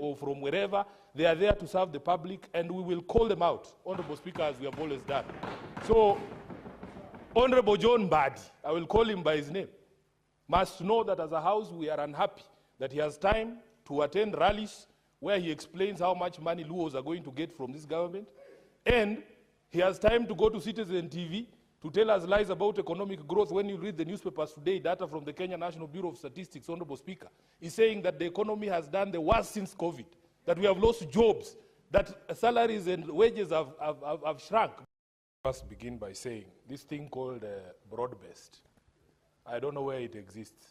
or from wherever. They are there to serve the public, and we will call them out, Honorable Speaker, as we have always done. So, Honorable John Mbadi, I will call him by his name, must know that as a House we are unhappy that he has time to attend rallies where he explains how much money Luos are going to get from this government, and he has time to go to citizenTV to tell us lies about economic growth. When you read the newspapers today, data from the Kenya National Bureau of Statistics, Honorable Speaker, is saying that the economy has done the worst since COVID, that we have lost jobs, that salaries and wages have shrunk. First begin by saying, this thing called broad-based, I don't know where it exists.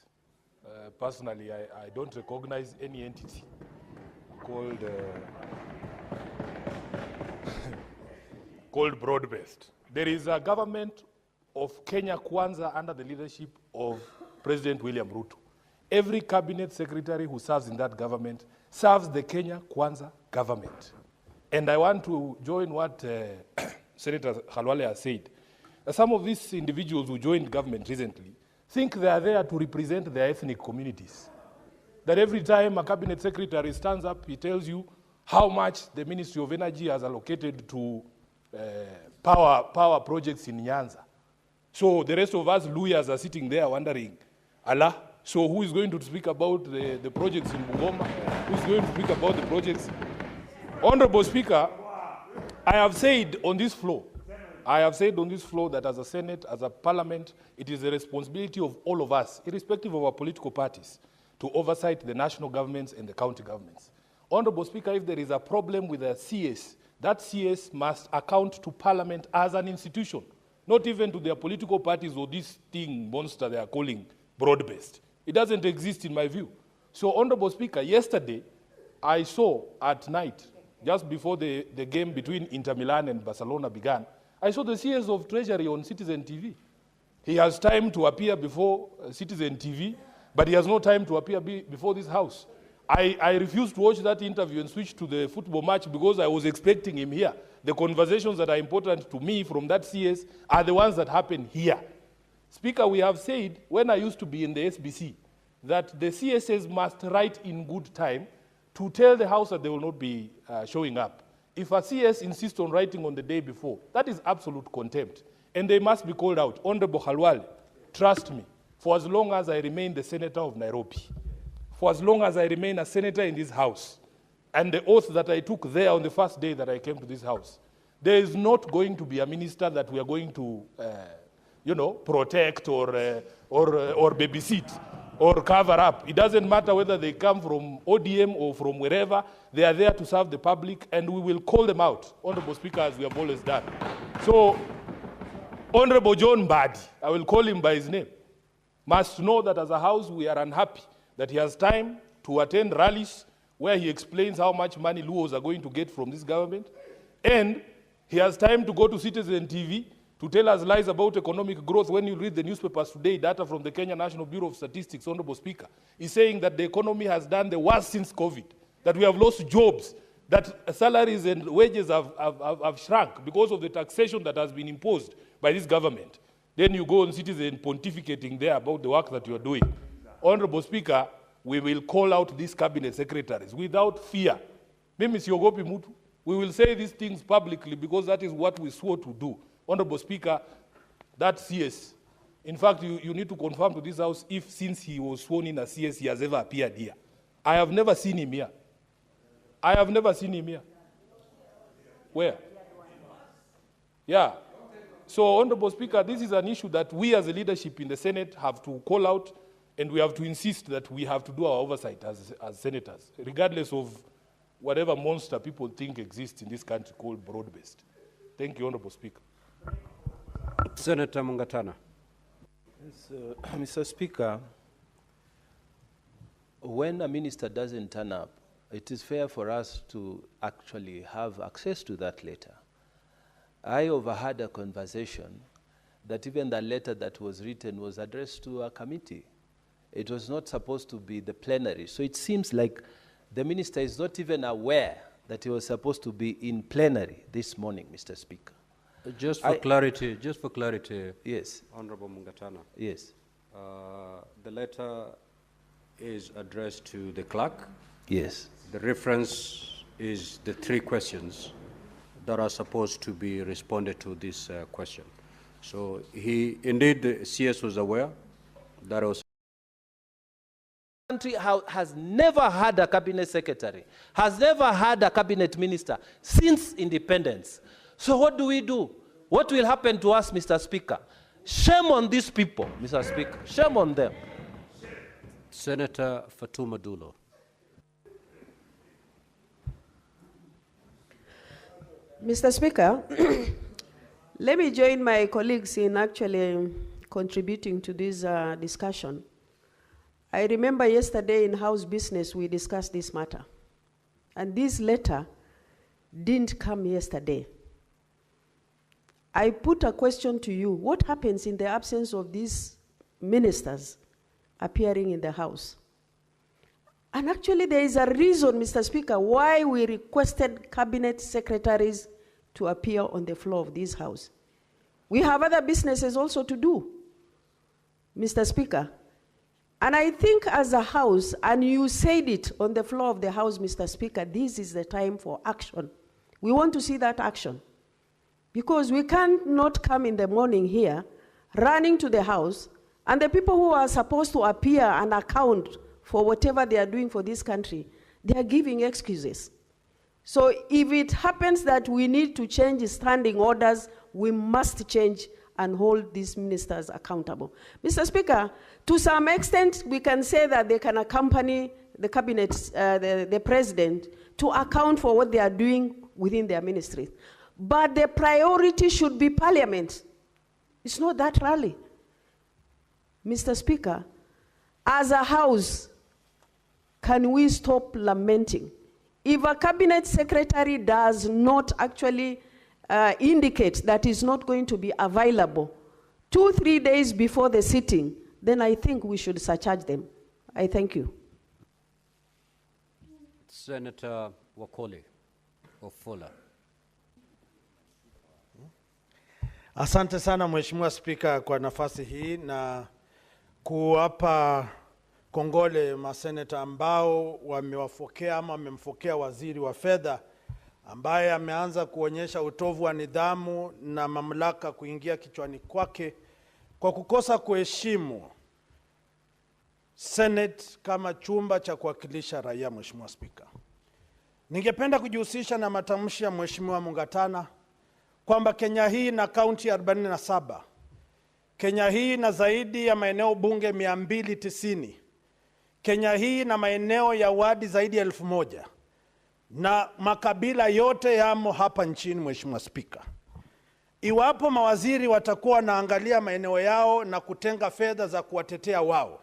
Personally, I don't recognize any entity called called broad-based. There is a government of Kenya Kwanza under the leadership of President William Ruto. Every cabinet secretary who serves in that government serves the Kenya Kwanza government. And I want to join what Senator Khalwale has said. Some of these individuals who joined government recently think they are there to represent their ethnic communities. That every time a cabinet secretary stands up, he tells you how much the Ministry of Energy has allocated to power projects in Nyanza. So the rest of us lawyers are sitting there wondering, Allah, so who is going to speak about the projects in Bungoma? Who is going to speak about the projects? Honorable Speaker, I have said on this floor that as a Senate, as a Parliament, it is the responsibility of all of us, irrespective of our political parties, to oversight the national governments and the county governments. Honorable Speaker, if there is a problem with a CS, that CS must account to Parliament as an institution, not even to their political parties or this thing monster they are calling broad-based. It doesn't exist in my view. So, Honorable Speaker, yesterday I saw at night, just before the game between Inter Milan and Barcelona began, I saw the CS of Treasury on citizenTV. He has time to appear before citizenTV, but he has no time to appear before this House. I refused to watch that interview and switch to the football match because I was expecting him here. The conversations that are important to me from that CS are the ones that happen here. Speaker, we have said, when I used to be in the SBC, that the CSs must write in good time to tell the House that they will not be showing up. If a CS insists on writing on the day before, that is absolute contempt, and they must be called out. Honorable Khalwale, trust me, for as long as I remain the Senator of Nairobi, for as long as I remain a senator in this House, and the oath that I took there on the first day that I came to this House, there is not going to be a minister that we are going to, protect or babysit or cover up. It doesn't matter whether they come from ODM or from wherever. They are there to serve the public, and we will call them out, Honorable Speaker, as we have always done. So, Honorable John Mbadi, I will call him by his name, must know that as a House we are unhappy that he has time to attend rallies where he explains how much money Luos are going to get from this government, and he has time to go to citizenTV to tell us lies about economic growth. When you read the newspapers today, data from the Kenya National Bureau of Statistics, Honorable Speaker, is saying that the economy has done the worst since COVID, that we have lost jobs, that salaries and wages have shrunk because of the taxation that has been imposed by this government. Then you go on Citizen pontificating there about the work that you are doing. Honorable Speaker, we will call out these cabinet secretaries without fear. Mimi siogopi mutu. We will say these things publicly because that is what we swore to do. Honorable Speaker, that CS, in fact, you need to confirm to this House if since he was sworn in as CS, he has ever appeared here. I have never seen him here. I have never seen him here. Where? Yeah. So, Honorable Speaker, this is an issue that we as a leadership in the Senate have to call out, and we have to insist that we have to do our oversight as senators, regardless of whatever monster people think exists in this country called broad-based. Thank you, Honorable Speaker. Senator Mungatana. Yes, Mr. Speaker, when a minister doesn't turn up, it is fair for us to actually have access to that letter. I overheard a conversation that even the letter that was written was addressed to a committee. It was not supposed to be the plenary. So it seems like the minister is not even aware that he was supposed to be in plenary this morning, Mr. Speaker. Just for clarity, yes, Honorable Mungatana. Yes. The letter is addressed to the clerk. Yes. The reference is the 3 questions that are supposed to be responded to this question. So indeed, the CS was aware that was. Country has never had a cabinet secretary, has never had a cabinet minister since independence. So what do we do? What will happen to us, Mr. Speaker? Shame on these people, Mr. Speaker. Shame on them. Senator Fatuma Dulo. Mr. Speaker, let me join my colleagues in actually contributing to this discussion. I remember yesterday in House Business we discussed this matter. And this letter didn't come yesterday. I put a question to you. What happens in the absence of these ministers appearing in the House? And actually there is a reason, Mr. Speaker, why we requested cabinet secretaries to appear on the floor of this House. We have other businesses also to do, Mr. Speaker. And I think as a House, and you said it on the floor of the House, Mr. Speaker, this is the time for action. We want to see that action. Because we cannot come in the morning here, running to the House, and the people who are supposed to appear and account for whatever they are doing for this country, they are giving excuses. So if it happens that we need to change standing orders, we must change and hold these ministers accountable. Mr. Speaker, to some extent, we can say that they can accompany the cabinet, the president, to account for what they are doing within their ministry. But the priority should be Parliament. It's not that rally. Mr. Speaker, as a House, can we stop lamenting? If a cabinet secretary does not actually indicate that he's not going to be available 2-3 days before the sitting, then I think we should surcharge them. I thank you. Senator Wakoli Ofola. Asante sana Mheshimiwa Spika kwa nafasi hii na kuwapa kongole maseneta ambao wamewafokea ama wamemfokea waziri wa fedha ambaye ameanza kuonyesha utovu wa nidhamu na mamlaka kuingia kichwani kwake kwa kukosa kuheshimu Senate kama chumba cha kuwakilisha raia. Mheshimiwa Spika, ningependa kujihusisha na matamshi ya Mheshimiwa Mungatana kwamba Kenya hii na kaunti 47, Kenya hii na zaidi ya maeneo bunge 290, Kenya hii na maeneo ya wadi zaidi ya 1000 na makabila yote yamo hapa nchini. Mheshimiwa Spika, iwapo mawaziri watakuwa wanaangalia maeneo yao na kutenga fedha za kuwatetea wao,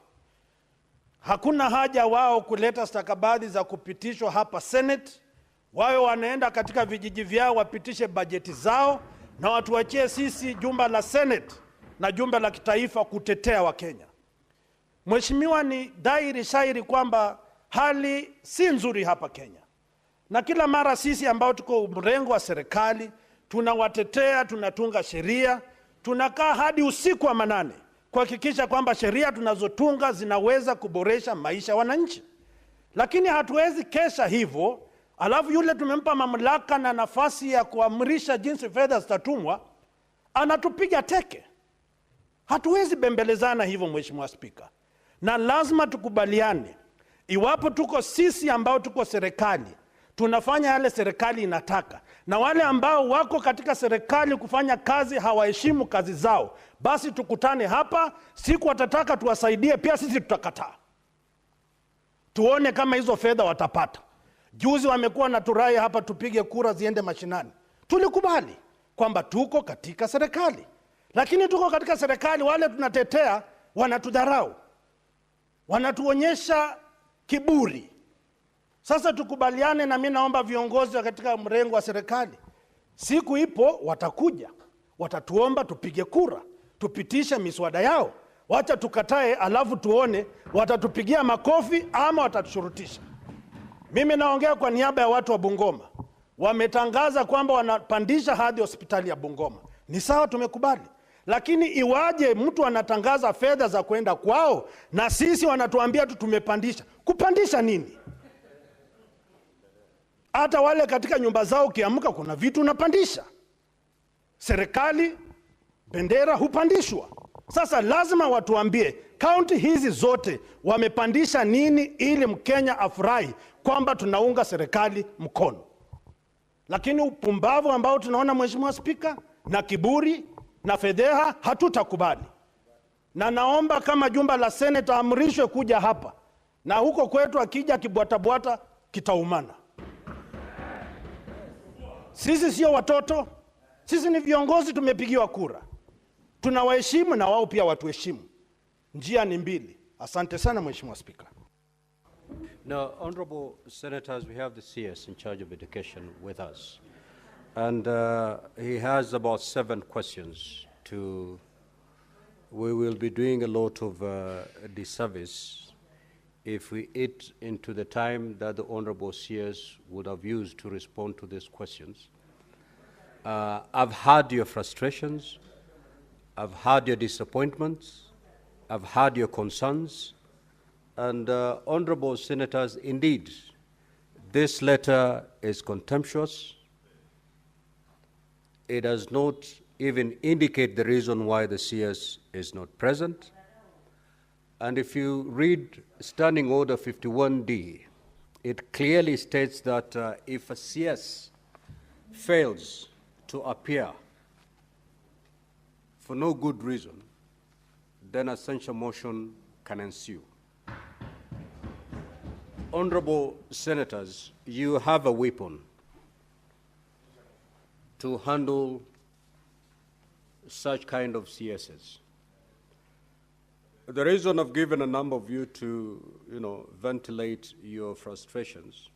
hakuna haja wao kuleta stakabadhi za kupitishwa hapa Senate. Wawe wanaenda katika vijiji vyao wapitishe bajeti zao na watuachie sisi jumba la Senate na jumba la kitaifa kutetea wa Kenya. Mheshimiwa, ni dhahiri shairi kwamba hali si nzuri hapa Kenya. Na kila mara sisi ambao tuko mrengo wa serikali tunawatetea, tunatunga sheria, tunakaa hadi usiku wa manane kuhakikisha kwamba sheria tunazotunga zinaweza kuboresha maisha ya wananchi. Lakini hatuwezi kesha hivyo, alafu yule tumempa mamlaka na nafasi ya kuamrisha jinsi fedha zitatumwa anatupiga teke. Hatuwezi bembelezana hivyo Mheshimiwa Spika. Na lazima tukubaliane, iwapo tuko sisi ambao tuko serikali tunafanya yale serikali inataka, na wale ambao wako katika serikali kufanya kazi hawaheshimu kazi zao, basi tukutane hapa, siku watataka tuwasaidie pia sisi tutakataa. Tuone kama hizo fedha watapata. Juzi wamekuwa na turai hapa tupige kura ziende mashinani. Tulikubali kwamba tuko katika serikali. Lakini tuko katika serikali, wale tunatetea wanatudharau, wanatuonyesha kiburi. Sasa tukubaliane, na mimi naomba viongozi katika mrengo wa serikali, siku ipo watakuja, watatuomba tupige kura, tupitishe miswada yao. Wacha tukatae, alafu tuone watatupigia makofi ama watatushurutisha. Mimi naongea kwa niaba ya watu wa Bungoma. Wametangaza kwamba wanapandisha hadhi hospitali ya Bungoma. Ni sawa, tumekubali. Lakini iwaje mtu anatangaza fedha za kwenda kwao na sisi wanatuambia tu tumepandisha? Kupandisha nini? Hata wale katika nyumba zao ukiamka kuna vitu unapandisha. Serikali, bendera hupandishwa. Sasa lazima watuambie kaunti hizi zote wamepandisha nini ili Mkenya afurahi kwamba tunaunga serikali mkono. Lakini upumbavu ambao tunaona Mheshimiwa Spika na kiburi na fedheha hatutakubali. Na naomba kama jumba la Senate amrishwe kuja hapa. Na huko kwetu akija kibwata kitaumana. Sisi sio watoto. Sisi ni viongozi tumepigiwa kura. Tunawaheshimu na wao pia watuheshimu. Njia ni mbili. Asante sana Mheshimiwa Spika. Now, honorable senators, we have the CS in charge of education with us. And he has about 7 questions to, we will be doing a lot of disservice if we eat into the time that the honorable CS would have used to respond to these questions. I've heard your frustrations, I've heard your disappointments, I've heard your concerns, and honorable senators, indeed, this letter is contemptuous. It does not even indicate the reason why the CS is not present. And if you read Standing Order 51D, it clearly states that if a CS fails to appear for no good reason, then a censure motion can ensue. Honorable senators, you have a weapon to handle such kind of CSs. The reason I've given a number of you to, ventilate your frustrations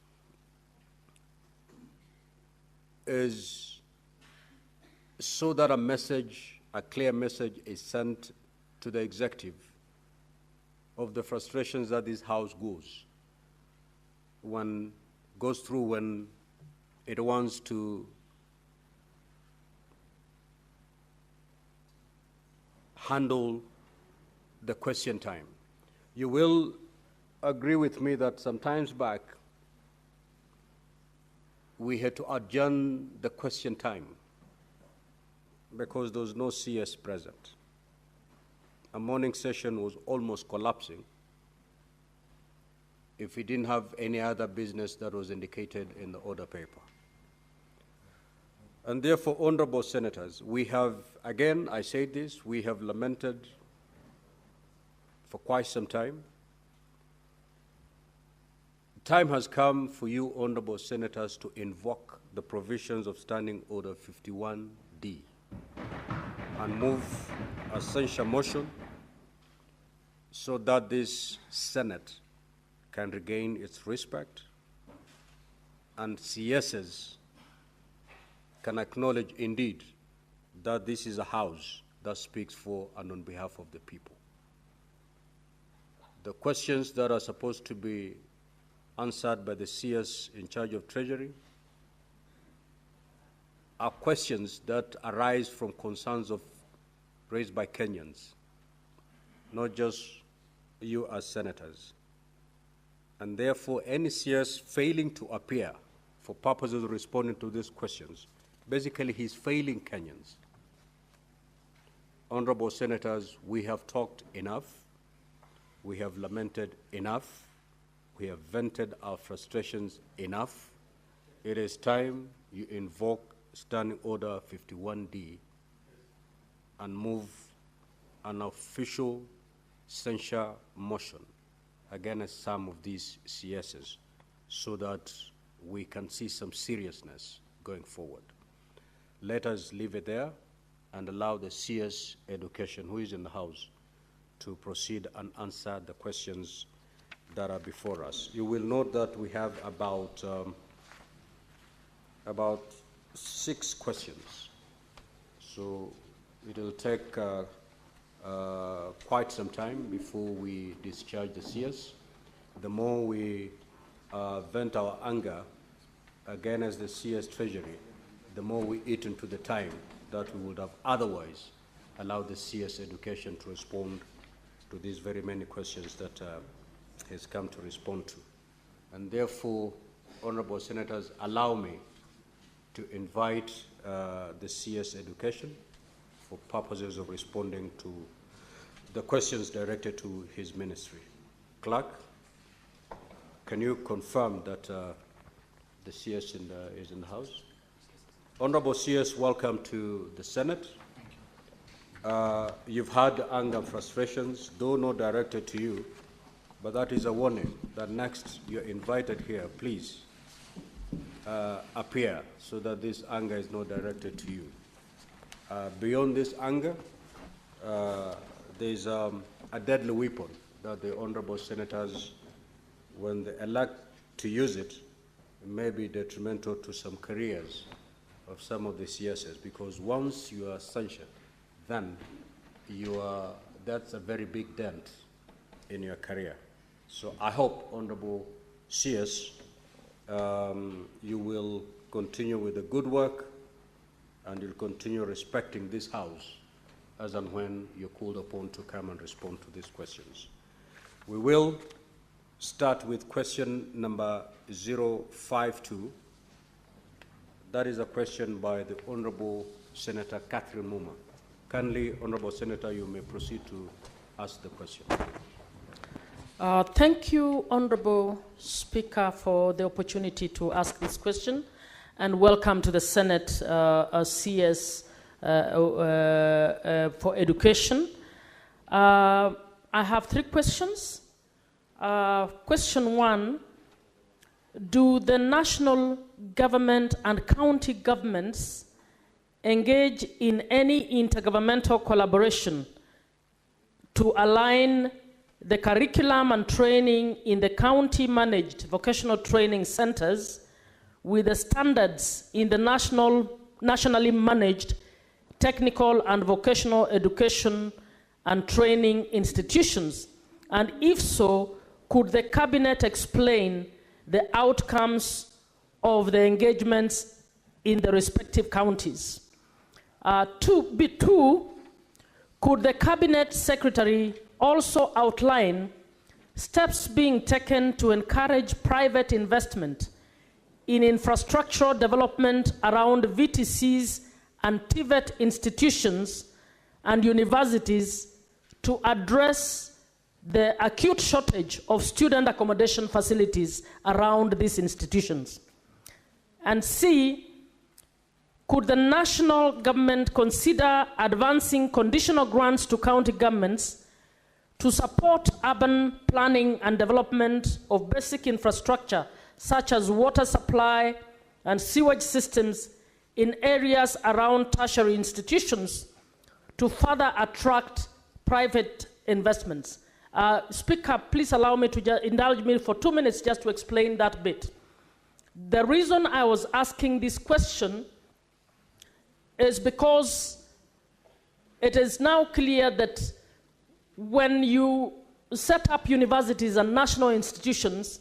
is so that a clear message is sent to the executive of the frustrations that this House goes through when it wants to handle the question time. You will agree with me that some times back we had to adjourn the question time because there was no CS present. A morning session was almost collapsing if we didn't have any other business that was indicated in the order paper. And therefore, honorable senators, we have, again, I say this, we have lamented for quite some time. Time has come for you, honorable senators, to invoke the provisions of Standing Order 51D and move a censure motion so that this Senate can regain its respect and CSs can acknowledge indeed that this is a house that speaks for and on behalf of the people. The questions that are supposed to be answered by the CS in charge of Treasury are questions that arise from concerns raised by Kenyans, not just you as senators. And therefore, any CS failing to appear for purposes of responding to these questions, basically he's failing Kenyans. Honorable senators, we have talked enough. We have lamented enough. We have vented our frustrations enough. It is time you invoke Standing Order 51D and move an official censure motion against some of these CSs so that we can see some seriousness going forward. Let us leave it there and allow the CS Education, who is in the House, to proceed and answer the questions that are before us. You will note that we have about 6 questions. So it will take quite some time before we discharge the CS. The more we vent our anger against the CS Treasury, the more we eat into the time that we would have otherwise allowed the CS Education to respond to these very many questions that has come to respond to. And therefore, honorable senators allow me to invite the CS Education for purposes of responding to the questions directed to his ministry. Clerk, can you confirm that the CS is in the House? Honorable CS, welcome to the Senate. You've had anger and frustrations, though not directed to you, but that is a warning that next you're invited here, please appear so that this anger is not directed to you. Beyond this anger, there's a deadly weapon that the honorable senators, when they elect to use it, may be detrimental to some careers of some of the CSs, because once you are censured, then that's a very big dent in your career. So I hope, Honorable CS, you will continue with the good work and you'll continue respecting this House as and when you're called upon to come and respond to these questions. We will start with question number 052. That is a question by the Honorable Senator Catherine Muma. Kindly, Honorable Senator, you may proceed to ask the question. Thank you, Honorable Speaker, for the opportunity to ask this question, and welcome to the Senate CS for Education. I have 3 questions. Question 1, do the national government and county governments engage in any intergovernmental collaboration to align the curriculum and training in the county-managed vocational training centers with the standards in the nationally managed technical and vocational education and training institutions? And if so, could the cabinet explain the outcomes of the engagements in the respective counties? 2, could the cabinet secretary also outline steps being taken to encourage private investment in infrastructural development around VTCs and TVET institutions and universities to address the acute shortage of student accommodation facilities around these institutions? And C, could the national government consider advancing conditional grants to county governments to support urban planning and development of basic infrastructure such as water supply and sewage systems in areas around tertiary institutions to further attract private investments? Speaker, please allow me to indulge me for 2 minutes just to explain that bit. The reason I was asking this question is because it is now clear that when you set up universities and national institutions,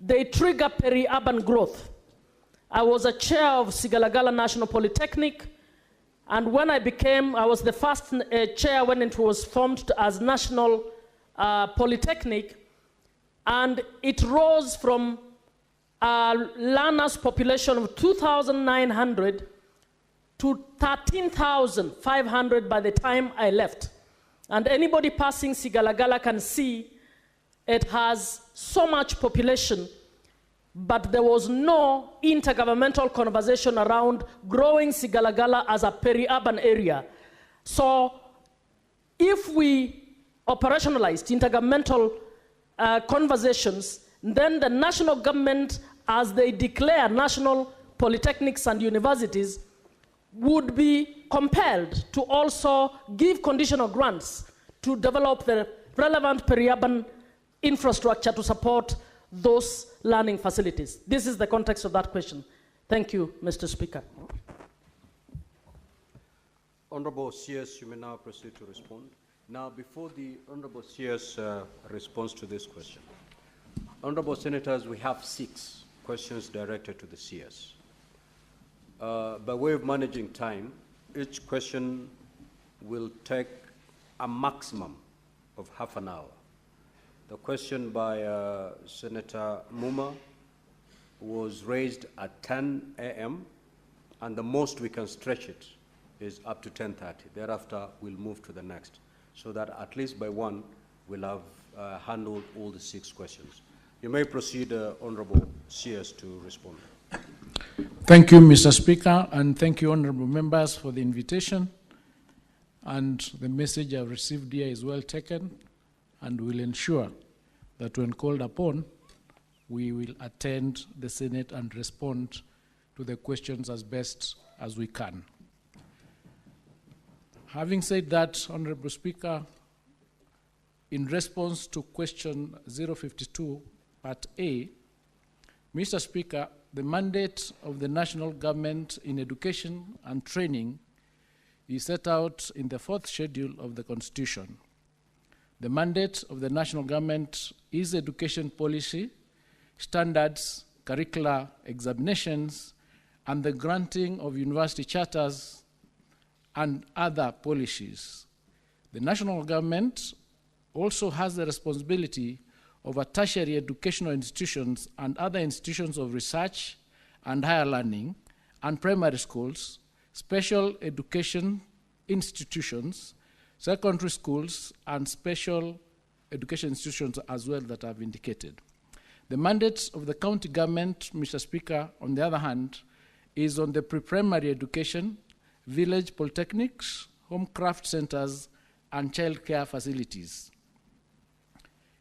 they trigger peri-urban growth. I was a chair of Sigalagala National Polytechnic, and when I was the first chair when it was formed as National Polytechnic, and it rose from a learners population of 2,900 to 13,500 by the time I left. And anybody passing Sigalagala can see it has so much population, but there was no intergovernmental conversation around growing Sigalagala as a peri-urban area. So if we operationalized intergovernmental conversations, then the national government, as they declare national polytechnics and universities, would be compelled to also give conditional grants to develop the relevant peri-urban infrastructure to support those learning facilities. This is the context of that question. Thank you, Mr. Speaker. Honorable CS, you may now proceed to respond. Now, before the Honorable CS responds to this question, Honorable Senators, we have 6 questions directed to the CS. By way of managing time, each question will take a maximum of half an hour. The question by Senator Muma was raised at 10 a.m., and the most we can stretch it is up to 10:30. Thereafter, we'll move to the next, so that at least by 1, we'll have handled all the 6 questions. You may proceed, Honorable CS, to respond. Thank you, Mr. Speaker, and thank you, honorable members, for the invitation. And the message I've received here is well taken, and will ensure that when called upon, we will attend the Senate and respond to the questions as best as we can. Having said that, Honorable Speaker, in response to question 052, Part A, Mr. Speaker, the mandate of the national government in education and training is set out in the 4th schedule of the Constitution. The mandate of the national government is education policy, standards, curricular examinations, and the granting of university charters and other policies. The national government also has the responsibility over tertiary educational institutions and other institutions of research and higher learning, and primary schools, special education institutions, secondary schools, and special education institutions as well that I've indicated. The mandate of the county government, Mr. Speaker, on the other hand, is on the pre-primary education, village polytechnics, home craft centers, and child care facilities.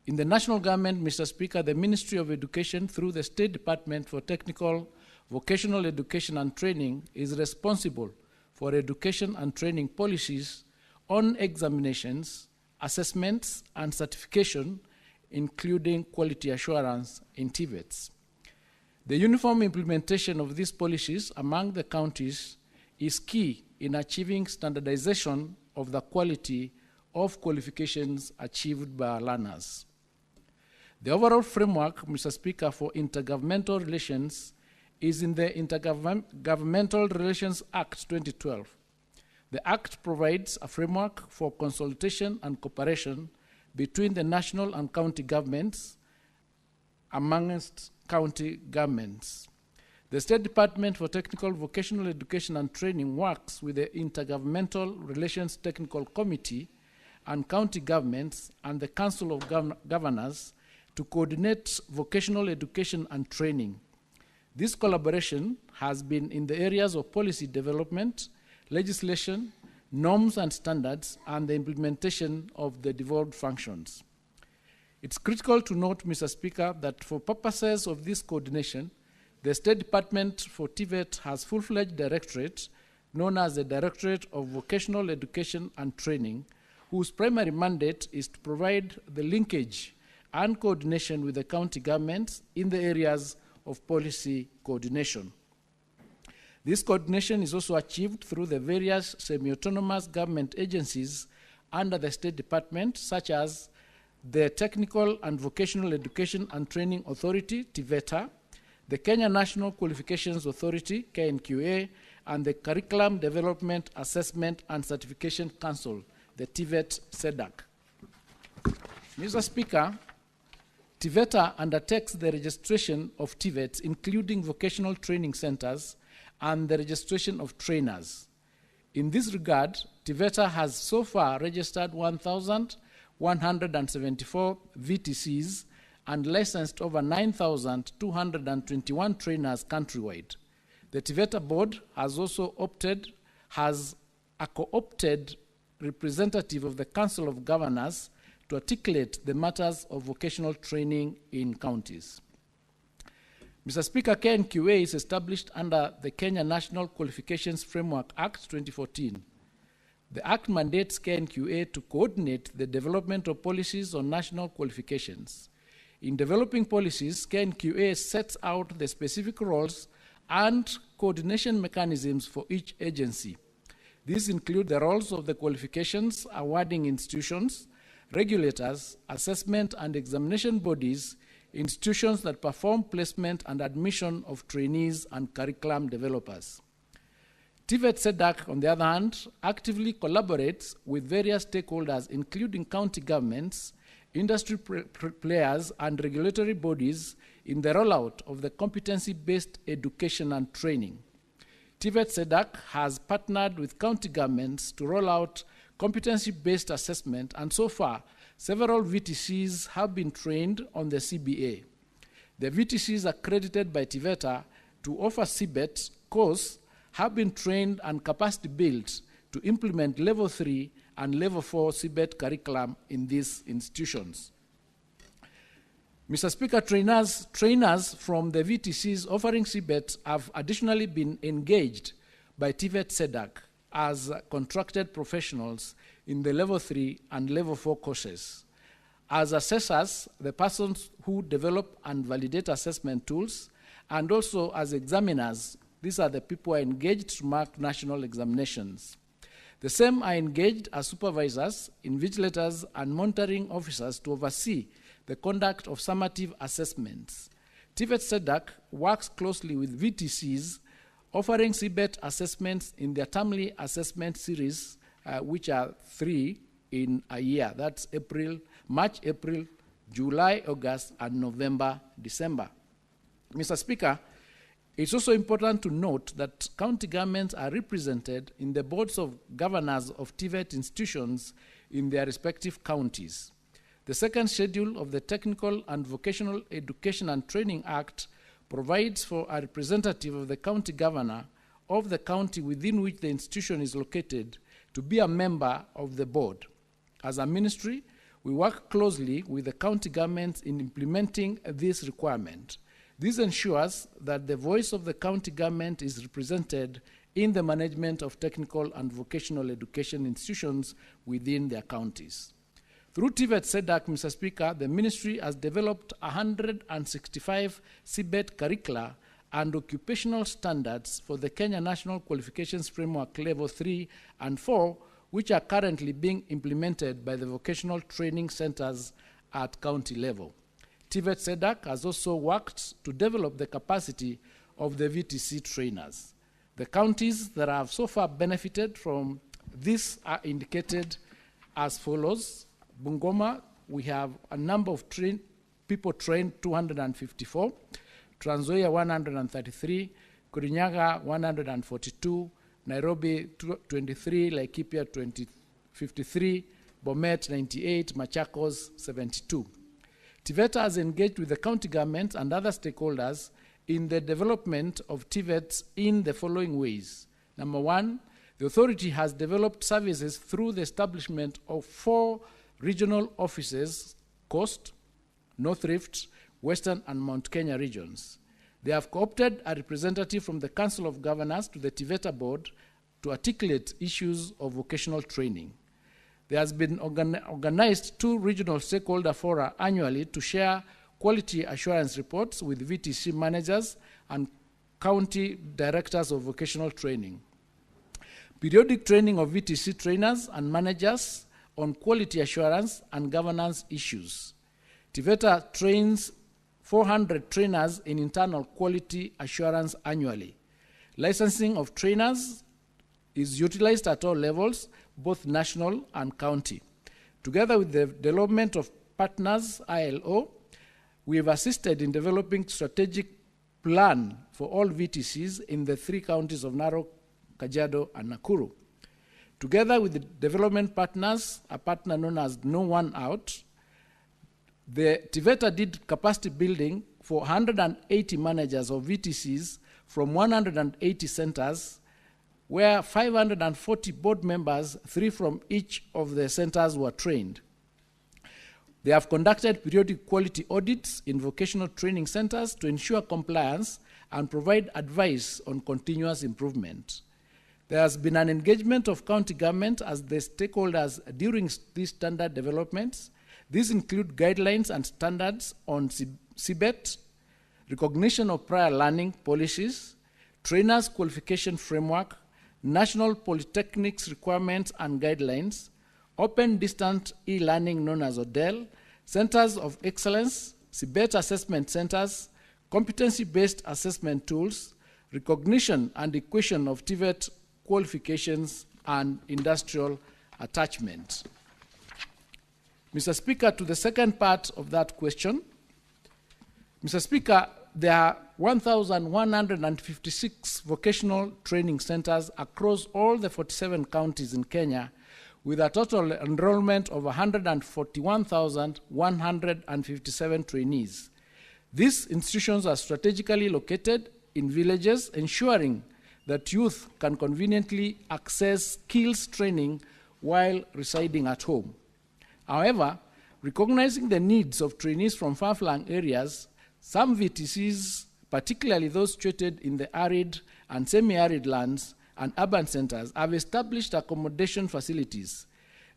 In the national government, Mr. Speaker, the Ministry of Education, through the State Department for Technical, Vocational Education and Training, is responsible for education and training policies on examinations, assessments, and certification, including quality assurance in TVETs. The uniform implementation of these policies among the counties is key in achieving standardization of the quality of qualifications achieved by our learners. The overall framework, Mr. Speaker, for intergovernmental relations is in the Intergovernmental Relations Act 2012. The Act provides a framework for consultation and cooperation between the national and county governments amongst county governments. The State Department for Technical, Vocational Education and Training works with the Intergovernmental Relations Technical Committee and county governments and the Council of Governors to coordinate vocational education and training. This collaboration has been in the areas of policy development, legislation, norms and standards, and the implementation of the devolved functions. It's critical to note, Mr. Speaker, that for purposes of this coordination, the State Department for TVET has full-fledged directorate known as the Directorate of Vocational Education and Training, whose primary mandate is to provide the linkage and coordination with the county governments in the areas of policy coordination. This coordination is also achieved through the various semi-autonomous government agencies under the State Department, such as the Technical and Vocational Education and Training Authority, TVETA, the Kenya National Qualifications Authority, KNQA, and the Curriculum Development, Assessment and Certification Council, the TVET-SEDAC. Mr. Speaker, TVETA undertakes the registration of TVETs, including vocational training centers, and the registration of trainers. In this regard, TVETA has so far registered 1,174 VTCs and licensed over 9,221 trainers countrywide. The TVETA board has also has a co-opted representative of the Council of Governors to articulate the matters of vocational training in counties. Mr. Speaker, KNQA is established under the Kenya National Qualifications Framework Act 2014. The Act mandates KNQA to coordinate the development of policies on national qualifications. In developing policies, KNQA sets out the specific roles and coordination mechanisms for each agency. These include the roles of the qualifications awarding institutions, regulators, assessment and examination bodies, institutions that perform placement and admission of trainees and curriculum developers. TVET-SEDAC, on the other hand, actively collaborates with various stakeholders, including county governments, industry players, and regulatory bodies in the rollout of the competency-based education and training. TVET SEDAC has partnered with county governments to roll out competency-based assessment, and so far, several VTCs have been trained on the CBA. The VTCs accredited by TVETA to offer CBET course have been trained and capacity built to implement Level 3 and Level 4 CBET curriculum in these institutions. Mr. Speaker, trainers from the VTCs offering CBET have additionally been engaged by TVET SEDAC as contracted professionals in the Level 3 and Level 4 courses. As assessors, the persons who develop and validate assessment tools, and also as examiners, these are the people who are engaged to mark national examinations. The same are engaged as supervisors, invigilators, and monitoring officers to oversee the conduct of summative assessments. TVET SEDAC works closely with VTCs offering CBET assessments in their termly assessment series, which are 3 in a year. That's March, April, July, August, and November, December. Mr. Speaker, it's also important to note that county governments are represented in the boards of governors of TVET institutions in their respective counties. The second schedule of the Technical and Vocational Education and Training Act provides for a representative of the county governor of the county within which the institution is located to be a member of the board. As a ministry, we work closely with the county governments in implementing this requirement. This ensures that the voice of the county government is represented in the management of technical and vocational education institutions within their counties. Through TVET SEDAC, Mr. Speaker, the ministry has developed 165 CBET curricula and occupational standards for the Kenya National Qualifications Framework Level 3 and 4, which are currently being implemented by the vocational training centers at county level. TVET SEDAC has also worked to develop the capacity of the VTC trainers. The counties that have so far benefited from this are indicated as follows. Bungoma, we have a number of people trained, 254. Trans Nzoia, 133. Kirinyaga, 142. Nairobi, 23. Laikipia, 53. Bomet, 98. Machakos, 72. TVETA has engaged with the county government and other stakeholders in the development of TVETs in the following ways. Number one, the authority has developed services through the establishment of 4 regional offices, Coast, North Rift, Western, and Mount Kenya regions. They have co-opted a representative from the Council of Governors to the TVETA board to articulate issues of vocational training. There has been organized 2 regional stakeholder fora annually to share quality assurance reports with VTC managers and county directors of vocational training. Periodic training of VTC trainers and managers on quality assurance and governance issues. TVETA trains 400 trainers in internal quality assurance annually. Licensing of trainers is utilized at all levels, both national and county. Together with the development of partners, ILO, we have assisted in developing strategic plan for all VTCs in the 3 counties of Narok, Kajiado, and Nakuru. Together with the development partners, a partner known as No One Out, the TVETA did capacity building for 180 managers of VTCs from 180 centers, where 540 board members, 3 from each of the centers, were trained. They have conducted periodic quality audits in vocational training centers to ensure compliance and provide advice on continuous improvement. There has been an engagement of county government as the stakeholders during these standard developments. These include guidelines and standards on CBET, recognition of prior learning policies, trainers' qualification framework, national polytechnics requirements and guidelines, open distant e-learning known as ODEL, centers of excellence, CBET assessment centers, competency-based assessment tools, recognition and equation of TVET qualifications, and industrial attachment. Mr. Speaker, to the second part of that question, Mr. Speaker, there are 1,156 vocational training centers across all the 47 counties in Kenya, with a total enrollment of 141,157 trainees. These institutions are strategically located in villages, ensuring that youth can conveniently access skills training while residing at home. However, recognizing the needs of trainees from far-flung areas, some VTCs, particularly those situated in the arid and semi-arid lands and urban centers, have established accommodation facilities.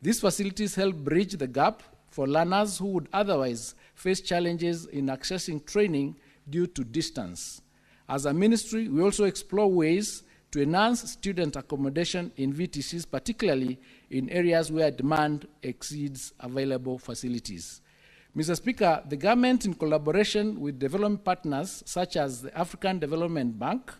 These facilities help bridge the gap for learners who would otherwise face challenges in accessing training due to distance. As a ministry, we also explore ways to enhance student accommodation in VTCs, particularly in areas where demand exceeds available facilities. Mr. Speaker, the government, in collaboration with development partners such as the African Development Bank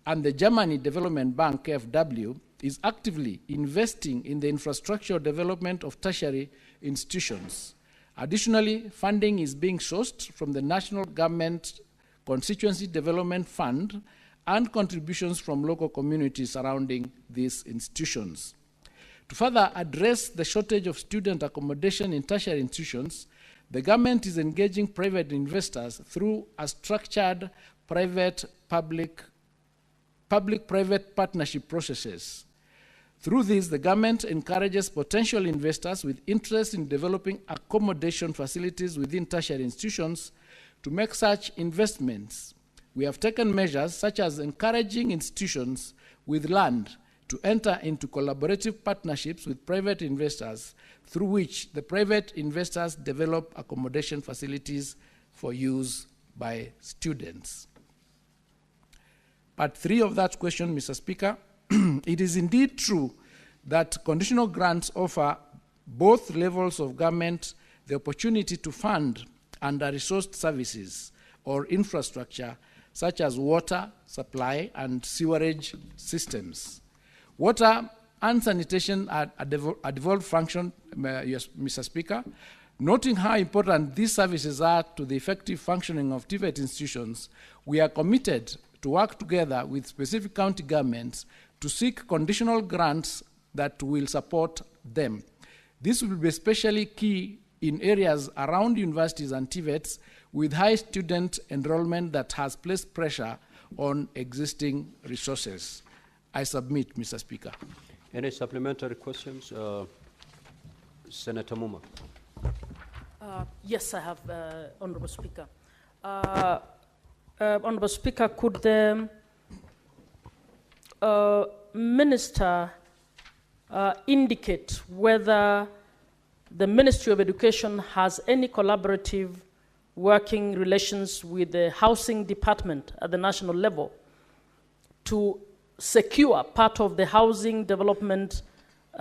and the Germany Development Bank, KfW, is actively investing in the infrastructural development of tertiary institutions. Additionally, funding is being sourced from the National Government Constituency Development Fund and contributions from local communities surrounding these institutions. To further address the shortage of student accommodation in tertiary institutions, the government is engaging private investors through a structured public-private partnership processes. Through this, the government encourages potential investors with interest in developing accommodation facilities within tertiary institutions to make such investments. We have taken measures such as encouraging institutions with land to enter into collaborative partnerships with private investors, through which the private investors develop accommodation facilities for use by students. Part 3 of that question, Mr. Speaker, it is indeed true that conditional grants offer both levels of government the opportunity to fund under-resourced services or infrastructure such as water supply and sewerage systems. Water and sanitation are a devolved function, Mr. Speaker. Noting how important these services are to the effective functioning of TVET institutions, we are committed to work together with specific county governments to seek conditional grants that will support them. This will be especially key in areas around universities and TVETs with high student enrollment that has placed pressure on existing resources. I submit, Mr. Speaker. Any supplementary questions? Senator Muma. Yes, I have, Honorable Speaker. Honorable Speaker, could the Minister indicate whether the Ministry of Education has any collaborative working relations with the Housing Department at the national level to secure part of the housing development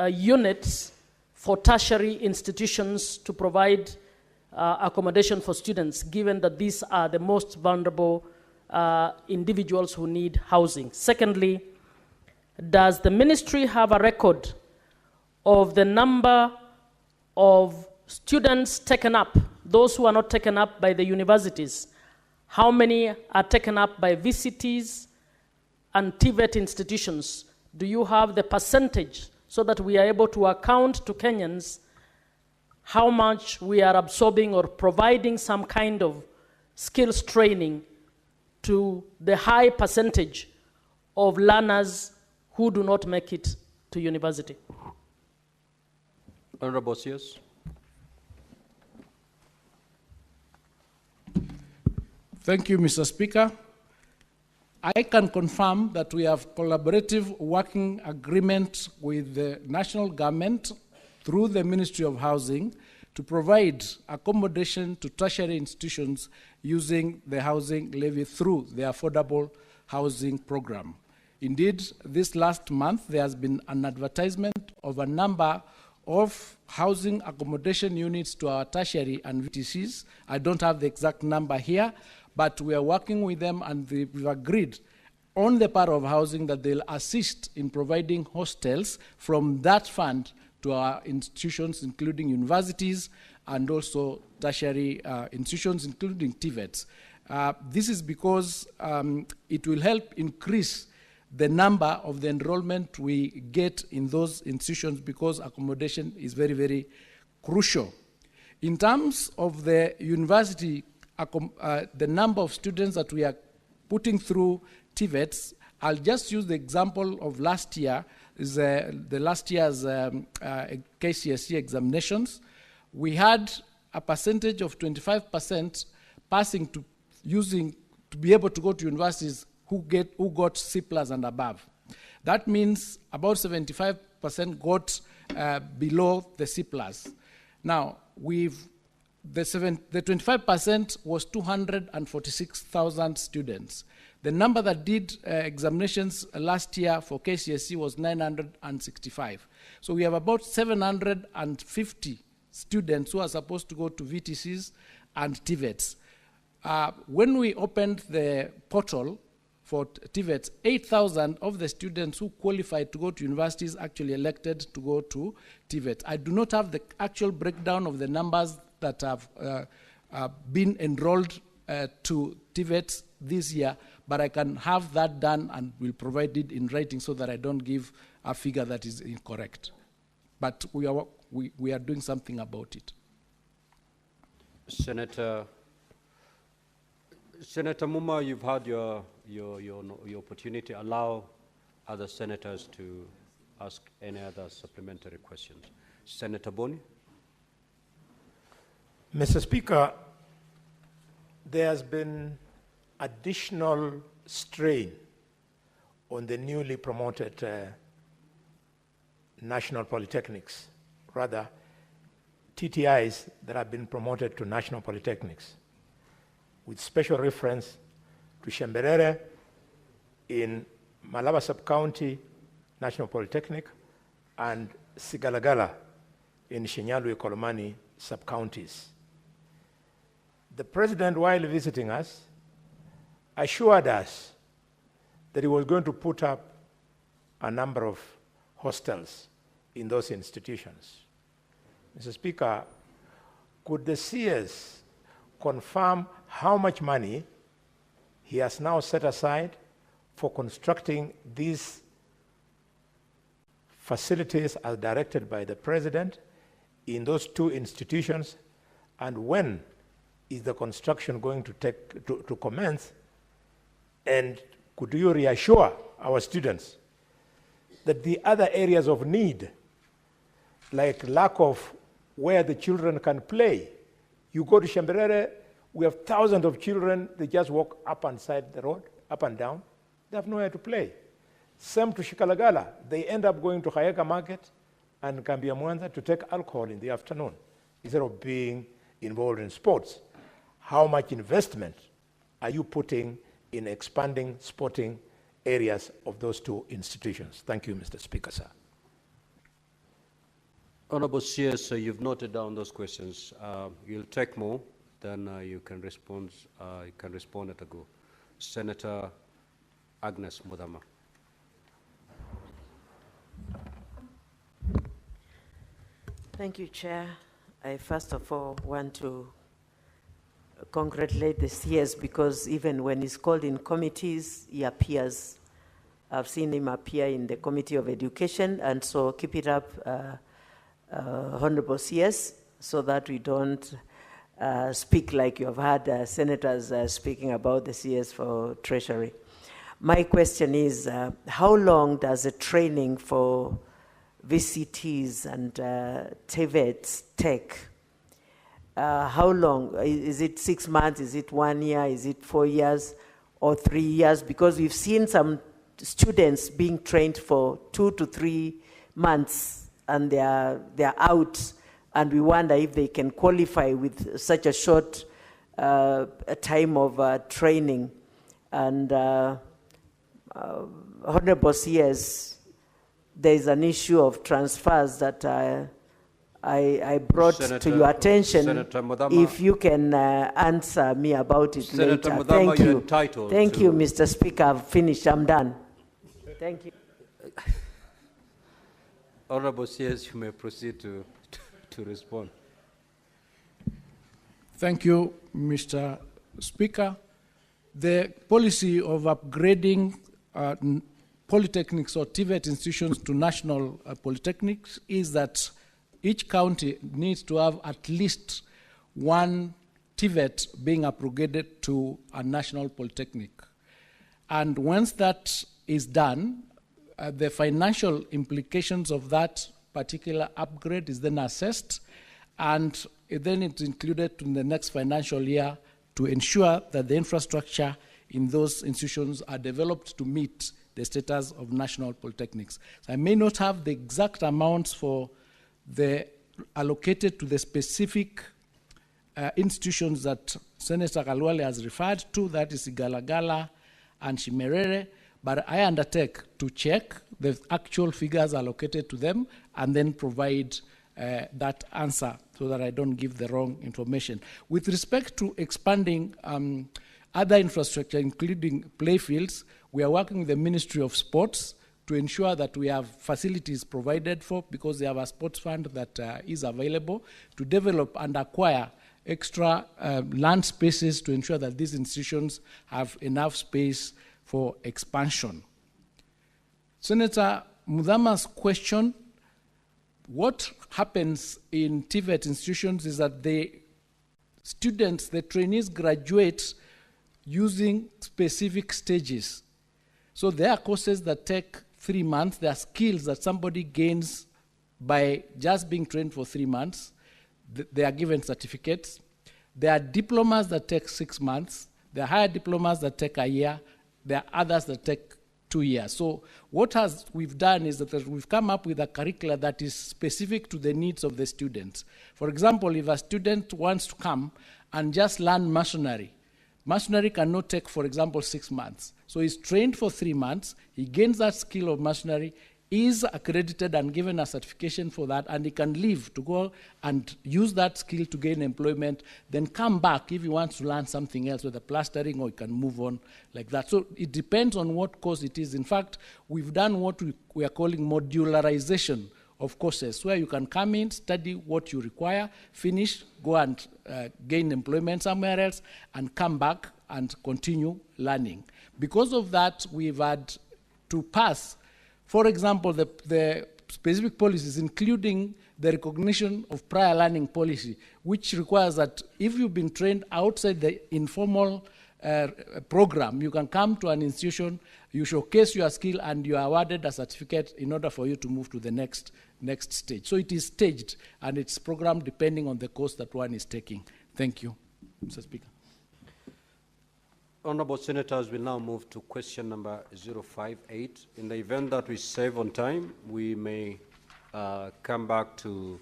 units for tertiary institutions to provide accommodation for students, given that these are the most vulnerable individuals who need housing. Secondly, does the ministry have a record of the number of students taken up, those who are not taken up by the universities? How many are taken up by VCTs and TVET institutions? Do you have the percentage so that we are able to account to Kenyans how much we are absorbing or providing some kind of skills training to the high percentage of learners who do not make it to university? Honorable Sears. Thank you, Mr. Speaker. I can confirm that we have collaborative working agreement with the national government through the Ministry of Housing to provide accommodation to tertiary institutions using the housing levy through the affordable housing program. Indeed, this last month, there has been an advertisement of a number of housing accommodation units to our tertiary and VTCs. I don't have the exact number here, but we are working with them, and we've agreed on the part of housing that they'll assist in providing hostels from that fund to our institutions, including universities and also tertiary institutions, including TVETs. This is because it will help increase the number of the enrollment we get in those institutions, because accommodation is very, very crucial. In terms of the university, the number of students that we are putting through TVETs, I'll just use the example of last year, the last year's KCSE examinations. We had a percentage of 25% passing to be able to go to universities who got C+ and above. That means about 75% got below the C+. Now, the 25% was 246,000 students. The number that did examinations last year for KCSE was 965. So we have about 750 students who are supposed to go to VTCs and TVETs. When we opened the portal for TVETs, 8,000 of the students who qualified to go to universities actually elected to go to TVETs. I do not have the actual breakdown of the numbers that have been enrolled to TVETs this year, but I can have that done and will provide it in writing so that I don't give a figure that is incorrect. But we are doing something about it. Senator Muma, you've had your opportunity. Allow other senators to ask any other supplementary questions. Senator Boni. Mr. Speaker, there has been additional strain on the newly promoted national polytechnics, rather TTIs that have been promoted to national polytechnics, with special reference to Shemberere in Malaba Sub-County National Polytechnic and Sigalagala in Shinyalu-Kolomani sub-counties. The President, while visiting us, assured us that he was going to put up a number of hostels in those institutions. Mr. Speaker, could the CS confirm how much money he has now set aside for constructing these facilities as directed by the President in those two institutions, and when is the construction going to commence? And could you reassure our students that the other areas of need, like lack of where the children can play, you go to Shemberere, we have thousands of children, they just walk up and side the road, up and down, they have nowhere to play. Same to Shikalagala, they end up going to Hayeka Market and Gambia Mwanza to take alcohol in the afternoon instead of being involved in sports. How much investment are you putting in expanding sporting areas of those two institutions? Thank you, Mr. Speaker, sir. Honorable CS, you've noted down those questions. You'll take more, then you can respond at a go. Senator Agnes Mudama. Thank you, Chair. I first of all want to congratulate the CS, because even when he's called in committees, he appears. I've seen him appear in the Committee of Education, and so keep it up, Honorable CS, so that we don't speak like you have had senators speaking about the CS for Treasury. My question is, how long does the training for VCTs and TVETs take? How long? Is it 6 months? Is it 1 year? Is it 4 years or 3 years? Because we've seen some students being trained for 2 to 3 months and they're out, and we wonder if they can qualify with such a short time of training. And Honorable CS, there is an issue of transfers that I brought to your attention. Senator Mudama, if you can answer me about it Senator later. Mudama, Thank you're you. entitled Thank to... you, Mr. Speaker. I've finished. I'm done. Thank you. Honorable CS, you may proceed to respond. Thank you, Mr. Speaker. The policy of upgrading polytechnics or TVET institutions to national polytechnics is that each county needs to have at least one TVET being upgraded to a national polytechnic. And once that is done, the financial implications of that particular upgrade is then assessed, and then it's included in the next financial year to ensure that the infrastructure in those institutions are developed to meet the status of national polytechnics. So I may not have the exact amounts for the allocated to the specific institutions that Senator Kalwale has referred to, that is Igalagala and Shimerere, but I undertake to check the actual figures allocated to them and then provide that answer so that I don't give the wrong information. With respect to expanding other infrastructure, including playfields, we are working with the Ministry of Sports to ensure that we have facilities provided for, because they have a sports fund that is available to develop and acquire extra land spaces to ensure that these institutions have enough space for expansion. Senator Mudhama's question, what happens in TVET institutions is that the students, the trainees graduate using specific stages. So there are courses that take 3 months. There are skills that somebody gains by just being trained for 3 months. They are given certificates. There are diplomas that take 6 months. There are higher diplomas that take a year. There are others that take 2 years. So what we've done is that we've come up with a curricula that is specific to the needs of the students. For example, if a student wants to come and just learn masonry cannot take, for example, 6 months. So he's trained for 3 months, he gains that skill of masonry, is accredited and given a certification for that, and he can leave to go and use that skill to gain employment, then come back if he wants to learn something else, whether plastering, or he can move on like that. So it depends on what course it is. In fact, we've done what we are calling modularization of courses, where you can come in, study what you require, finish, go and gain employment somewhere else, and come back and continue learning. Because of that, we've had to pass, for example, the specific policies, including the recognition of prior learning policy, which requires that if you've been trained outside the informal program, you can come to an institution, you showcase your skill, and you are awarded a certificate in order for you to move to the next stage. So it is staged, and it's programmed depending on the course that one is taking. Thank you, Mr. Speaker. Honourable Senators, will now move to question number 058. In the event that we save on time, we may come back to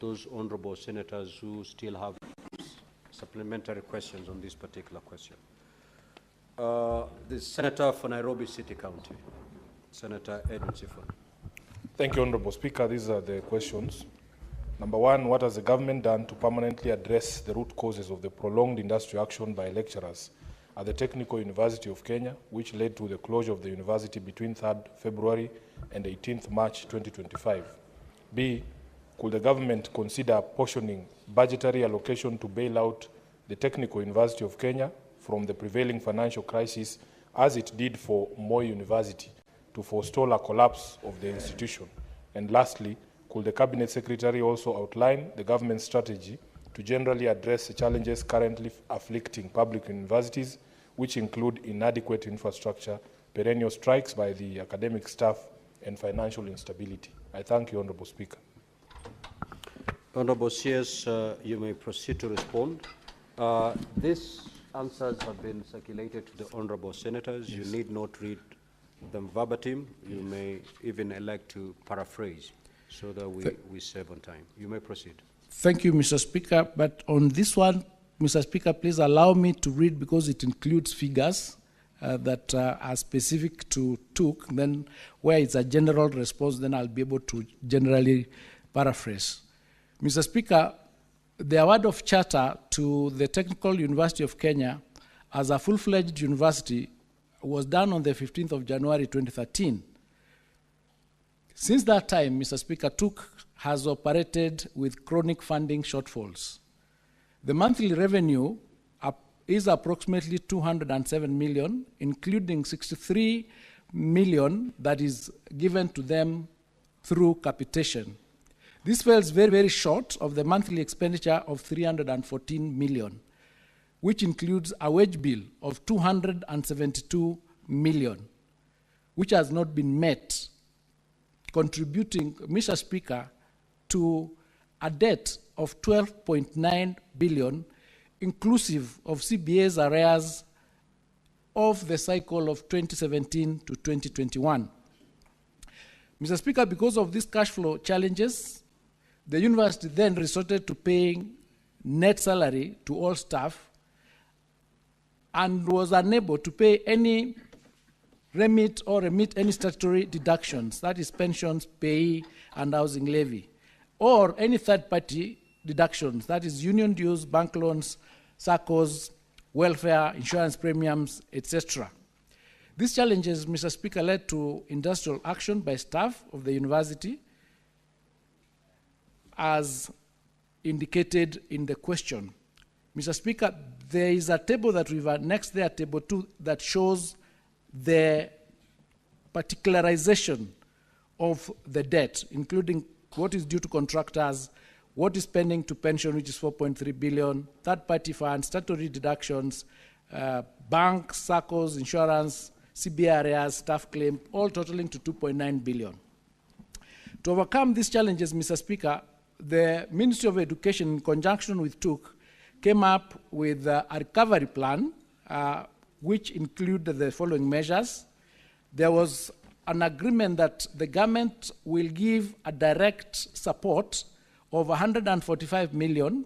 those honourable senators who still have supplementary questions on this particular question. The Senator for Nairobi City County, Senator Edwin Sifuna. Thank you, Honourable Speaker. These are the questions. Number one, what has the government done to permanently address the root causes of the prolonged industrial action by lecturers at the Technical University of Kenya, which led to the closure of the university between 3rd February and 18th March 2025? B, could the government consider apportioning budgetary allocation to bail out the Technical University of Kenya from the prevailing financial crisis, as it did for Moi University, to forestall a collapse of the institution? And lastly, could the Cabinet Secretary also outline the government's strategy to generally address the challenges currently afflicting public universities, which include inadequate infrastructure, perennial strikes by the academic staff, and financial instability? I thank you, Honourable Speaker. Honourable CS, you may proceed to respond. These answers have been circulated to the Honourable Senators. Yes. You need not read them verbatim. You may even elect to paraphrase so that we save on time. You may proceed. Thank you, Mr. Speaker. But on this one, Mr. Speaker, please allow me to read, because it includes figures that are specific to TUK. Then where it's a general response, then I'll be able to generally paraphrase. Mr. Speaker, the award of charter to the Technical University of Kenya as a full-fledged university was done on the 15th of January 2013. Since that time, Mr. Speaker, TUK has operated with chronic funding shortfalls. The monthly revenue is approximately 207 million, including 63 million that is given to them through capitation. This falls very, very short of the monthly expenditure of 314 million, which includes a wage bill of 272 million, which has not been met, contributing, Mr. Speaker, to a debt of 12.9 billion, inclusive of CBA's arrears of the cycle of 2017 to 2021. Mr. Speaker, because of these cash flow challenges, the university then resorted to paying net salary to all staff and was unable to pay any remit any statutory deductions, that is pensions, pay, and housing levy, or any third-party deductions, that is union dues, bank loans, SACCOs, welfare, insurance premiums, etc. These challenges, Mr. Speaker, led to industrial action by staff of the university, as indicated in the question. Mr. Speaker, there is a table that we've annexed there, table 2, that shows the particularization of the debt, including what is due to contractors, what is pending to pension, which is 4.3 billion, third-party funds, statutory deductions, banks, SACCOs, insurance, CBA arrears, staff claim, all totaling to 2.9 billion. To overcome these challenges, Mr. Speaker, the Ministry of Education, in conjunction with TUK, came up with a recovery plan, which included the following measures. There was an agreement that the government will give a direct support of 145 million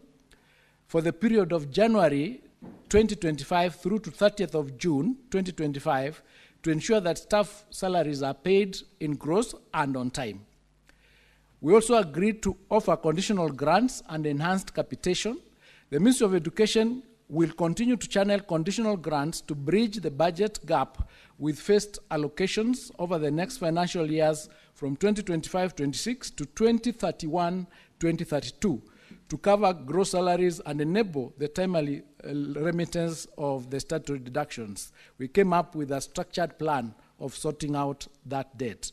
for the period of January 2025 through to 30th of June 2025 to ensure that staff salaries are paid in gross and on time. We also agreed to offer conditional grants and enhanced capitation. The Ministry of Education will continue to channel conditional grants to bridge the budget gap with phased allocations over the next financial years from 2025-26 to 2031-2032 to cover gross salaries and enable the timely remittance of the statutory deductions. We came up with a structured plan of sorting out that debt.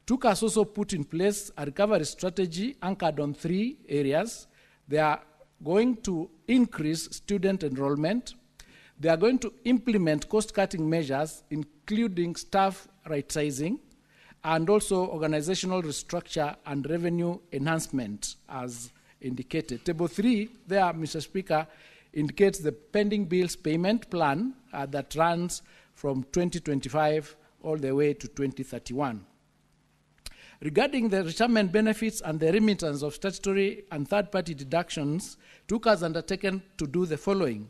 TUK has also put in place a recovery strategy anchored on 3 areas. They are going to increase student enrollment. They are going to implement cost-cutting measures, including staff right-sizing, and also organizational restructure and revenue enhancement, as indicated. Table 3 there, Mr. Speaker, indicates the pending bills payment plan that runs from 2025 all the way to 2031. Regarding the retirement benefits and the remittance of statutory and third-party deductions, TUK has undertaken to do the following.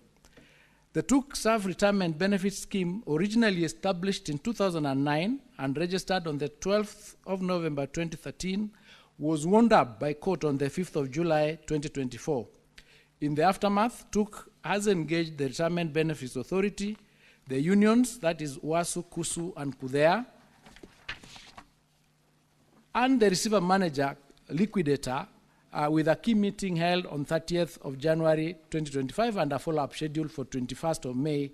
The TUK Staff Retirement Benefit Scheme, originally established in 2009 and registered on the 12th of November 2013, was wound up by court on the 5th of July 2024. In the aftermath, TUK has engaged the Retirement Benefits Authority, the unions, that is WASU, KUSU, and KUDEA, and the receiver manager, liquidator, with a key meeting held on 30th of January 2025 and a follow-up schedule for 21st of May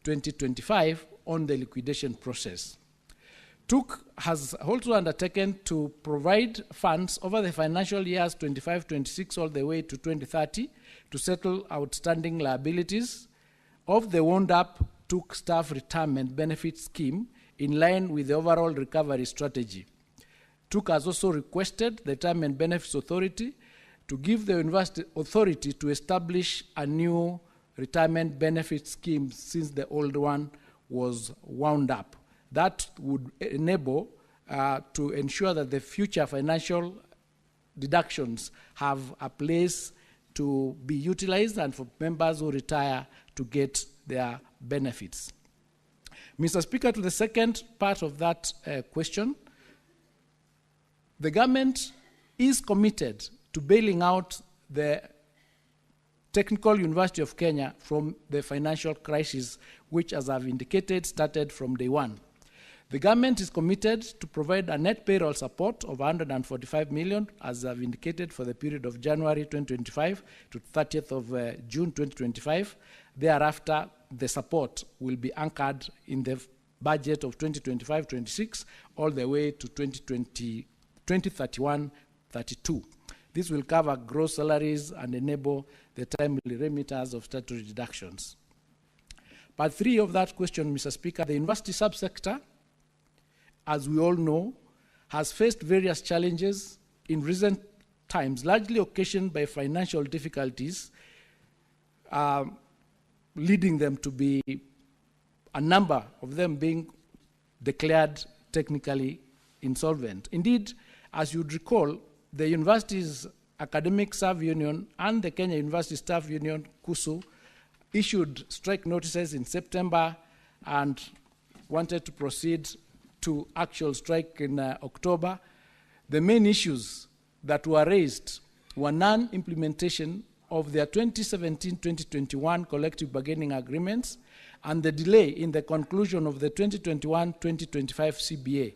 2025 on the liquidation process. TUK has also undertaken to provide funds over the financial years 25-26 all the way to 2030 to settle outstanding liabilities of the wound-up TUK Staff Retirement Benefit Scheme in line with the overall recovery strategy. TUK has also requested the Retirement Benefits Authority to give the university authority to establish a new retirement benefit scheme since the old one was wound up. That would enable to ensure that the future financial deductions have a place to be utilized and for members who retire to get their benefits. Mr. Speaker, to the second part of that question, the government is committed to bailing out the Technical University of Kenya from the financial crisis, which, as I've indicated, started from day one. The government is committed to provide a net payroll support of 145 million, as I've indicated, for the period of January 2025 to 30th of June 2025. Thereafter, the support will be anchored in the budget of 2025-26 all the way to 2031-32. This will cover gross salaries and enable the timely remittance of statutory deductions. Part 3 of that question, Mr. Speaker, the university subsector, as we all know, has faced various challenges in recent times, largely occasioned by financial difficulties, leading them to be, a number of them being declared technically insolvent. Indeed, as you'd recall, the university's Academic Staff Union and the Kenya University Staff Union, KUSU, issued strike notices in September and wanted to proceed to actual strike in October. The main issues that were raised were non-implementation of their 2017-2021 collective bargaining agreements and the delay in the conclusion of the 2021-2025 CBA.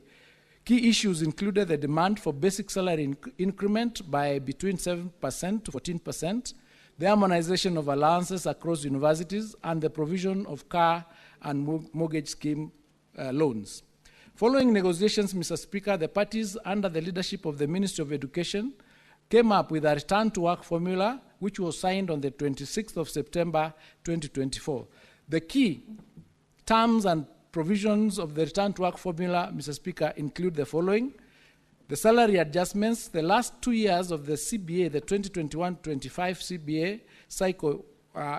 Key issues included the demand for basic salary increment by between 7% to 14%, the harmonization of allowances across universities, and the provision of car and mortgage scheme loans. Following negotiations, Mr. Speaker, the parties under the leadership of the Ministry of Education came up with a return-to-work formula, which was signed on the 26th of September 2024. The key terms and provisions of the return-to-work formula, Mr. Speaker, include the following: the salary adjustments, the last 2 years of the CBA, the 2021-25 CBA cycle,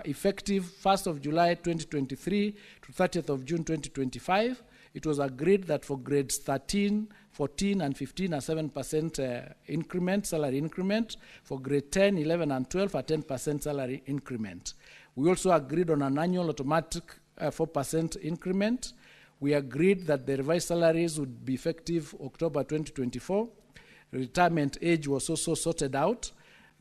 effective 1st of July 2023 to 30th of June 2025. It was agreed that for grades 13, 14, and 15, a 7% increment, salary increment. For grade 10, 11, and 12, a 10% salary increment. We also agreed on an annual automatic 4% increment. We agreed that the revised salaries would be effective October 2024. Retirement age was also sorted out.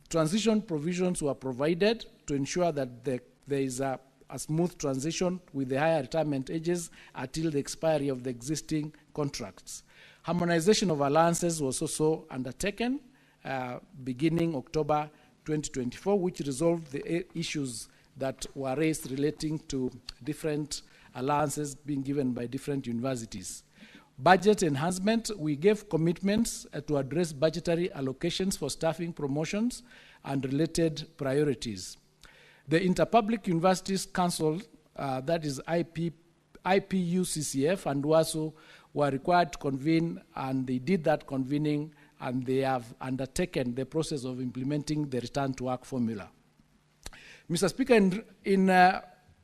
Transition provisions were provided to ensure that there is a smooth transition with the higher retirement ages until the expiry of the existing contracts. Harmonization of allowances was also undertaken beginning October 2024, which resolved the issues that were raised relating to different allowances being given by different universities. Budget enhancement, we gave commitments to address budgetary allocations for staffing promotions and related priorities. The Interpublic Universities Council, that is IPUCCF and WASU, were required to convene, and they did that convening, and they have undertaken the process of implementing the return-to-work formula. Mr. Speaker, in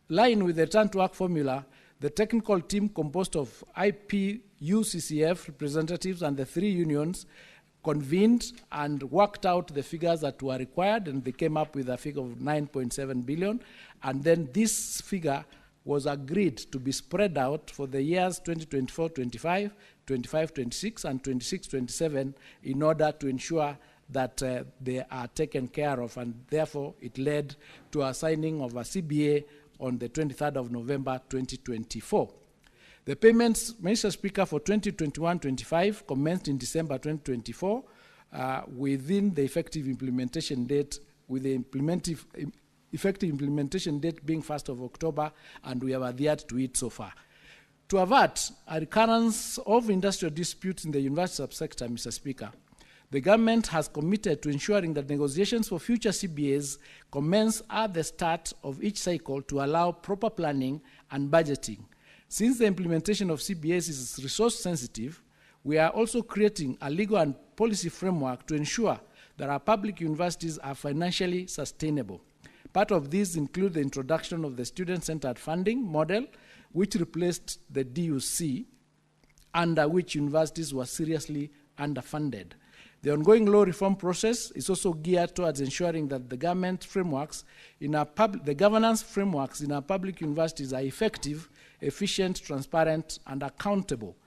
line with the return-to-work formula, the technical team composed of IPUCCF representatives and the 3 unions convened and worked out the figures that were required, and they came up with a figure of 9.7 billion. And then this figure was agreed to be spread out for the years 2024-25, 25-26, and 26-27 in order to ensure that they are taken care of, and therefore it led to a signing of a CBA on the 23rd of November 2024. The payments, Mr. Speaker, for 2021-25 commenced in December 2024 within the effective implementation date, with the effective implementation date being 1st of October, and we have adhered to it so far. To avert a recurrence of industrial disputes in the university subsector, Mr. Speaker, the government has committed to ensuring that negotiations for future CBAs commence at the start of each cycle to allow proper planning and budgeting. Since the implementation of CBAs is resource sensitive, we are also creating a legal and policy framework to ensure that our public universities are financially sustainable. Part of these include the introduction of the student-centered funding model, which replaced the DUC, under which universities were seriously underfunded. The ongoing law reform process is also geared towards ensuring that the governance frameworks in our public universities are effective, efficient, transparent, and accountable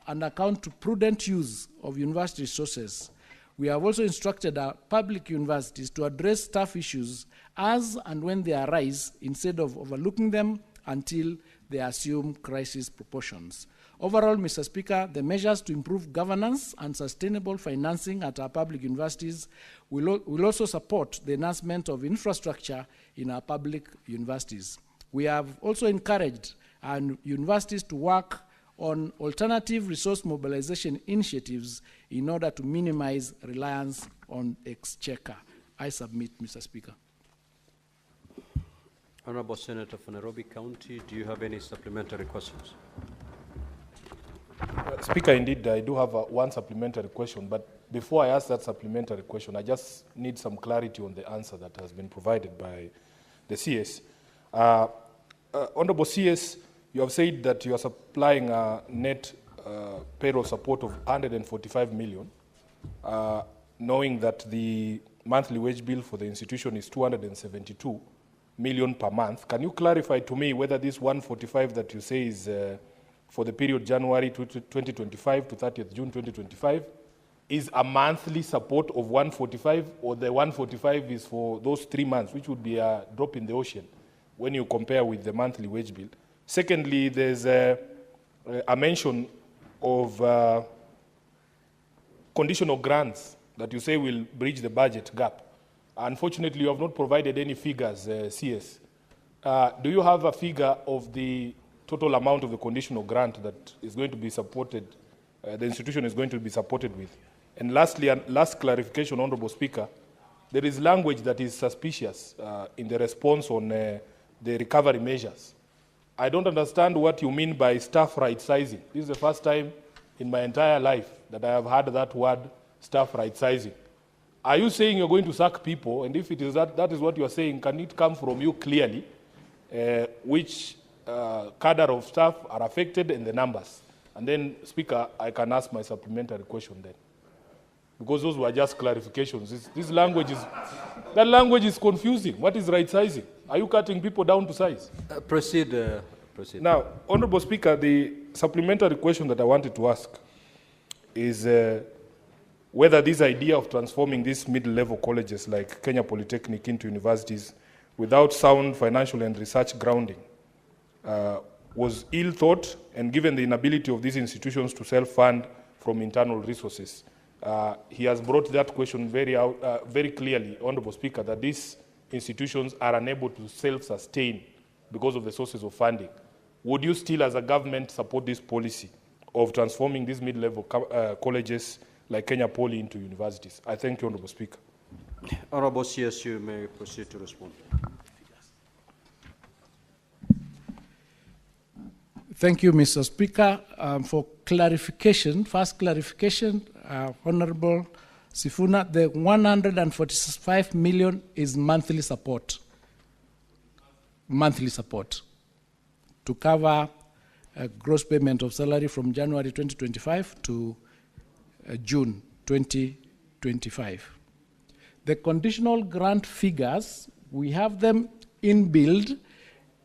and account to prudent use of university resources. We have also instructed our public universities to address staff issues as and when they arise, instead of overlooking them until they assume crisis proportions. Overall, Mr. Speaker, the measures to improve governance and sustainable financing at our public universities will also support the enhancement of infrastructure in our public universities. We have also encouraged our universities to work on alternative resource mobilization initiatives in order to minimize reliance on exchequer. I submit, Mr. Speaker. Honorable Senator from Nairobi County, do you have any supplementary questions? Speaker, indeed, I do have one supplementary question, but before I ask that supplementary question, I just need some clarity on the answer that has been provided by the CS. Honorable CS, you have said that you are supplying a net payroll support of 145 million, knowing that the monthly wage bill for the institution is 272 million per month. Can you clarify to me whether this 145 that you say is for the period January 2025 to 30th June 2025 is a monthly support of 145, or the 145 is for those 3 months, which would be a drop in the ocean when you compare with the monthly wage bill? Secondly, there's a mention of conditional grants that you say will bridge the budget gap. Unfortunately, you have not provided any figures, CS. Do you have a figure of the total amount of the conditional grant that is going to be supported, the institution is going to be supported with? And lastly, and last clarification, Honorable Speaker, there is language that is suspicious in the response on the recovery measures. I don't understand what you mean by staff right sizing. This is the first time in my entire life that I have heard that word, staff right sizing. Are you saying you're going to sack people? And if it is that is what you are saying, can it come from you clearly, which cadre of staff are affected and the numbers? And then, Speaker, I can ask my supplementary question then. Because those were just clarifications. This language is, that language is confusing. What is right sizing? Are you cutting people down to size? Proceed. Now, Honorable Speaker, the supplementary question that I wanted to ask is whether this idea of transforming these middle-level colleges like Kenya Polytechnic into universities without sound financial and research grounding was ill thought, and given the inability of these institutions to self-fund from internal resources. He has brought that question very clearly, Honorable Speaker, that these institutions are unable to self-sustain because of the sources of funding. Would you still, as a government, support this policy of transforming these mid-level colleges like Kenya Poly into universities? I thank you, Honorable Speaker. Honorable CS, you may proceed to respond. Thank you, Mr. Speaker. For clarification, first clarification, Honorable Sifuna, the 145 million is monthly support. Monthly support to cover a gross payment of salary from January 2025 to June 2025. The conditional grant figures, we have them inbuilt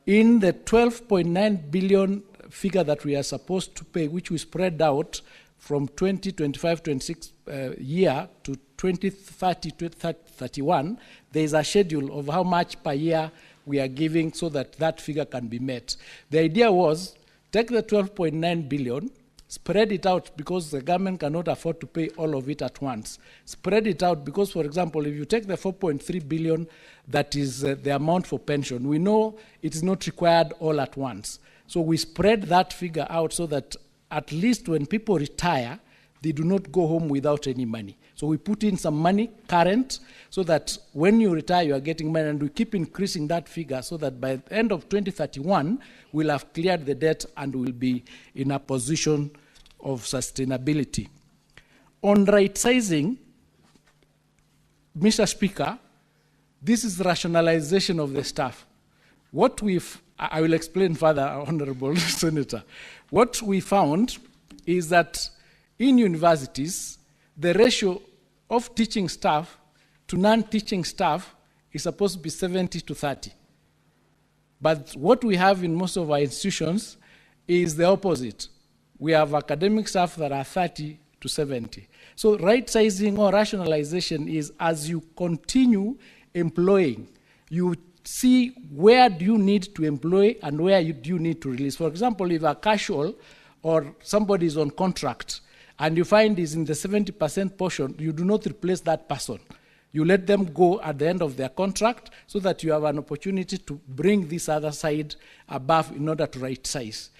in the 12.9 billion figure that we are supposed to pay, which we spread out from 2025-26 year to 2030-31. There is a schedule of how much per year we are giving so that that figure can be met. The idea was, take the 12.9 billion, spread it out because the government cannot afford to pay all of it at once. Spread it out because, for example, if you take the 4.3 billion, that is the amount for pension, we know it is not required all at once. So we spread that figure out so that at least when people retire, they do not go home without any money. So we put in some money current so that when you retire, you are getting money, and we keep increasing that figure so that by the end of 2031, we'll have cleared the debt and we'll be in a position of sustainability. On right sizing, Mr. Speaker, this is rationalization of the staff. I will explain further, Honorable Senator. What we found is that in universities, the ratio of teaching staff to non-teaching staff is supposed to be 70-30. But what we have in most of our institutions is the opposite. We have academic staff that are 30-70. So right sizing or rationalization is as you continue employing, you see where do you need to employ and where do you need to release. For example, if a casual or somebody is on contract, and you find is in the 70% portion, you do not replace that person. You let them go at the end of their contract so that you have an opportunity to bring this other side above in order to right size.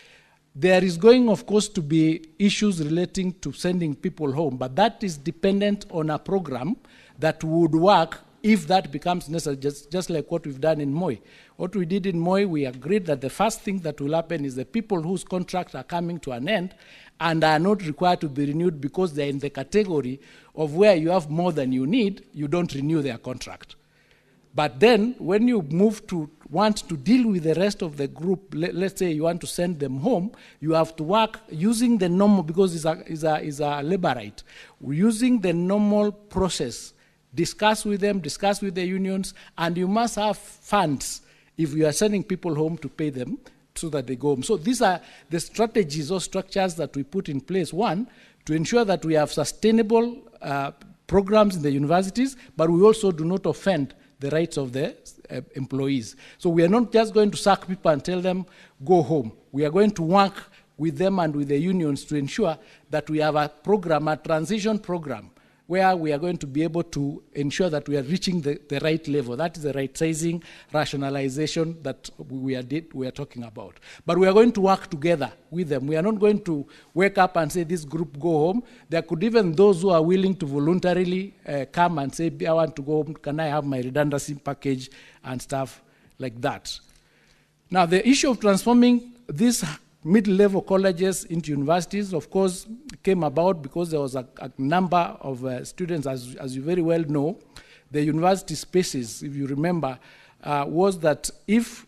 There is going, of course, to be issues relating to sending people home, but that is dependent on a program that would work if that becomes necessary, just like what we've done in Moi. What we did in Moi, we agreed that the first thing that will happen is the people whose contracts are coming to an end and are not required to be renewed because they're in the category of where you have more than you need, you don't renew their contract. But then, when you move to want to deal with the rest of the group, let's say you want to send them home, you have to work using the normal, because it's a labor right, using the normal process. Discuss with them, discuss with the unions, and you must have funds if you are sending people home to pay them so that they go home. So these are the strategies or structures that we put in place. One, to ensure that we have sustainable programs in the universities, but we also do not offend the rights of the employees. So we are not just going to sack people and tell them, go home. We are going to work with them and with the unions to ensure that we have a program, a transition program, where we are going to be able to ensure that we are reaching the right level. That is the right sizing, rationalization that we are talking about. But we are going to work together with them. We are not going to wake up and say, this group go home. There could even those who are willing to voluntarily come and say, I want to go home, can I have my redundancy package and stuff like that. Now, the issue of transforming this mid-level colleges into universities, of course, came about because there was a number of students, as you very well know. The university spaces, if you remember, was that if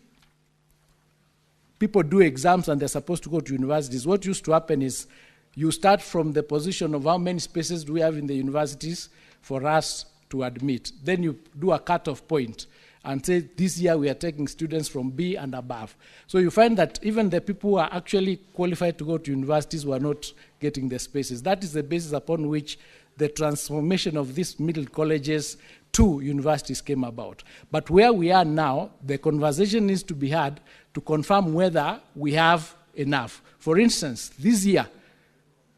people do exams and they're supposed to go to universities, what used to happen is you start from the position of how many spaces do we have in the universities for us to admit. Then you do a cutoff point and say, this year we are taking students from B and above. So you find that even the people who are actually qualified to go to universities were not getting the spaces. That is the basis upon which the transformation of these middle colleges to universities came about. But where we are now, the conversation needs to be had to confirm whether we have enough. For instance, this year,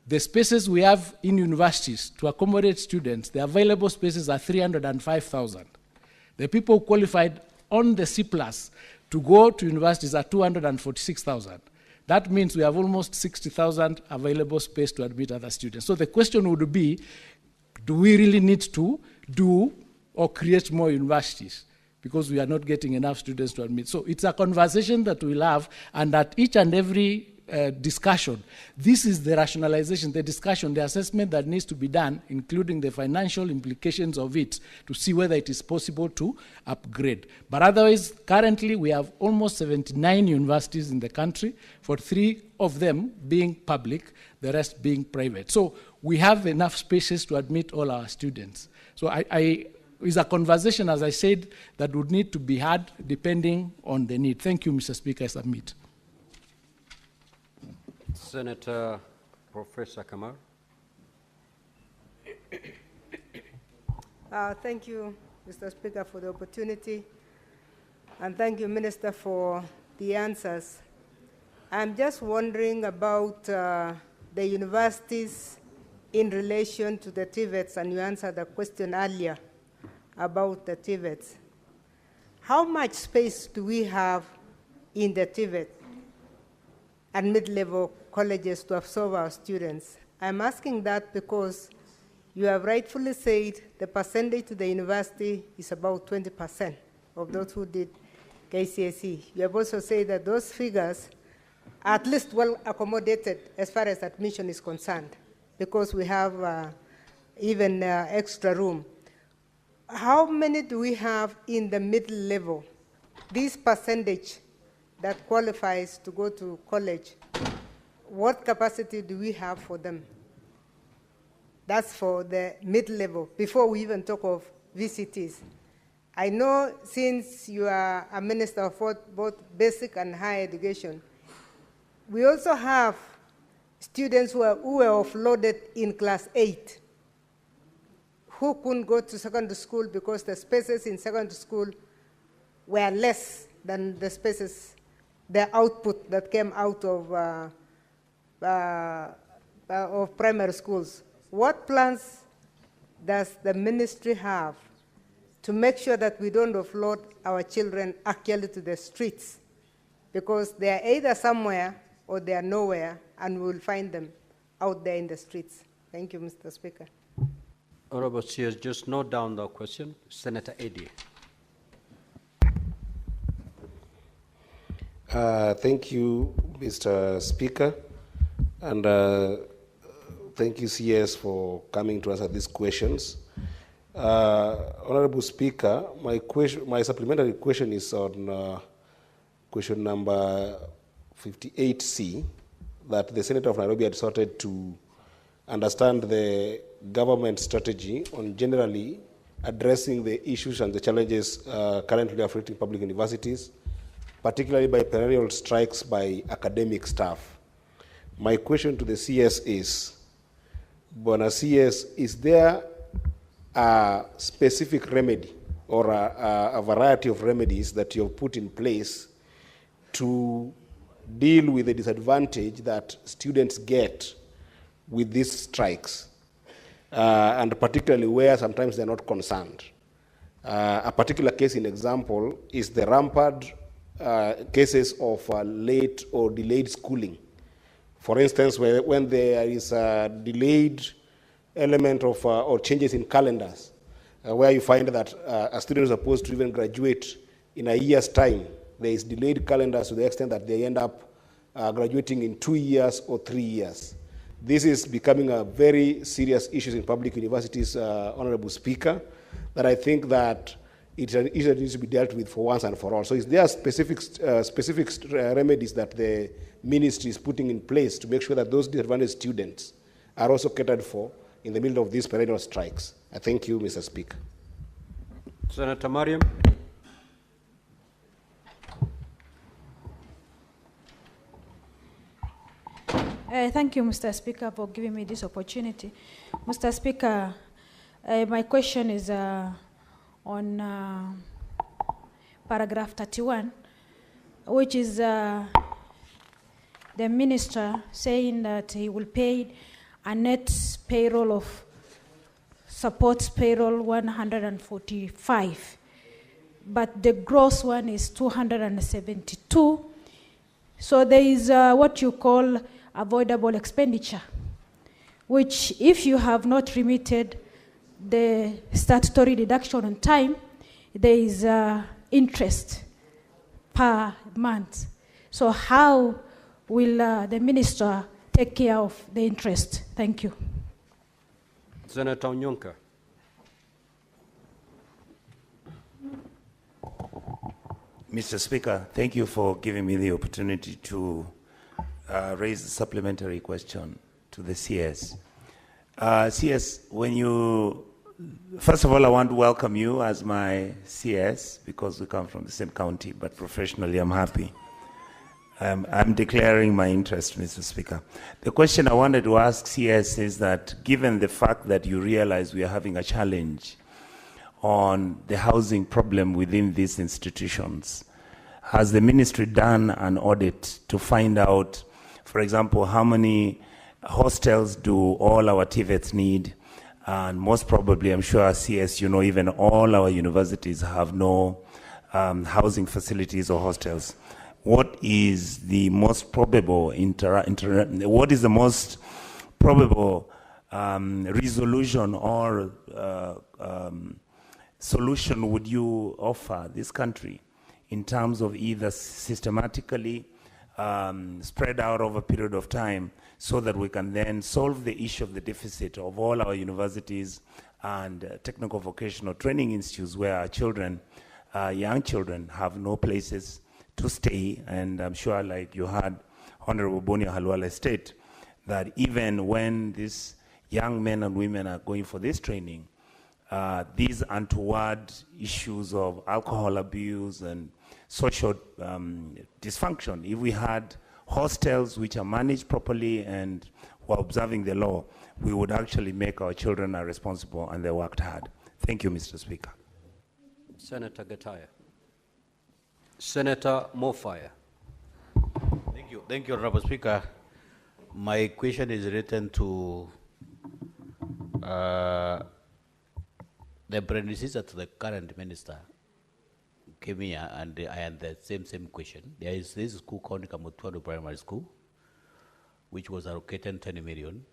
the spaces we have in universities to accommodate students, the available spaces are 305,000. The people who qualified on the C+ to go to universities are 246,000. That means we have almost 60,000 available space to admit other students. So the question would be, do we really need to do or create more universities? Because we are not getting enough students to admit. So it's a conversation that we'll have, and at each and every discussion, this is the rationalization, the discussion, the assessment that needs to be done, including the financial implications of it, to see whether it is possible to upgrade. But otherwise, currently we have almost 79 universities in the country, for 3 of them being public, the rest being private. So we have enough spaces to admit all our students. So it's a conversation, as I said, that would need to be had depending on the need. Thank you, Mr. Speaker. I submit. Senator Professor Kamar. Thank you, Mr. Speaker, for the opportunity, and thank you, Minister, for the answers. I'm just wondering about the universities in relation to the TVETs, and you answered the question earlier about the TVETs. How much space do we have in the TVET and mid-level colleges to absorb our students? I'm asking that because you have rightfully said the percentage to the university is about 20% of those who did KCSE. You have also said that those figures are at least well accommodated as far as admission is concerned, because we have even extra room. How many do we have in the middle level? This percentage that qualifies to go to college, what capacity do we have for them? That's for the mid-level, before we even talk of VCTs. I know since you are a minister of both basic and higher education, we also have students who were offloaded in class 8, who couldn't go to secondary school because the spaces in secondary school were less than the spaces, the output that came out of of primary schools. What plans does the ministry have to make sure that we don't offload our children actually to the streets? Because they are either somewhere or they are nowhere, and we will find them out there in the streets. Thank you, Mr. Speaker. Honorable Sears, just note down the question. Senator Eddy. Thank you, Mr. Speaker, and thank you, CS, for coming to answer these questions. Honorable Speaker, my supplementary question is on question number 58C, that the Senator of Nairobi had sought to understand the government strategy on generally addressing the issues and the challenges currently affecting public universities, particularly by perennial strikes by academic staff. My question to the CS is, Bona CS, is there a specific remedy or a variety of remedies that you have put in place to deal with the disadvantage that students get with these strikes, and particularly where sometimes they're not concerned? A particular case in example is the rampant cases of late or delayed schooling. For instance, when there is a delayed element of or changes in calendars, where you find that a student is supposed to even graduate in a year's time, there is delayed calendars to the extent that they end up graduating in 2 years or 3 years. This is becoming a very serious issue in public universities, Honorable Speaker, that I think that it's an issue that needs to be dealt with for once and for all. So is there specific remedies that the ministry is putting in place to make sure that those disadvantaged students are also catered for in the middle of these perennial strikes? I thank you, Mr. Speaker. Senator Mariam. Thank you, Mr. Speaker, for giving me this opportunity. Mr. Speaker, my question is on paragraph 31, which is the minister saying that he will pay a net payroll of supports payroll 145, but the gross one is 272. So there is what you call avoidable expenditure, which if you have not remitted the statutory deduction on time, there is interest per month. So how will the minister take care of the interest? Thank you. Senator Onyonka. Mr. Speaker, thank you for giving me the opportunity to raise a supplementary question to the CS. CS, first of all, I want to welcome you as my CS because we come from the same county, but professionally I'm happy. I'm declaring my interest, Mr. Speaker. The question I wanted to ask CS is that given the fact that you realize we are having a challenge on the housing problem within these institutions, has the ministry done an audit to find out, for example, how many hostels do all our TVETs need? And most probably, I'm sure CS, you know, even all our universities have no housing facilities or hostels. What is the most probable resolution or solution would you offer this country in terms of either systematically spread out over a period of time so that we can then solve the issue of the deficit of all our universities and technical vocational training institutes where our children, young children, have no places to stay? And I'm sure, like you had Honorable Bonia Halwala state, that even when these young men and women are going for this training, these untoward issues of alcohol abuse and social dysfunction, if we had hostels which are managed properly and who are observing the law, we would actually make our children are responsible and they worked hard. Thank you, Mr. Speaker. Senator Gataya. Senator Mofire. Thank you, Honorable Speaker. My question is written to the predecessor to the current minister came here, and I had the same question. There is this school called Kamutwado Primary School, which was allocated 20 million.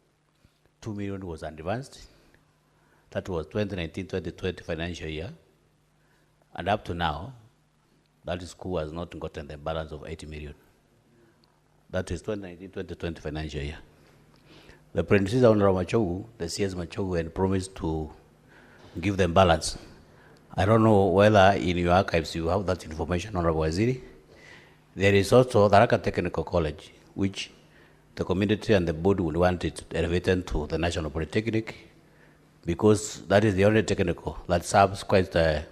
2 million was advanced. That was 2019-2020 financial year. And up to now, that school has not gotten the balance of 80 million. That is 2019-2020 financial year. The predecessor, Honorable Machogu, the CS Machogu, had promised to give them balance. I don't know whether in your archives you have that information, Honorable Waziri. There is also the Tharaka Technical College, which the community and the board would want it elevated to the National Polytechnic, because that is the only technical that serves quite a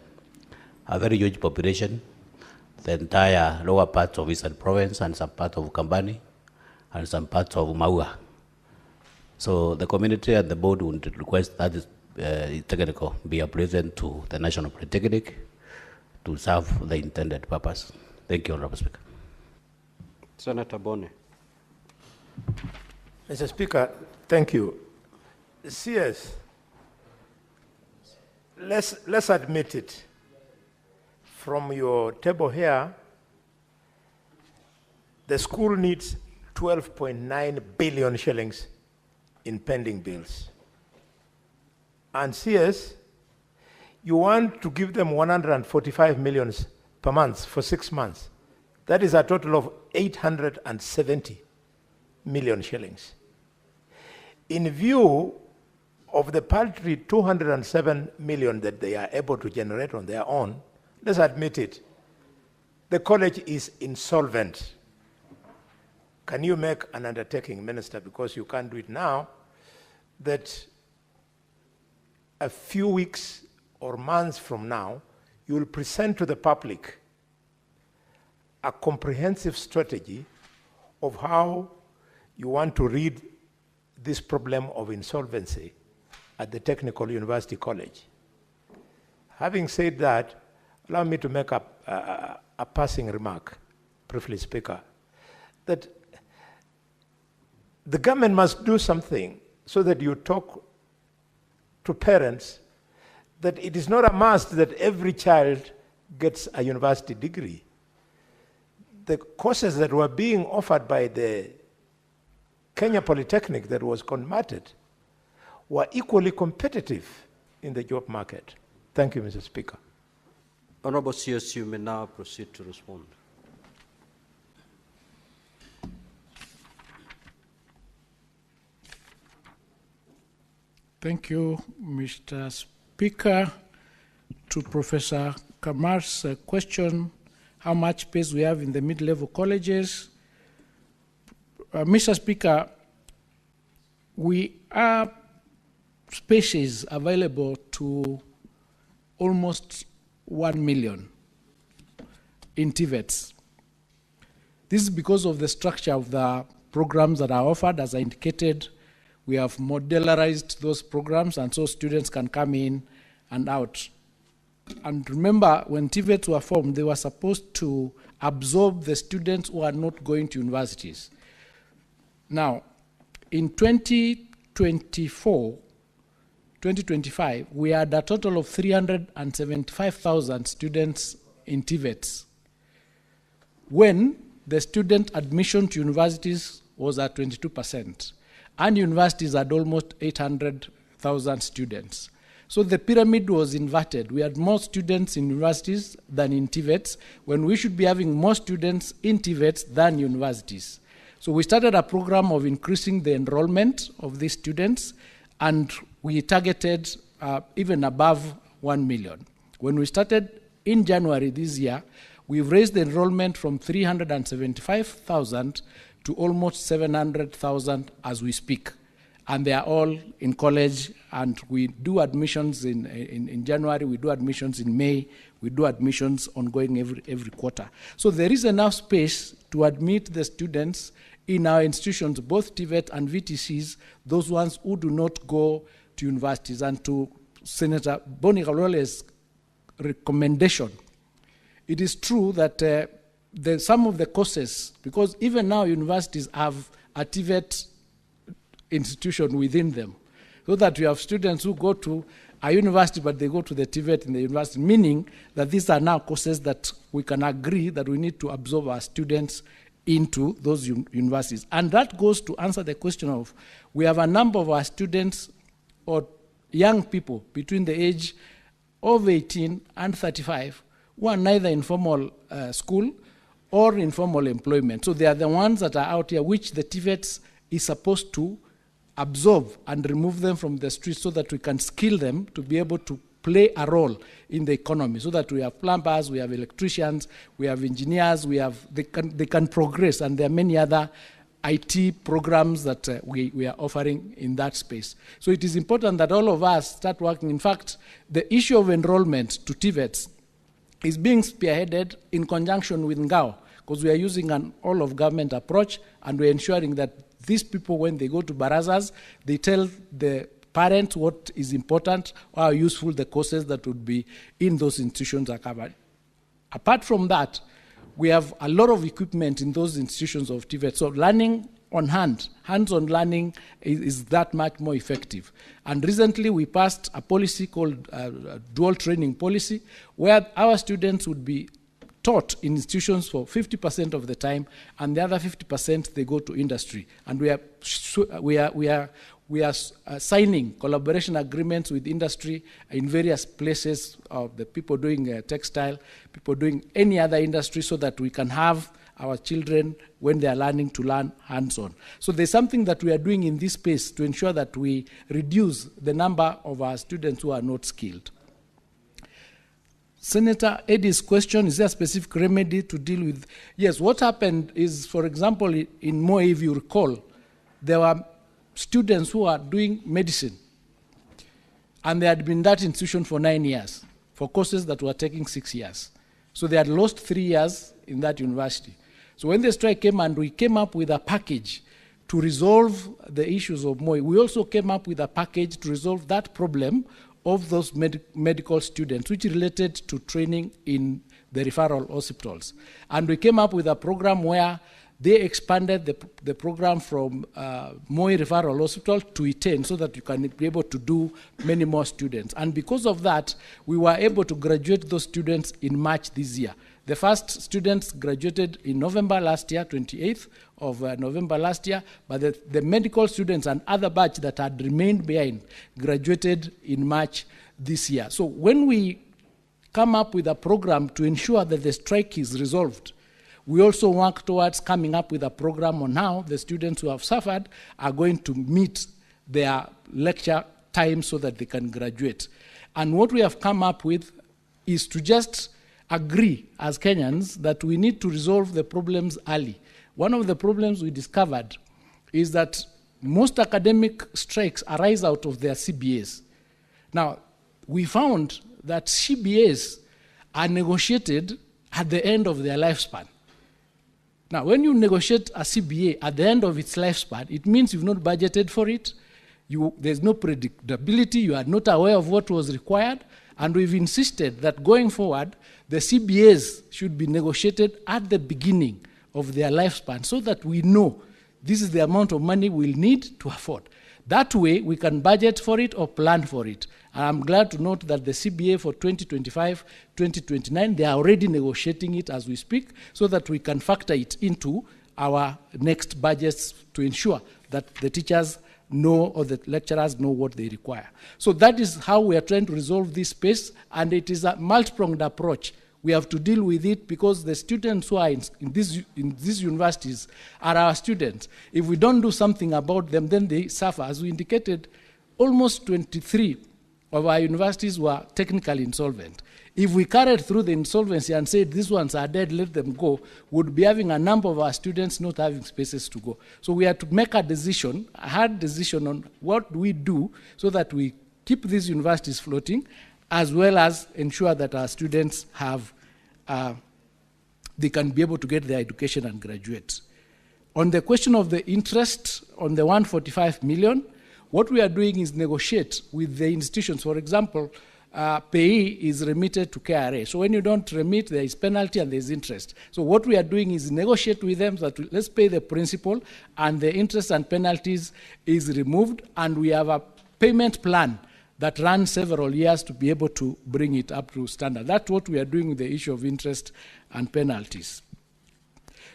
very huge population, the entire lower part of Eastern Province and some part of Kambani and some parts of Maua. So the community and the board would request that this technical be upgraded to the National Polytechnic to serve the intended purpose. Thank you, Honorable Speaker. Senator Bone. Mr. Speaker, thank you. CS, let's admit it. From your table here, the school needs 12.9 billion shillings in pending bills. And CS, you want to give them 145 million per month for 6 months. That is a total of 870 million shillings. In view of the paltry 207 million that they are able to generate on their own, let's admit it, the college is insolvent. Can you make an undertaking, Minister, because you can't do it now, that a few weeks or months from now, you will present to the public a comprehensive strategy of how you want to rid this problem of insolvency at the Technical University College. Having said that, allow me to make a passing remark, briefly, Speaker, that the government must do something so that you talk to parents that it is not a must that every child gets a university degree. The courses that were being offered by the Kenya Polytechnic that was converted were equally competitive in the job market. Thank you, Mr. Speaker. Honorable CS, you may now proceed to respond. Thank you, Mr. Speaker. To Professor Kamar's question, how much space we have in the mid-level colleges. Mr. Speaker, we are spaces available to almost 1 million in TVETs. This is because of the structure of the programs that are offered. As I indicated, we have modularized those programs, and so students can come in and out. And remember, when TVETs were formed, they were supposed to absorb the students who are not going to universities. Now, in 2025, we had a total of 375,000 students in TVETs, when the student admission to universities was at 22%, and universities had almost 800,000 students. So the pyramid was inverted. We had more students in universities than in TVETs, when we should be having more students in TVETs than universities. So we started a program of increasing the enrollment of these students, and we targeted even above 1 million. When we started in January this year, we've raised the enrollment from 375,000 to almost 700,000 as we speak. And they are all in college, and we do admissions in January, we do admissions in May, we do admissions ongoing every quarter. So there is enough space to admit the students in our institutions, both TVET and VTCs, those ones who do not go to universities. And to Senator Boni Kalwale's recommendation, it is true that some of the courses, because even now universities have a TVET institution within them. So that we have students who go to a university, but they go to the TVET in the university, meaning that these are now courses that we can agree that we need to absorb our students into those universities. And that goes to answer the question of, we have a number of our students or young people between the age of 18 and 35 who are neither in formal school or in formal employment. So they are the ones that are out here, which the TVET is supposed to absorb and remove them from the streets so that we can skill them to be able to play a role in the economy, so that we have plumbers, we have electricians, we have engineers, they can progress, and there are many other IT programs that we are offering in that space. So it is important that all of us start working. In fact, the issue of enrollment to TVETs is being spearheaded in conjunction with Ngao, because we are using an all-of-government approach, and we're ensuring that these people, when they go to barazas, they tell the parents what is important, or how useful the courses that would be in those institutions are covered. Apart from that, we have a lot of equipment in those institutions of TVET. So learning on hands-on learning is that much more effective. And recently we passed a policy called dual training policy, where our students would be taught in institutions for 50% of the time, and the other 50% they go to industry. And we are signing collaboration agreements with industry in various places of the people doing textile, people doing any other industry, so that we can have our children, when they are learning, to learn hands-on. So there's something that we are doing in this space to ensure that we reduce the number of our students who are not skilled. Senator Eddie's question, is there a specific remedy to deal with? Yes, what happened is, for example, in Moi, if you recall, there were students who are doing medicine, and they had been in that institution for 9 years, for courses that were taking 6 years. So they had lost 3 years in that university. So when the strike came and we came up with a package to resolve the issues of Moi, we also came up with a package to resolve that problem of those medical students, which related to training in the referral hospitals. And we came up with a program where they expanded the program from Moi Referral Hospital to Iten, so that you can be able to do many more students. And because of that, we were able to graduate those students in March this year. The first students graduated in November last year, 28th of November last year, but the medical students and other batch that had remained behind graduated in March this year. So when we come up with a program to ensure that the strike is resolved, we also work towards coming up with a program on how the students who have suffered are going to meet their lecture time so that they can graduate. And what we have come up with is to just agree as Kenyans that we need to resolve the problems early. One of the problems we discovered is that most academic strikes arise out of their CBAs. Now, we found that CBAs are negotiated at the end of their lifespan. Now, when you negotiate a CBA at the end of its lifespan, it means you've not budgeted for it, there's no predictability, you are not aware of what was required, and we've insisted that going forward, the CBAs should be negotiated at the beginning of their lifespan, so that we know this is the amount of money we'll need to afford. That way, we can budget for it or plan for it. And I'm glad to note that the CBA for 2025, 2029, they are already negotiating it as we speak, so that we can factor it into our next budgets to ensure that the teachers know, or the lecturers know, what they require. So that is how we are trying to resolve this space, and it is a multi-pronged approach. We have to deal with it because the students who are in these universities are our students. If we don't do something about them, then they suffer. As we indicated, almost 23 of our universities were technically insolvent. If we carried through the insolvency and said these ones are dead, let them go, would be having a number of our students not having spaces to go. So we had to make a decision, a hard decision on what we do so that we keep these universities floating, as well as ensure that our students have, they can be able to get their education and graduate. On the question of the interest on the 145 million, what we are doing is negotiate with the institutions. For example, payee is remitted to KRA. So when you don't remit, there is penalty and there is interest. So what we are doing is negotiate with them that let's pay the principal and the interest and penalties is removed, and we have a payment plan that runs several years to be able to bring it up to standard. That's what we are doing with the issue of interest and penalties.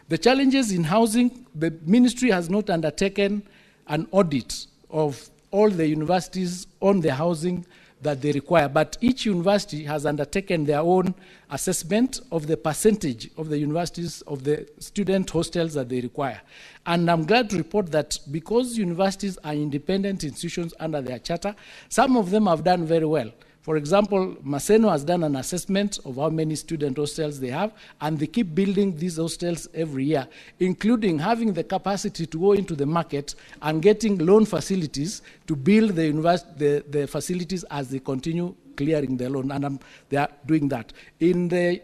The challenges in housing, the ministry has not undertaken an audit of all the universities on the housing that they require, but each university has undertaken their own assessment of the percentage of the universities of the student hostels that they require. And I'm glad to report that because universities are independent institutions under their charter, some of them have done very well. For example, Maseno has done an assessment of how many student hostels they have, and they keep building these hostels every year, including having the capacity to go into the market and getting loan facilities to build the facilities as they continue clearing the loan, and they are doing that. In the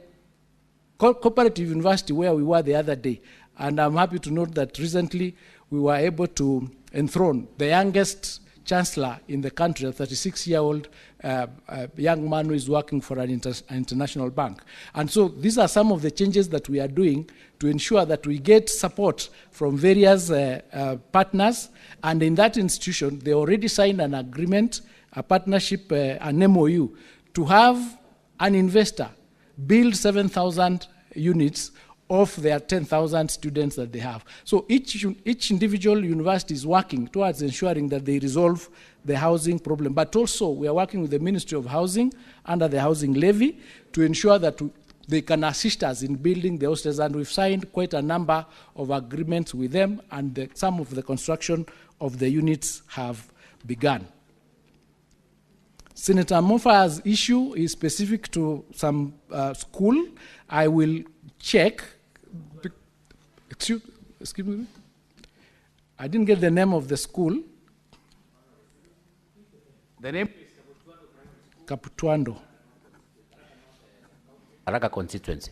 cooperative university where we were the other day, and I'm happy to note that recently we were able to enthrone the youngest chancellor in the country, a 36-year-old young man who is working for an international bank. And so these are some of the changes that we are doing to ensure that we get support from various partners. And in that institution, they already signed an agreement, a partnership, an MOU, to have an investor build 7,000 units of their 10,000 students that they have. So each individual university is working towards ensuring that they resolve the housing problem. But also we are working with the Ministry of Housing under the housing levy to ensure that they can assist us in building the hostels, and we've signed quite a number of agreements with them, and some of the construction of the units have begun. Senator Mofa's issue is specific to some school. I will check. Excuse me. I didn't get the name of the school. The name is Kaputwando. Araka constituency.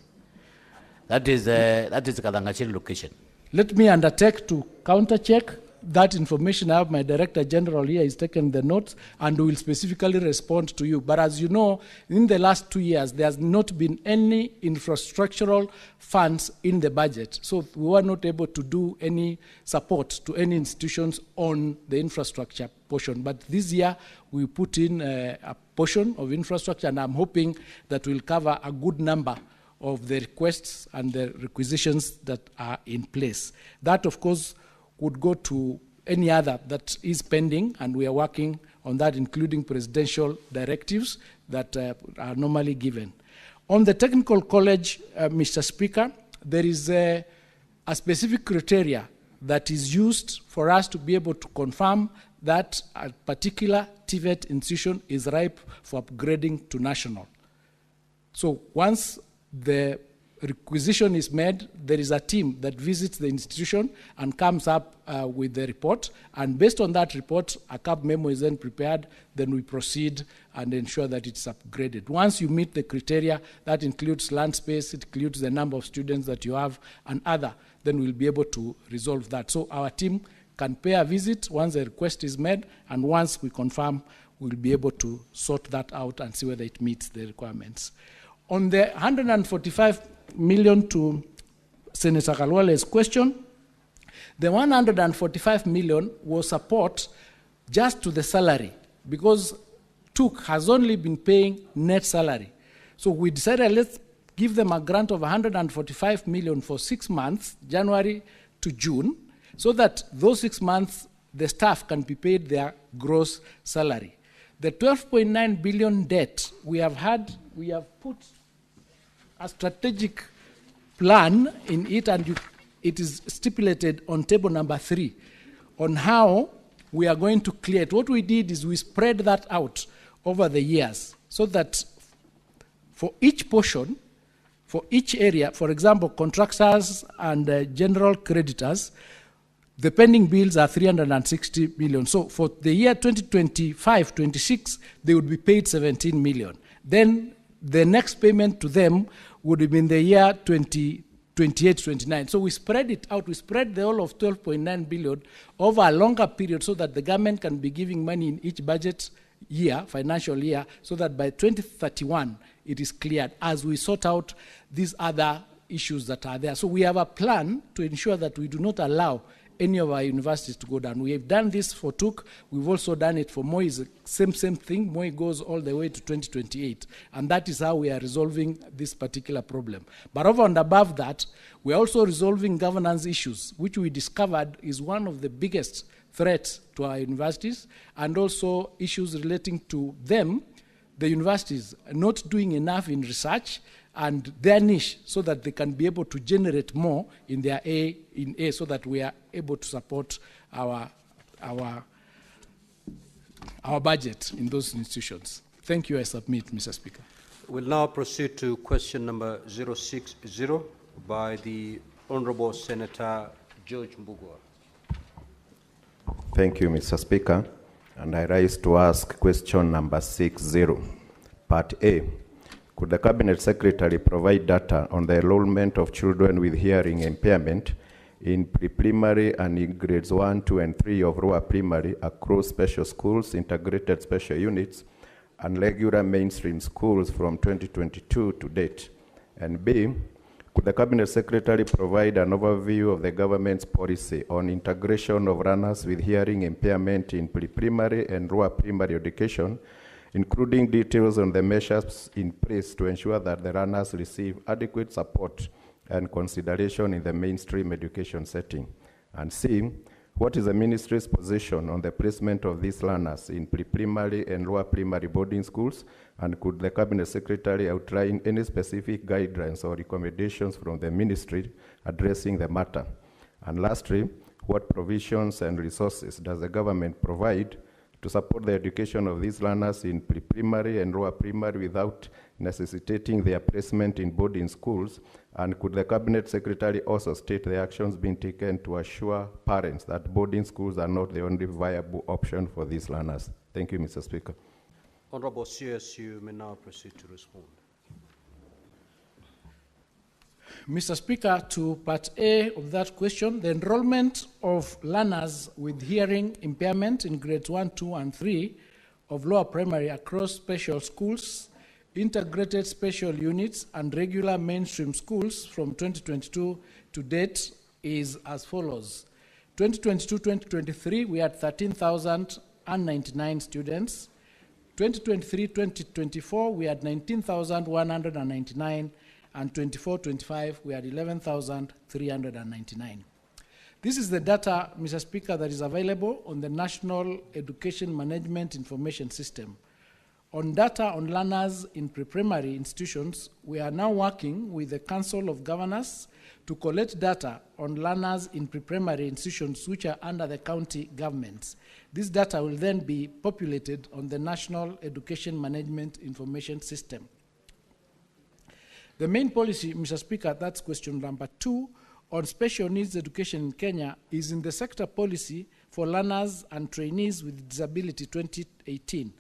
That is Kadangachiri location. Let me undertake to counter-check that information. I have my Director General here, he's taken the notes, and will specifically respond to you. But as you know, in the last 2 years, there has not been any infrastructural funds in the budget. So we were not able to do any support to any institutions on the infrastructure portion. But this year, we put in a portion of infrastructure, and I'm hoping that will cover a good number of the requests and the requisitions that are in place. That, of course, would go to any other that is pending, and we are working on that, including presidential directives that are normally given. On the technical college, Mr. Speaker, there is a specific criteria that is used for us to be able to confirm that a particular TVET institution is ripe for upgrading to national. So once the requisition is made, there is a team that visits the institution and comes up with the report, and based on that report, a CAB memo is then prepared, then we proceed and ensure that it's upgraded. Once you meet the criteria, that includes land space, it includes the number of students that you have and other, then we'll be able to resolve that. So our team can pay a visit once the request is made, and once we confirm, we'll be able to sort that out and see whether it meets the requirements. On the 145 million to Senator Kalwale's question, the 145 million was support just to the salary, because TUK has only been paying net salary. So we decided let's give them a grant of 145 million for 6 months, January to June, so that those 6 months the staff can be paid their gross salary. The 12.9 billion debt we have put a strategic plan in it, and it is stipulated on table number 3 on how we are going to clear it. What we did is we spread that out over the years so that for each portion, for each area, for example, contractors and general creditors, the pending bills are 360 million. So for the year 2025-26, they would be paid 17 million. Then the next payment to them would have been the year 2028-29. So we spread it out. We spread the whole of 12.9 billion over a longer period so that the government can be giving money in each budget year, financial year, so that by 2031 it is cleared as we sort out these other issues that are there. So we have a plan to ensure that we do not allow any of our universities to go down. We have done this for TUK. We've also done it for Moi. Same thing. Moi goes all the way to 2028. And that is how we are resolving this particular problem. But over and above that, we are also resolving governance issues, which we discovered is one of the biggest threats to our universities, and also issues relating to them, the universities, not doing enough in research and their niche, so that they can be able to generate more in their A, so that we are able to support our budget in those institutions. Thank you. I submit, Mr. Speaker. We'll now proceed to question number 060 by the Honorable Senator George Mbugua. Thank you, Mr. Speaker. And I rise to ask question number 60, Part A. Could the Cabinet Secretary provide data on the enrollment of children with hearing impairment in pre-primary and in grades 1, 2, and 3 of lower primary across special schools, integrated special units, and regular mainstream schools from 2022 to date? And B, could the Cabinet Secretary provide an overview of the government's policy on integration of learners with hearing impairment in pre-primary and lower primary education, including details on the measures in place to ensure that the learners receive adequate support and consideration in the mainstream education setting? And C, what is the Ministry's position on the placement of these learners in pre-primary and lower primary boarding schools? And could the Cabinet Secretary outline any specific guidelines or recommendations from the Ministry addressing the matter? And lastly, what provisions and resources does the government provide to support the education of these learners in pre-primary and lower primary without necessitating their placement in boarding schools? And could the Cabinet Secretary also state the actions being taken to assure parents that boarding schools are not the only viable option for these learners? Thank you, Mr. Speaker. Honorable CS, you may now proceed to respond. Mr. Speaker, to Part A of that question, the enrollment of learners with hearing impairment in grades 1, 2, and 3 of lower primary across special schools, integrated special units, and regular mainstream schools from 2022 to date is as follows. 2022-2023, we had 13,099 students. 2023-2024, we had 19,199, and 24-25, we had 11,399. This is the data, Mr. Speaker, that is available on the National Education Management Information System. On data on learners in pre-primary institutions, we are now working with the Council of Governors to collect data on learners in pre-primary institutions which are under the county governments. This data will then be populated on the National Education Management Information System. The main policy, Mr. Speaker, that's question number 2, on special needs education in Kenya is in the sector policy for learners and trainees with disability 2018.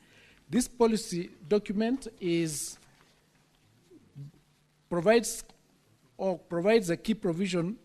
This policy document provides a key provision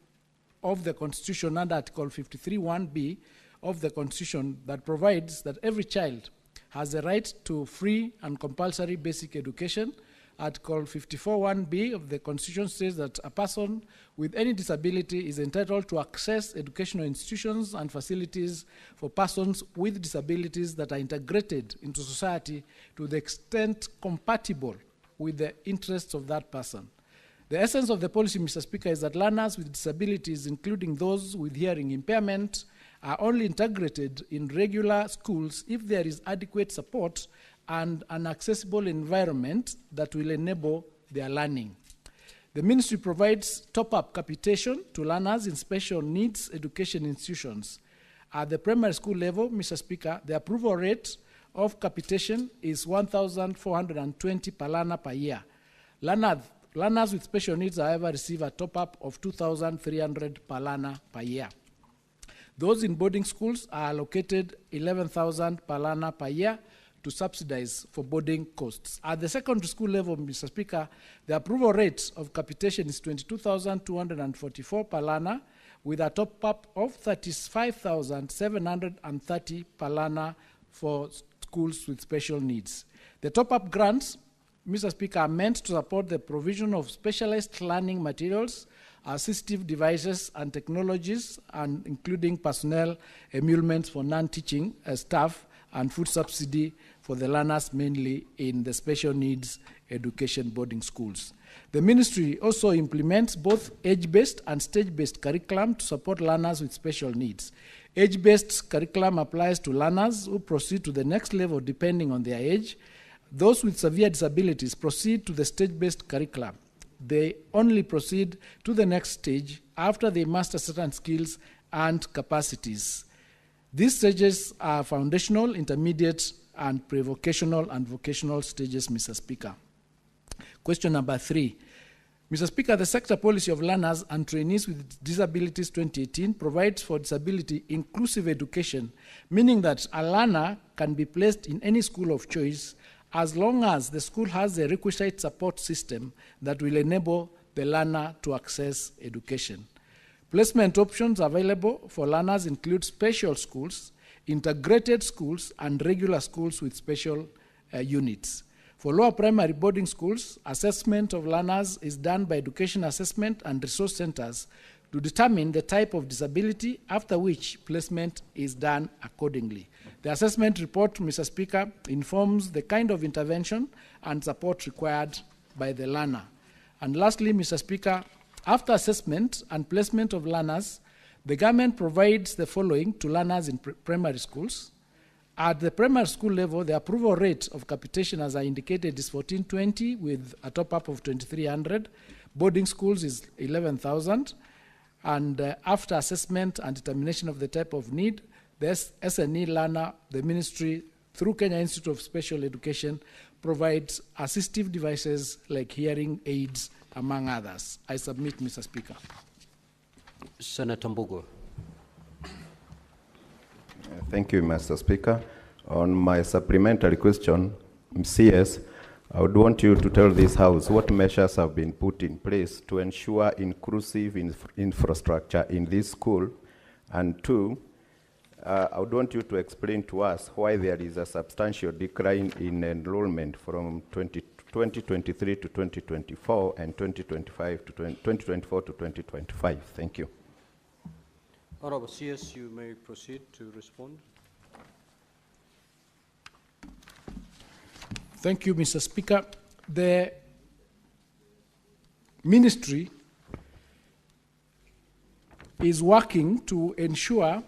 of the Constitution under Article 53(1)(b) of the Constitution that provides that every child has a right to free and compulsory basic education. Article 54(1)(b) of the Constitution says that a person with any disability is entitled to access educational institutions and facilities for persons with disabilities that are integrated into society to the extent compatible with the interests of that person. The essence of the policy, Mr. Speaker, is that learners with disabilities, including those with hearing impairment, are only integrated in regular schools if there is adequate support and an accessible environment that will enable their learning. The ministry provides top-up capitation to learners in special needs education institutions. At the primary school level, Mr. Speaker, the approval rate of capitation is 1,420 per learner per year. Learners with special needs, however, receive a top-up of 2,300 per learner per year. Those in boarding schools are allocated 11,000 per learner per year to subsidize for boarding costs. At the secondary school level, Mr. Speaker, the approval rate of capitation is 22,244 per learner, with a top-up of 35,730 per learner for schools with special needs. The top-up grants, Mr. Speaker, are meant to support the provision of specialized learning materials, assistive devices and technologies, and including personnel emoluments for non-teaching staff and food subsidy for the learners mainly in the special needs education boarding schools. The ministry also implements both age-based and stage-based curriculum to support learners with special needs. Age-based curriculum applies to learners who proceed to the next level depending on their age. Those with severe disabilities proceed to the stage-based curriculum. They only proceed to the next stage after they master certain skills and capacities. These stages are foundational, intermediate, and pre-vocational and vocational stages, Mr. Speaker. Question number 3. Mr. Speaker, the sector policy of learners and trainees with disabilities 2018 provides for disability inclusive education, meaning that a learner can be placed in any school of choice as long as the school has a requisite support system that will enable the learner to access education. Placement options available for learners include special schools, integrated schools, and regular schools with special units. For lower primary boarding schools, assessment of learners is done by education assessment and resource centers to determine the type of disability, after which placement is done accordingly. The assessment report, Mr. Speaker, informs the kind of intervention and support required by the learner. And lastly, Mr. Speaker, after assessment and placement of learners, the government provides the following to learners in primary schools. At the primary school level, the approval rate of capitation, as I indicated, is 1420 with a top-up of 2300. Boarding schools is 11,000. And after assessment and determination of the type of need, the SNE learner, the ministry, through Kenya Institute of Special Education, provides assistive devices like hearing aids, among others. I submit, Mr. Speaker. Senator Mbugo. Thank you, Mr. Speaker. On my supplementary question, CS, I would want you to tell this House what measures have been put in place to ensure inclusive infrastructure in this school. And 2, I would want you to explain to us why there is a substantial decline in enrollment from 2023 to 2024 and 2024 to 2025. Thank you. Honorable CS, you may proceed to respond. Thank you, Mr. Speaker. The ministry is working to ensure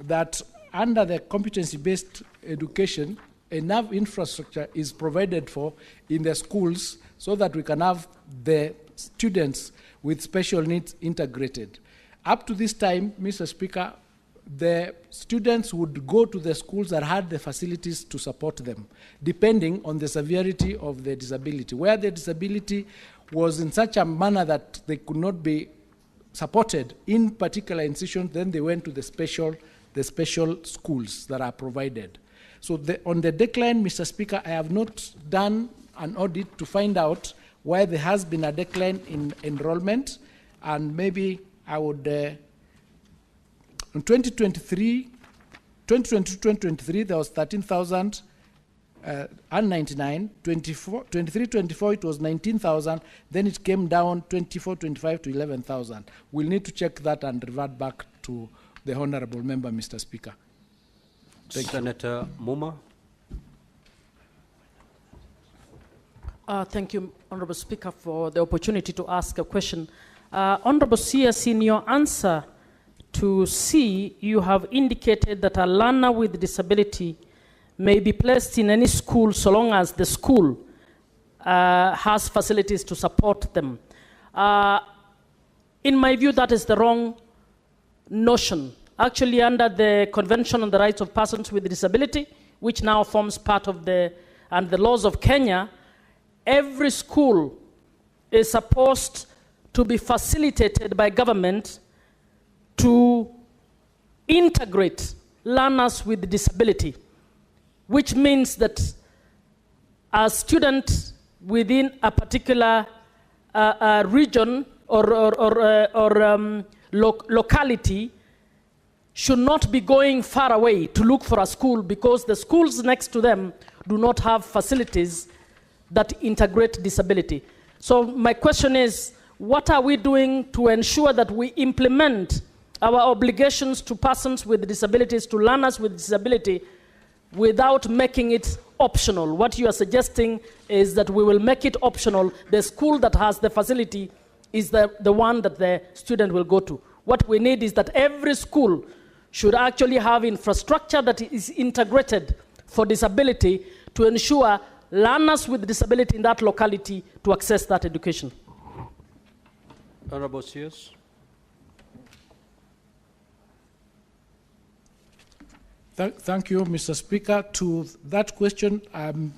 that under the competency-based education, enough infrastructure is provided for in the schools so that we can have the students with special needs integrated. Up to this time, Mr. Speaker, the students would go to the schools that had the facilities to support them, depending on the severity of the disability. Where the disability was in such a manner that they could not be supported in particular institutions, then they went to the special schools that are provided. So on the decline, Mr. Speaker, I have not done an audit to find out why there has been a decline in enrollment, and maybe I would, in 2022-2023, there was 13,099. 23-24, it was 19,000. Then it came down 24-25 to 11,000. We'll need to check that and revert back to the honorable member, Mr. Speaker. Thank Senator Muma. Thank you, Honorable Speaker, for the opportunity to ask a question. Honorable CS, in your answer to C, you have indicated that a learner with disability may be placed in any school so long as the school has facilities to support them. In my view, that is the wrong notion. Actually, under the Convention on the Rights of Persons with Disability, which now forms part of the laws of Kenya, every school is supposed to be facilitated by government to integrate learners with disability, which means that a student within a particular region or locality should not be going far away to look for a school because the schools next to them do not have facilities that integrate disability. So my question is, what are we doing to ensure that we implement our obligations to persons with disabilities, to learners with disability, without making it optional? What you are suggesting is that we will make it optional. The school that has the facility is the one that the student will go to. What we need is that every school should actually have infrastructure that is integrated for disability to ensure learners with disability in that locality to access that education. Honorable CS. Thank you, Mr. Speaker. To that question, I'm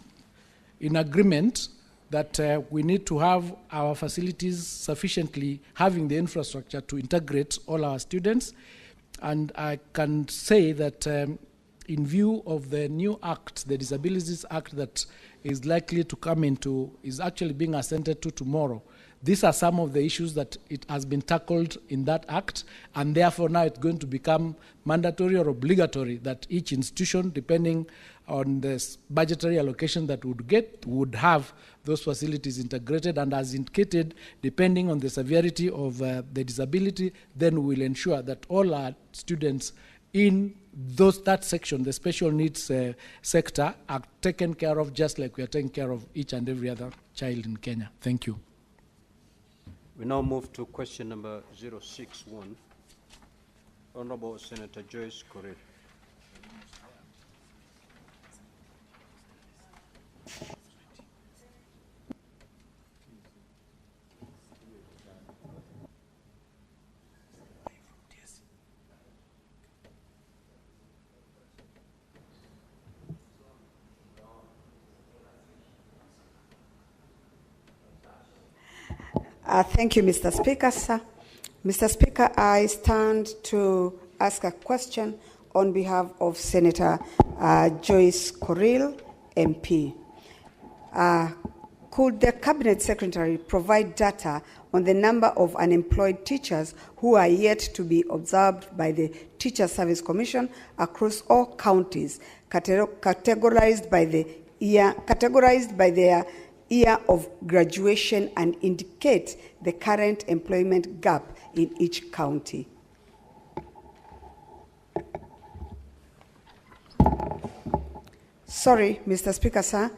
in agreement that we need to have our facilities sufficiently having the infrastructure to integrate all our students. And I can say that in view of the new act, the Disabilities Act that is likely to come into, is actually being assented to tomorrow. These are some of the issues that it has been tackled in that act, and therefore now it's going to become mandatory or obligatory that each institution, depending on the budgetary allocation that would get, would have those facilities integrated, and as indicated, depending on the severity of the disability, then we will ensure that all our students in that section, the special needs sector, are taken care of just like we are taking care of each and every other child in Kenya. Thank you. We now move to question number 061. Honorable Senator Joyce Correa. Thank you, Mr. Speaker, sir. Mr. Speaker, I stand to ask a question on behalf of Senator Joyce Correa, MP. Could the Cabinet Secretary provide data on the number of unemployed teachers who are yet to be observed by the Teacher Service Commission across all counties, categorized by their year of graduation, and indicate the current employment gap in each county? Sorry, Mr. Speaker, sir.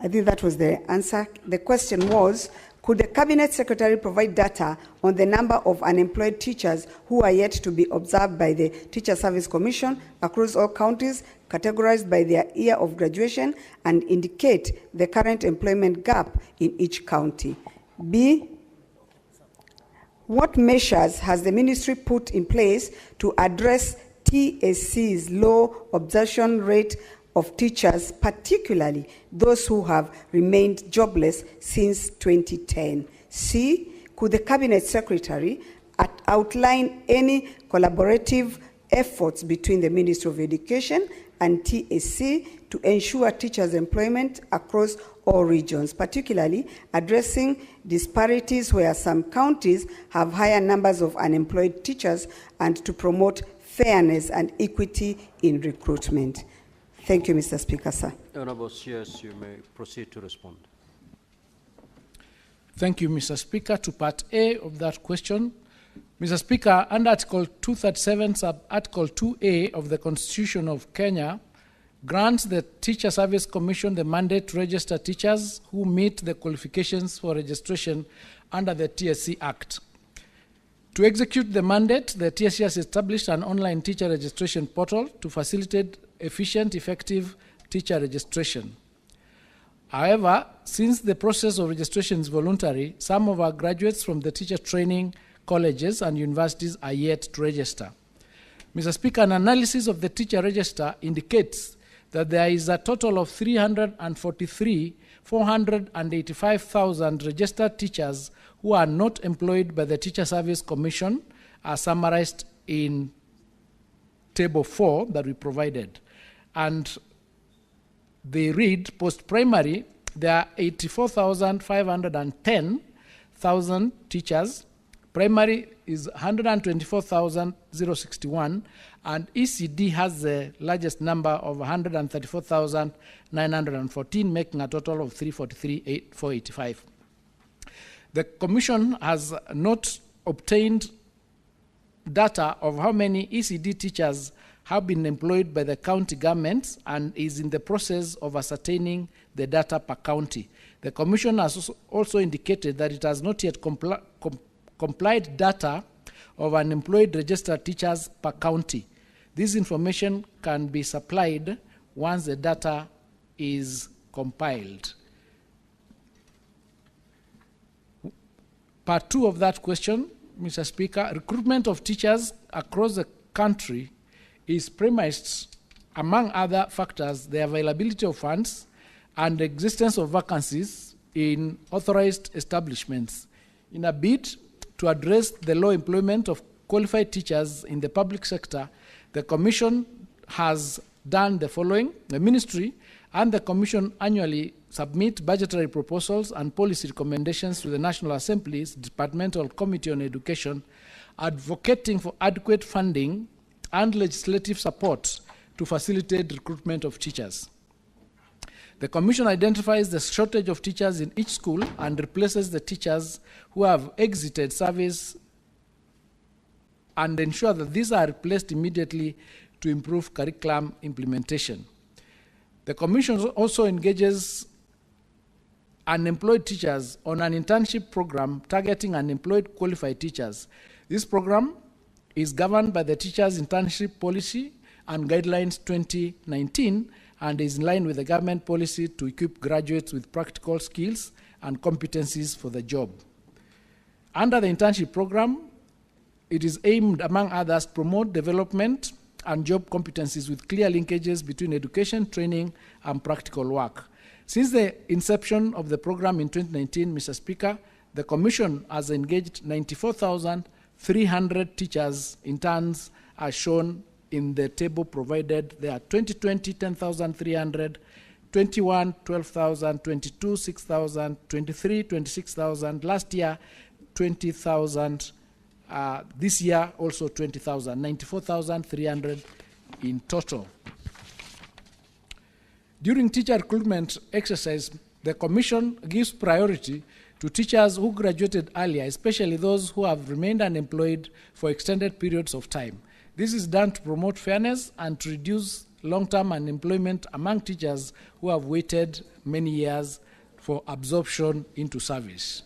I think that was the answer. The question was, could the Cabinet Secretary provide data on the number of unemployed teachers who are yet to be observed by the Teacher Service Commission across all counties, categorized by their year of graduation, and indicate the current employment gap in each county? B, what measures has the ministry put in place to address TSC's low absorption rate of teachers, particularly those who have remained jobless since 2010? C, could the Cabinet Secretary outline any collaborative efforts between the Ministry of Education and TSC to ensure teachers' employment across all regions, particularly addressing disparities where some counties have higher numbers of unemployed teachers, and to promote fairness and equity in recruitment? Thank you, Mr. Speaker, sir. Honorable CS, you may proceed to respond. Thank you, Mr. Speaker. To part A of that question, Mr. Speaker, under Article 237, Sub-Article 2A of the Constitution of Kenya, grants the Teacher Service Commission the mandate to register teachers who meet the qualifications for registration under the TSC Act. To execute the mandate, the TSC has established an online teacher registration portal to facilitate efficient, effective teacher registration. However, since the process of registration is voluntary, some of our graduates from the teacher training colleges and universities are yet to register. Mr. Speaker, an analysis of the teacher register indicates that there is a total of 485,000 registered teachers who are not employed by the Teacher Service Commission, as summarized in Table 4 that we provided. And they read, post-primary, there are 84,510,000 teachers. Primary is 124,061, and ECD has the largest number of 134,914, making a total of 343,485. The Commission has not obtained data of how many ECD teachers have been employed by the county governments and is in the process of ascertaining the data per county. The Commission has also indicated that it has not yet complied data of unemployed registered teachers per county. This information can be supplied once the data is compiled. Part 2 of that question, Mr. Speaker, recruitment of teachers across the country is premised, among other factors, the availability of funds and the existence of vacancies in authorized establishments. In a bid to address the low employment of qualified teachers in the public sector, the Commission has done the following. The Ministry and the Commission annually submit budgetary proposals and policy recommendations to the National Assembly's Departmental Committee on Education, advocating for adequate funding and legislative support to facilitate recruitment of teachers. The Commission identifies the shortage of teachers in each school and replaces the teachers who have exited service and ensure that these are replaced immediately to improve curriculum implementation. The Commission also engages unemployed teachers on an internship program targeting unemployed qualified teachers. This program is governed by the Teachers Internship Policy and Guidelines 2019 and is in line with the government policy to equip graduates with practical skills and competencies for the job. Under the internship program, it is aimed, among others, to promote development and job competencies with clear linkages between education, training, and practical work. Since the inception of the program in 2019, Mr. Speaker, the Commission has engaged 94,300 teachers interns, as shown in the table provided there. 2020, 10,300, 21, 12,000, 22, 6,000, 23, 26,000, last year, 20,000, this year also 20,000, 94,300 in total. During teacher recruitment exercise, the Commission gives priority to teachers who graduated earlier, especially those who have remained unemployed for extended periods of time. This is done to promote fairness and to reduce long-term unemployment among teachers who have waited many years for absorption into service.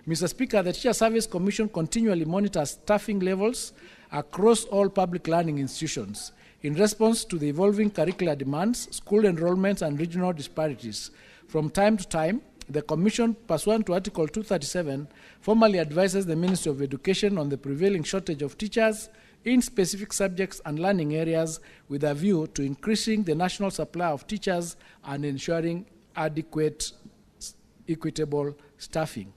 Mr. Speaker, the Teacher Service Commission continually monitors staffing levels across all public learning institutions in response to the evolving curricular demands, school enrollments, and regional disparities. From time to time, the Commission, pursuant to Article 237, formally advises the Ministry of Education on the prevailing shortage of teachers in specific subjects and learning areas with a view to increasing the national supply of teachers and ensuring adequate, equitable staffing.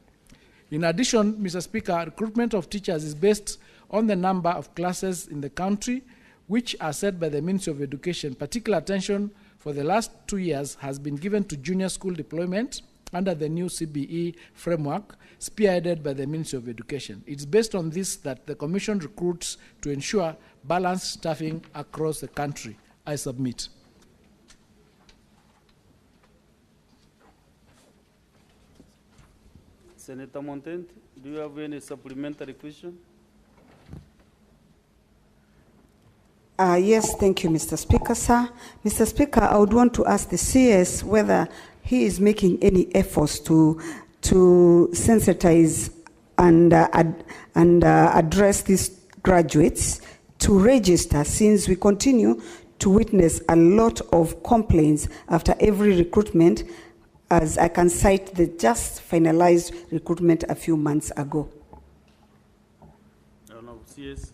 In addition, Mr. Speaker, recruitment of teachers is based on the number of classes in the country, which are set by the Ministry of Education. Particular attention for the last 2 years has been given to junior school deployment under the new CBE framework, spearheaded by the Ministry of Education. It's based on this that the Commission recruits to ensure balanced staffing across the country. I submit. Senator Montent, do you have any supplementary question? Yes, thank you, Mr. Speaker, sir. Mr. Speaker, I would want to ask the CS whether he is making any efforts to sensitize and address these graduates to register, since we continue to witness a lot of complaints after every recruitment, as I can cite the just finalized recruitment a few months ago. CS.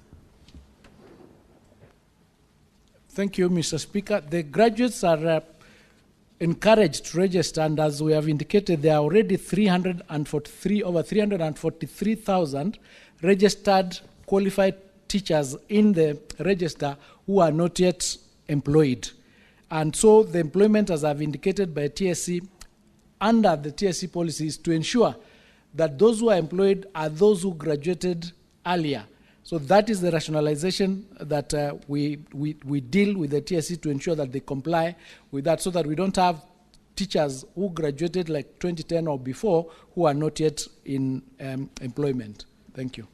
Thank you, Mr. Speaker. The graduates are encouraged to register, and as we have indicated, there are already over 343,000 registered qualified teachers in the register who are not yet employed. And so the employment, as I've indicated by TSC, under the TSC policy, is to ensure that those who are employed are those who graduated earlier. So that is the rationalization that we deal with the TSC to ensure that they comply with that, so that we don't have teachers who graduated like 2010 or before who are not yet in employment. Thank you.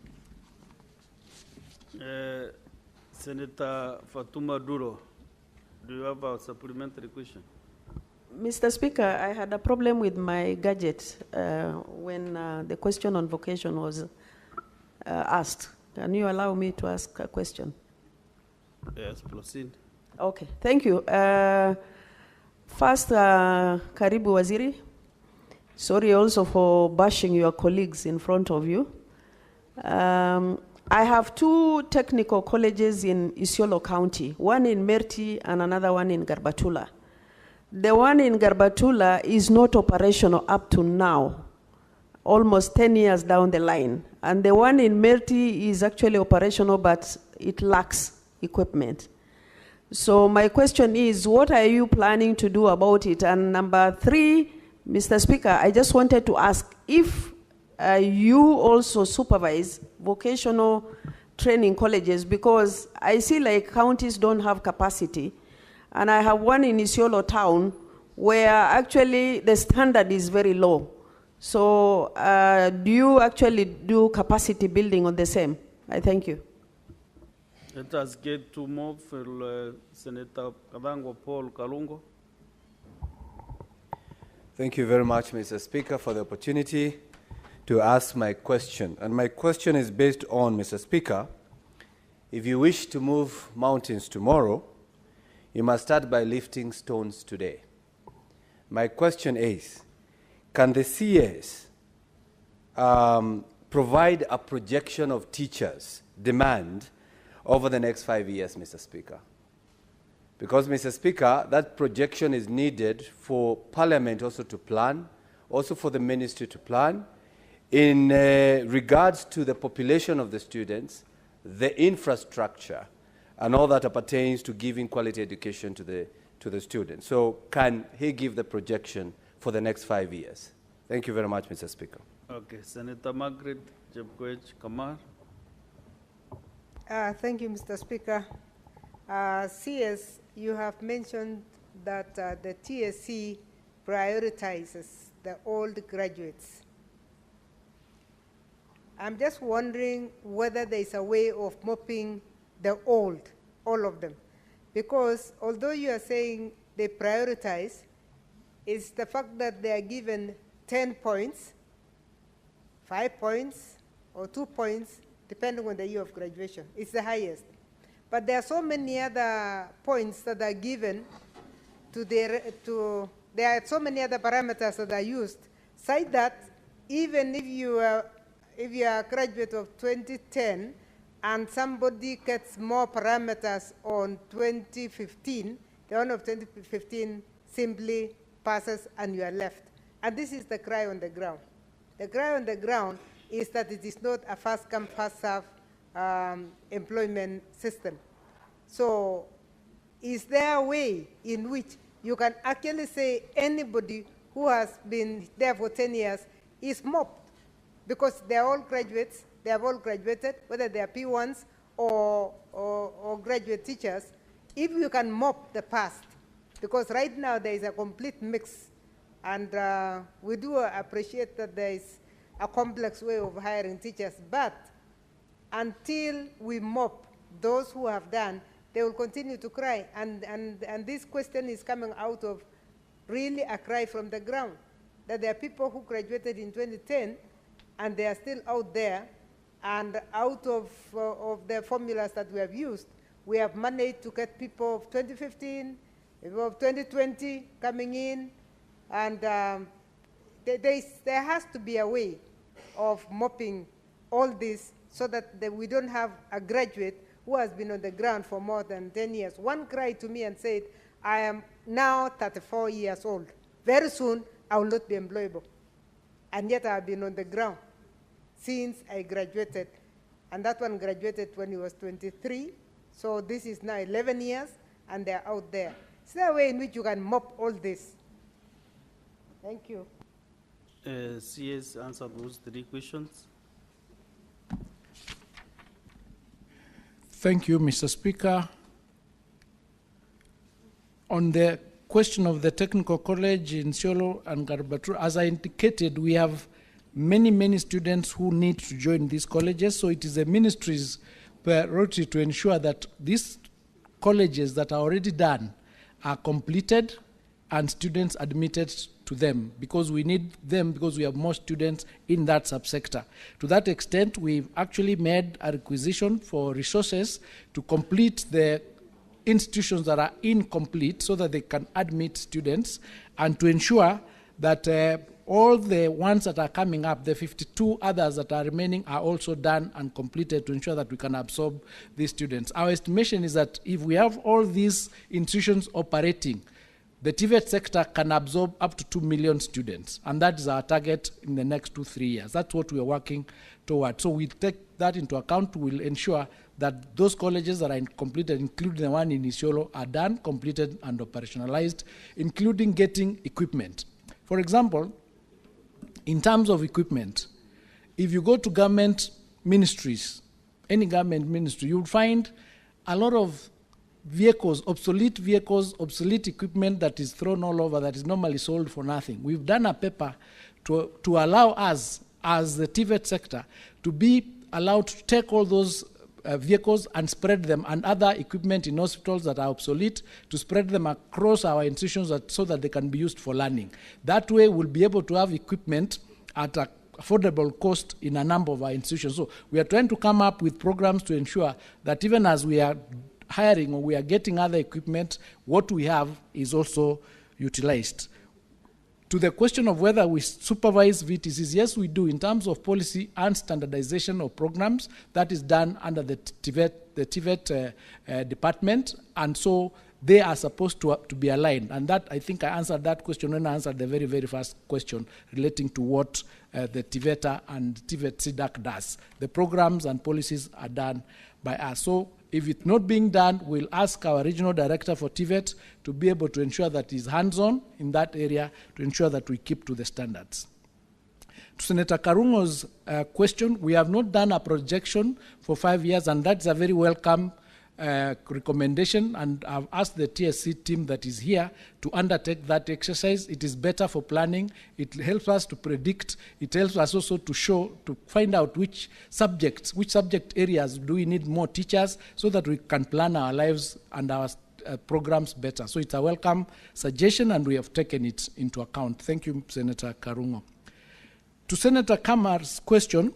Senator Fatuma Duro, do you have a supplementary question? Mr. Speaker, I had a problem with my gadget when the question on vocation was asked. Can you allow me to ask a question? Yes, proceed. Okay, thank you. First, Karibu Waziri. Sorry also for bashing your colleagues in front of you. I have two technical colleges in Isiolo County, one in Merti and another one in Garbatula. The one in Garbatula is not operational up to now, almost 10 years down the line. And the one in Merti is actually operational, but it lacks equipment. So my question is, what are you planning to do about it? And number three, Mr. Speaker, I just wanted to ask if you also supervise vocational training colleges, because I see like counties don't have capacity. And I have one in Isiolo town where actually the standard is very low. So do you actually do capacity building on the same? I thank you. Let us get to move for Senator Kadango Paul Kalungo. Thank you very much, Mr. Speaker, for the opportunity to ask my question. And my question is based on, Mr. Speaker, if you wish to move mountains tomorrow, you must start by lifting stones today. My question is, can the CS provide a projection of teachers' demand over the next 5 years, Mr. Speaker? Because, Mr. Speaker, that projection is needed for Parliament also to plan, also for the Ministry to plan, in regards to the population of the students, the infrastructure, and all that pertains to giving quality education to the students. So can he give the projection for the next 5 years? Thank you very much, Mr. Speaker. Okay, Senator Margaret Jepkoech Kamar. Thank you, Mr. Speaker. CS, you have mentioned that the TSC prioritizes the old graduates. I'm just wondering whether there is a way of mopping the old, all of them. Because although you are saying they prioritize, it's the fact that they are given 10 points, 5 points, or 2 points, depending on the year of graduation. It's the highest. But there are so many other points that are given there are so many other parameters that are used, such that even if you are a graduate of 2010 and somebody gets more parameters on 2015, the one of 2015 simply passes and you are left. And this is the cry on the ground. The cry on the ground is that it is not a first-come, first-served employment system. So is there a way in which you can actually say anybody who has been there for 10 years is mopped? Because they're all graduates, they have all graduated, whether they are P1s or graduate teachers, if you can mop the past. Because right now there is a complete mix. And we do appreciate that there is a complex way of hiring teachers, but until we mop those who have done, they will continue to cry. And this question is coming out of really a cry from the ground, that there are people who graduated in 2010 and they are still out there, and out of the formulas that we have used, we have managed to get people of 2015, people of 2020 coming in, and there has to be a way of mopping all this so that we don't have a graduate who has been on the ground for more than 10 years. One cried to me and said, I am now 34 years old. Very soon, I will not be employable. And yet I have been on the ground since I graduated. And that one graduated when he was 23. So this is now 11 years, and they're out there. Is there a way in which you can mop all this? Thank you. CS answered those 3 questions. Thank you, Mr. Speaker. On the question of the technical college in Isiolo and Garbatru, as I indicated, we have many students who need to join these colleges, so it is the ministry's priority to ensure that these colleges that are already done are completed and students admitted to them, because we need them because we have more students in that subsector. To that extent, we've actually made a requisition for resources to complete the institutions that are incomplete so that they can admit students, and to ensure that all the ones that are coming up, the 52 others that are remaining, are also done and completed to ensure that we can absorb these students. Our estimation is that if we have all these institutions operating, the TVET sector can absorb up to 2 million students, and that is our target in the next 2-3 years. That's what we are working toward. So we take that into account. We'll ensure that those colleges that are completed, including the one in Isiolo, are done, completed, and operationalized, including getting equipment. For example, in terms of equipment, if you go to government ministries, any government ministry, you'll find a lot of vehicles, obsolete equipment that is thrown all over, that is normally sold for nothing. We've done a paper to allow us, as the TVET sector, to be allowed to take all those vehicles and spread them, and other equipment in hospitals that are obsolete, to spread them across our institutions so that they can be used for learning. That way we'll be able to have equipment at an affordable cost in a number of our institutions. So we are trying to come up with programs to ensure that even as we are hiring or we are getting other equipment, what we have is also utilized. To the question of whether we supervise VTCs, yes, we do. In terms of policy and standardization of programs, that is done under the TVET department, and so they are supposed to be aligned. And that, I think I answered that question when I answered the very first question relating to what the TVETA and TVET CDAC does. The programs and policies are done by us. So if it's not being done, we'll ask our regional director for TVET to be able to ensure that he's hands-on in that area to ensure that we keep to the standards. To Senator Karungo's question, we have not done a projection for 5 years, and that's a very welcome recommendation, and I've asked the TSC team that is here to undertake that exercise. It is better for planning. It helps us to predict. It helps us also to find out which subject areas do we need more teachers, so that we can plan our lives and our programs better. So it's a welcome suggestion, and we have taken it into account. Thank you, Senator Karungo. To Senator Kamar's question,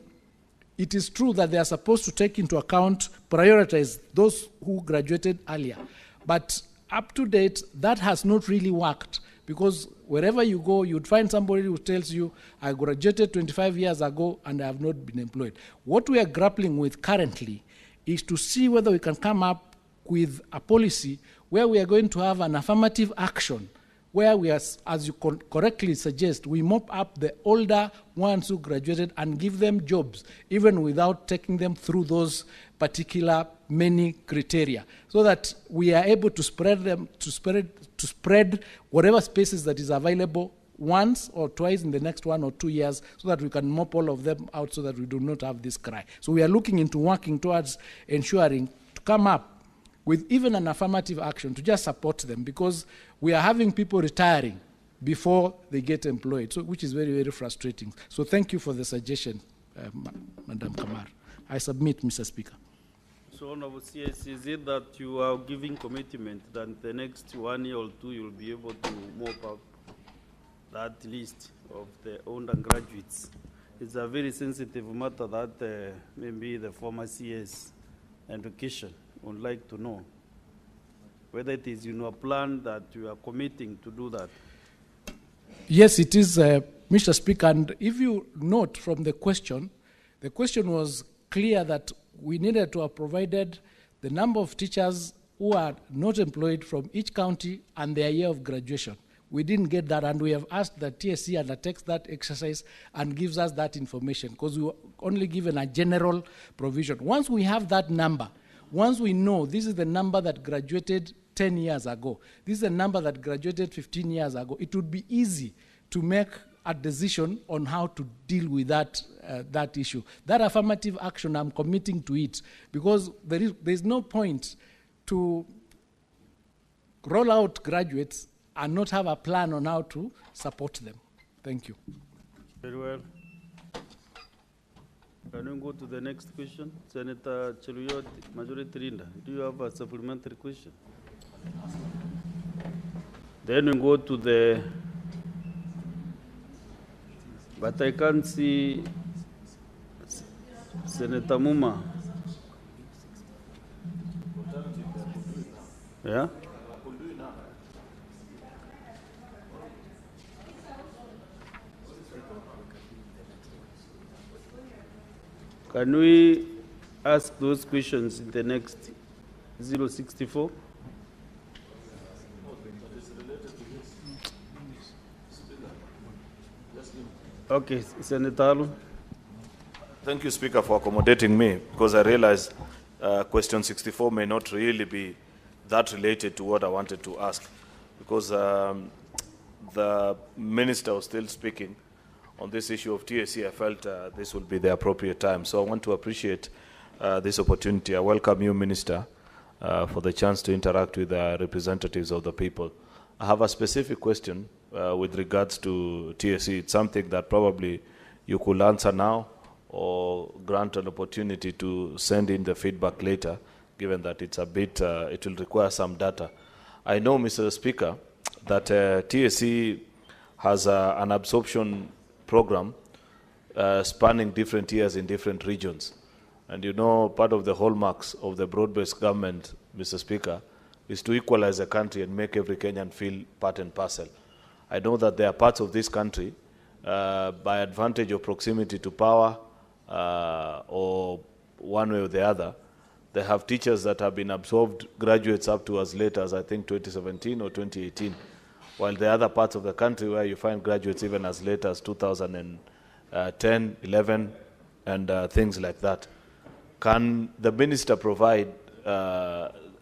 it is true that they are supposed to take into account, prioritize those who graduated earlier. But up to date, that has not really worked, because wherever you go, you'd find somebody who tells you, I graduated 25 years ago and I have not been employed. What we are grappling with currently is to see whether we can come up with a policy where we are going to have an affirmative action, where we are, as you correctly suggest, we mop up the older ones who graduated and give them jobs, even without taking them through those particular many criteria, so that we are able to spread them, to spread whatever spaces that is available once or twice in the next 1 or 2 years, so that we can mop all of them out, so that we do not have this cry. So we are looking into working towards ensuring to come up with even an affirmative action to just support them, because we are having people retiring before they get employed, so, which is very frustrating. So thank you for the suggestion, Madam Kamar. I submit, Mr. Speaker. So, Honorable CS, is it that you are giving commitment that the next 1 year or 2 you'll be able to mop up that list of the undergraduates? It's a very sensitive matter that maybe the former CS education would like to know whether it is in your plan that you are committing to do that. Yes, it is, Mr. Speaker, and if you note from the question was clear that we needed to have provided the number of teachers who are not employed from each county and their year of graduation. We didn't get that, and we have asked that TSC undertakes that exercise and gives us that information, because we were only given a general provision. Once we have that number, once we know this is the number that graduated 10 years ago, this is the number that graduated 15 years ago, it would be easy to make a decision on how to deal with that issue. That affirmative action, I'm committing to it, because there's no point to roll out graduates and not have a plan on how to support them. Thank you. Very well. Can we go to the next question? Senator Cheluyot, Majority Leader, do you have a supplementary question? Then we go to the, but I can't see Senator Muma. Yeah? Can we ask those questions in the next 064? Okay, Senator Alu. Thank you, Speaker, for accommodating me, because I realize question 64 may not really be that related to what I wanted to ask, because the minister was still speaking on this issue of TSC. I felt this would be the appropriate time. So I want to appreciate this opportunity. I welcome you, Minister, for the chance to interact with the representatives of the people. I have a specific question with regards to TSC. It's something that probably you could answer now or grant an opportunity to send in the feedback later, given that it's a bit, it will require some data. I know, Mr. Speaker, that TSC has an absorption program spanning different years in different regions. And you know, part of the hallmarks of the broad-based government, Mr. Speaker, is to equalize the country and make every Kenyan feel part and parcel. I know that there are parts of this country, by advantage of proximity to power or one way or the other, they have teachers that have been absorbed, graduates up to as late as, I think, 2017 or 2018, while the other parts of the country where you find graduates even as late as 2010, 11, and things like that. Can the minister provide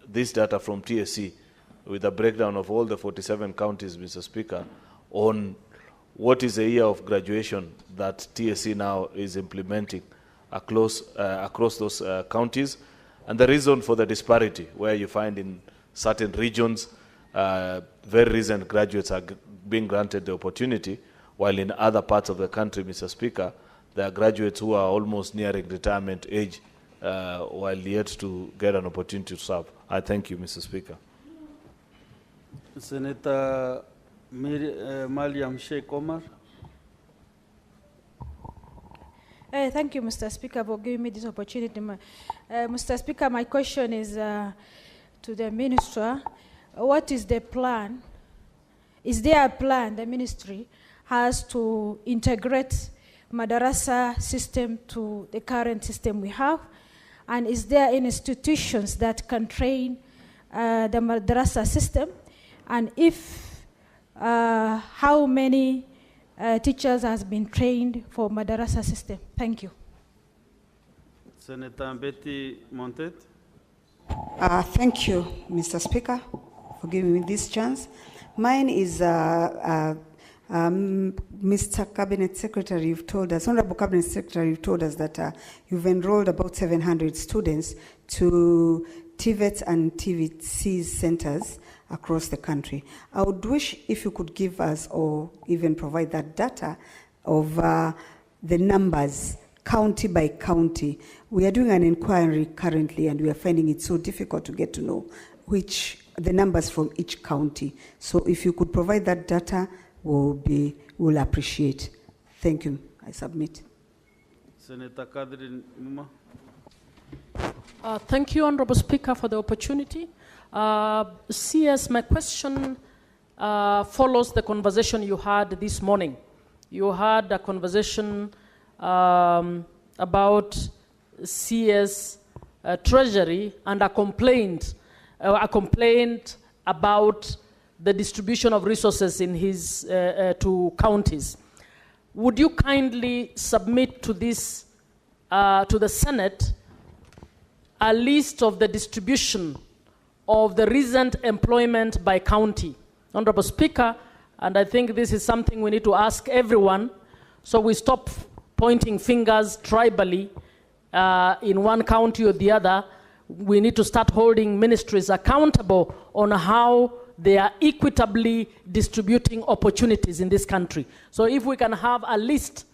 this data from TSC with a breakdown of all the 47 counties, Mr. Speaker, on what is the year of graduation that TSC now is implementing across those counties, and the reason for the disparity, where you find in certain regions very recent graduates are being granted the opportunity, while in other parts of the country, Mr. Speaker, there are graduates who are almost nearing retirement age while yet to get an opportunity to serve. I thank you, Mr. Speaker. Senator Mariam Sheikh Omar. Thank you, Mr. Speaker, for giving me this opportunity. Mr. Speaker, my question is to the Minister. What is the plan? Is there a plan the ministry has to integrate madarasa system to the current system we have? And is there any institutions that can train the madrasa system? And if, how many teachers has been trained for madarasa system? Thank you. Senator Betty Montet. Thank you, Mr. Speaker, for giving me this chance. Mine is Mr. Cabinet Secretary, you've told us, Honorable Cabinet Secretary, you've told us that you've enrolled about 700 students to TVETs and TVC centers across the country. I would wish if you could give us or even provide that data of the numbers, county by county. We are doing an inquiry currently and we are finding it so difficult to get to know the numbers from each county. So if you could provide that data, we'll appreciate. Thank you. I submit. Senator Kadri Muma. Thank you, Honorable Speaker, for the opportunity. CS, my question follows the conversation you had this morning. You had a conversation about CS Treasury and a complaint about the distribution of resources in his to counties. Would you kindly submit to this to the Senate a list of the distribution of the recent employment by county? Honorable Speaker, And I think this is something we need to ask everyone, so we stop pointing fingers tribally in one county or the other. We need to start holding ministries accountable on how they are equitably distributing opportunities in this country. So if we can have a list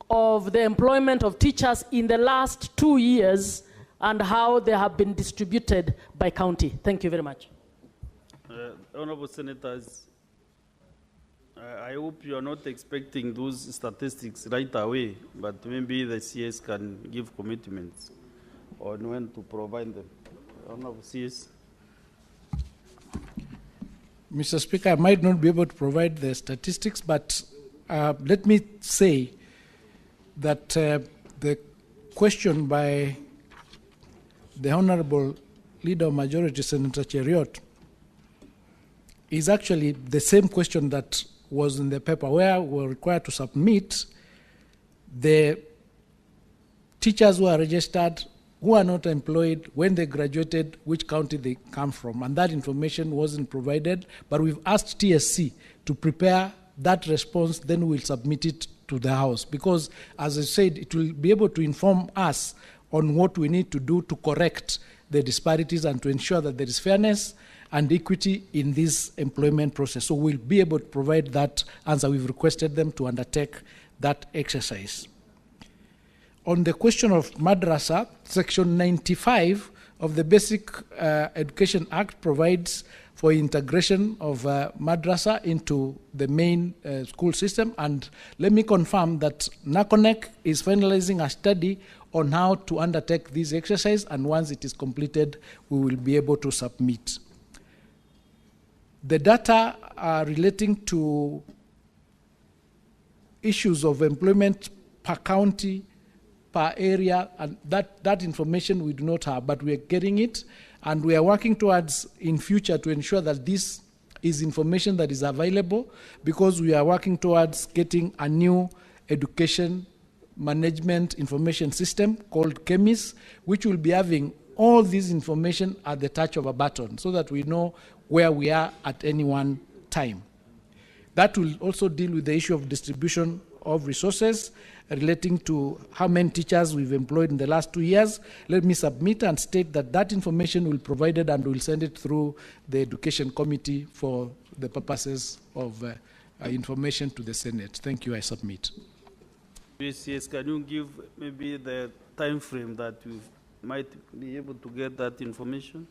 of the employment of teachers in the last 2 years and how they have been distributed by county. Thank you very much. Honorable Senators, I hope you are not expecting those statistics right away, but maybe the CS can give commitments on when to provide them. Honorable CS. Mr. Speaker, I might not be able to provide the statistics, but let me say that the question by the Honorable Leader of Majority, Senator Cheriot, is actually the same question that was in the paper, where we were required to submit the teachers who are registered, who are not employed, when they graduated, which county they come from. And that information wasn't provided, but we've asked TSC to prepare that response, then we'll submit it to the House. Because, as I said, it will be able to inform us on what we need to do to correct the disparities and to ensure that there is fairness and equity in this employment process. So we'll be able to provide that answer. We've requested them to undertake that exercise. On the question of madrasa, Section 95 of the Basic Education Act provides for integration of madrasa into the main school system. And let me confirm that NACONEC is finalizing a study on how to undertake this exercise, and once it is completed, we will be able to submit. The data relating to issues of employment per county, per area, and that information we do not have, but we are getting it, and we are working towards in future to ensure that this is information that is available, because we are working towards getting a new education management information system called KEMIS, which will be having all this information at the touch of a button, so that we know where we are at any one time. That will also deal with the issue of distribution of resources relating to how many teachers we've employed in the last 2 years. Let me submit and state that that information will be provided, and we'll send it through the Education Committee for the purposes of information to the Senate. Thank you. I submit. Yes, can you give maybe the time frame that we might be able to get that information?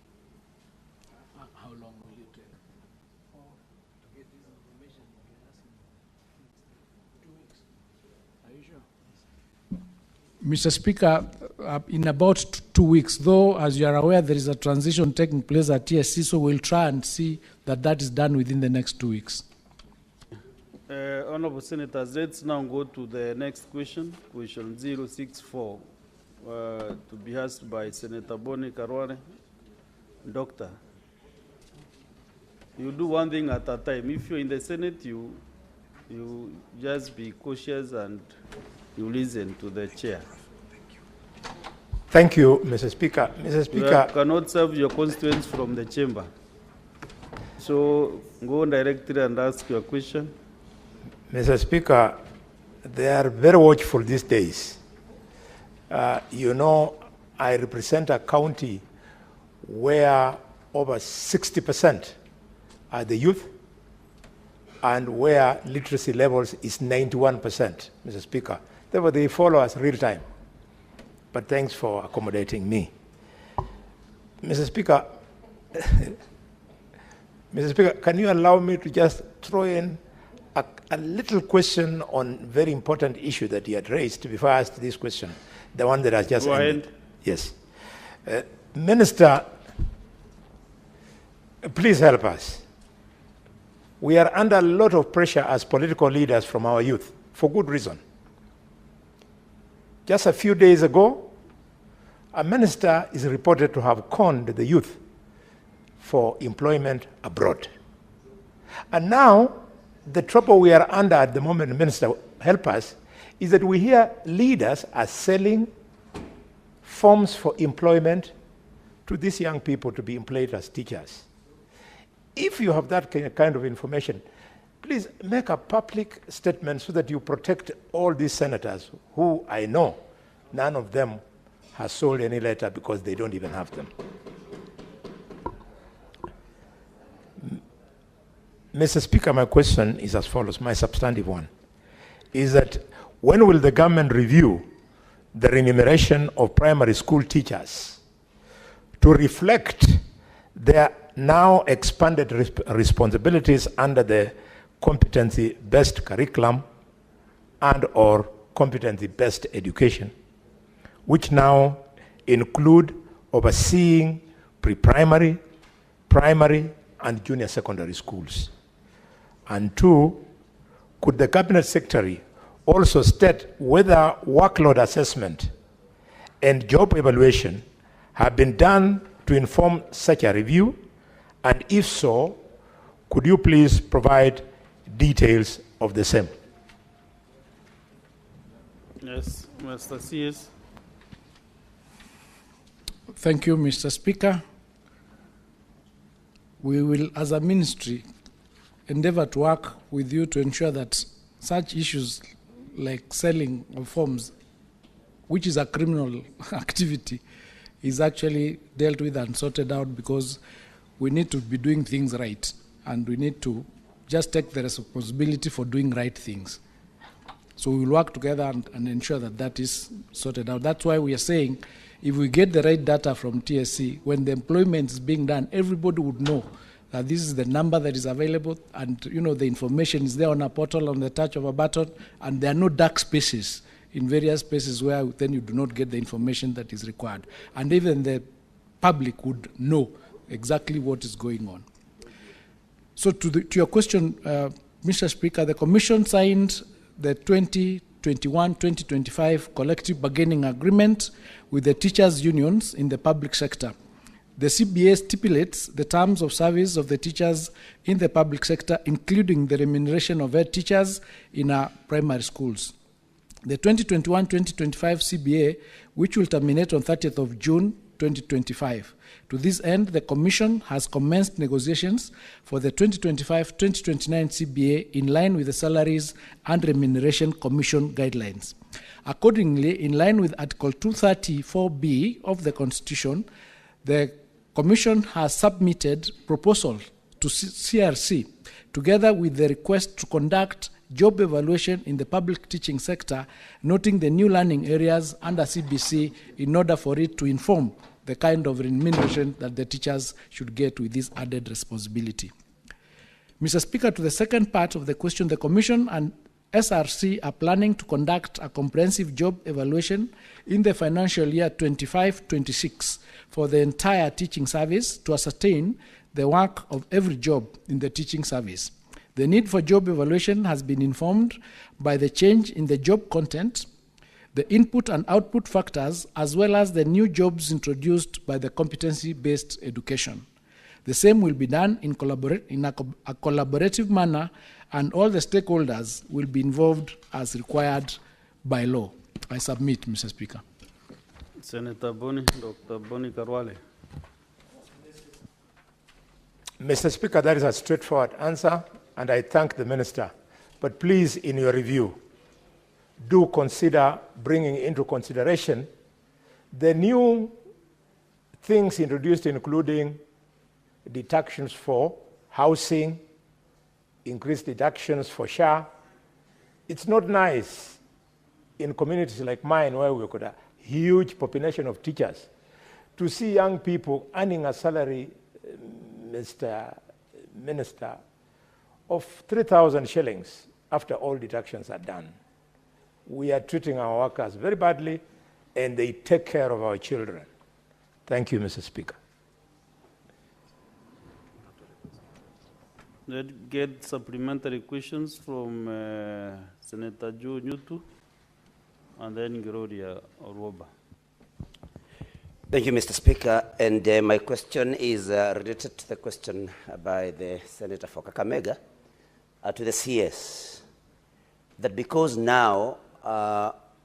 How long will it take? To get this information, 2 weeks. Are you sure? Mr. Speaker, in about 2 weeks, though, as you are aware, there is a transition taking place at TSC, so we'll try and see that that is done within the next 2 weeks. Honorable Senators, let's now go to the next question, question 064, to be asked by Senator Boni Karware. Doctor, you do one thing at a time. If you're in the Senate, you just be cautious and you listen to the chair. Thank you, Mr. Speaker. Mr. Speaker, You cannot serve your constituents from the chamber. So go directly and ask your question. Mr. Speaker, they are very watchful these days. You know, I represent a county where over 60% are the youth, and where literacy levels is 91%, Mr. Speaker. Therefore, they follow us real time. But thanks for accommodating me. Mr. Speaker, Mr. Speaker, can you allow me to just throw in a little question on very important issue that you had raised before I asked this question, the one that has just Go ended. ahead. Yes. Minister, please help us. We are under a lot of pressure as political leaders from our youth, for good reason. Just a few days ago, a minister is reported to have conned the youth for employment abroad. And now, the trouble we are under at the moment, Minister, help us, is that we hear leaders are selling forms for employment to these young people to be employed as teachers. If you have that kind of information, please make a public statement so that you protect all these senators who I know none of them has sold any letter because they don't even have them. Mr. Speaker, my question is as follows, my substantive one, is that when will the government review the remuneration of primary school teachers to reflect their now expanded responsibilities under the competency-based curriculum and or competency-based education, which now include overseeing pre-primary, primary, and junior secondary schools? And two, could the Cabinet Secretary also state whether workload assessment and job evaluation have been done to inform such a review? And if so, could you please provide details of the same? Yes, Mr. CS. Thank you, Mr. Speaker. We will, as a ministry, endeavor to work with you to ensure that such issues like selling of forms, which is a criminal activity, is actually dealt with and sorted out, because we need to be doing things right, and we need to just take the responsibility for doing right things. So we will work together and ensure that that is sorted out. That's why we are saying, if we get the right data from TSC, when the employment is being done, everybody would know that this is the number that is available, and the information is there on a portal on the touch of a button, and there are no dark spaces in various places where then you do not get the information that is required. And even the public would know exactly what is going on. So to your question, Mr. Speaker, the Commission signed the 2021-2025 collective bargaining agreement with the teachers' unions in the public sector. The CBA stipulates the terms of service of the teachers in the public sector, including the remuneration of head teachers in our primary schools. The 2021-2025 CBA, which will terminate on 30th of June 2025. To this end, the Commission has commenced negotiations for the 2025-2029 CBA in line with the Salaries and Remuneration Commission guidelines. Accordingly, in line with Article 234B of the Constitution, the Commission has submitted proposal to CRC together with the request to conduct job evaluation in the public teaching sector, noting the new learning areas under CBC in order for it to inform the kind of remuneration that the teachers should get with this added responsibility. Mr. Speaker, to the second part of the question, the Commission and SRC are planning to conduct a comprehensive job evaluation in the financial year 25-26 for the entire teaching service to ascertain the work of every job in the teaching service. The need for job evaluation has been informed by the change in the job content, the input and output factors, as well as the new jobs introduced by the competency-based education. The same will be done in a collaborative manner, and all the stakeholders will be involved as required by law. I submit, Mr. Speaker. Senator Boni, Dr. Boni Karwale. Mr. Speaker, that is a straightforward answer, and I thank the Minister. But please, in your review, do consider bringing into consideration the new things introduced, including deductions for housing, increased deductions for SHA. It's not nice in communities like mine, where we've got a huge population of teachers, to see young people earning a salary, Mr. Minister, of 3,000 shillings after all deductions are done. We are treating our workers very badly, and they take care of our children. Thank you, Mr. Speaker. Let's get supplementary questions from Senator Joe Nyutu and then Gloria Orwoba. Thank you, Mr. Speaker. And my question is related to the question by the Senator for Kakamega to the CS, that because now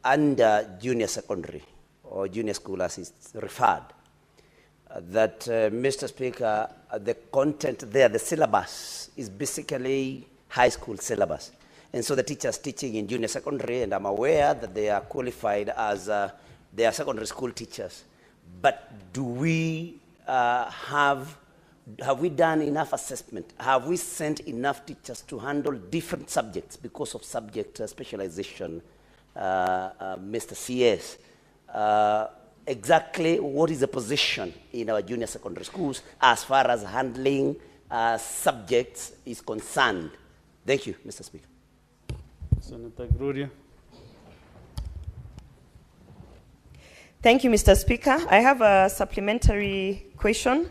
under junior secondary or junior school as it's referred, that Mr. Speaker, the content there, the syllabus is basically high school syllabus. And so the teachers teaching in junior secondary, and I'm aware that they are qualified as they are secondary school teachers. But do we have we done enough assessment? Have we sent enough teachers to handle different subjects because of subject specialization, Mr. CS? Exactly what is the position in our junior secondary schools as far as handling subjects is concerned? Thank you, Mr. Speaker. Senator Gloria. Thank you, Mr. Speaker. I have a supplementary question.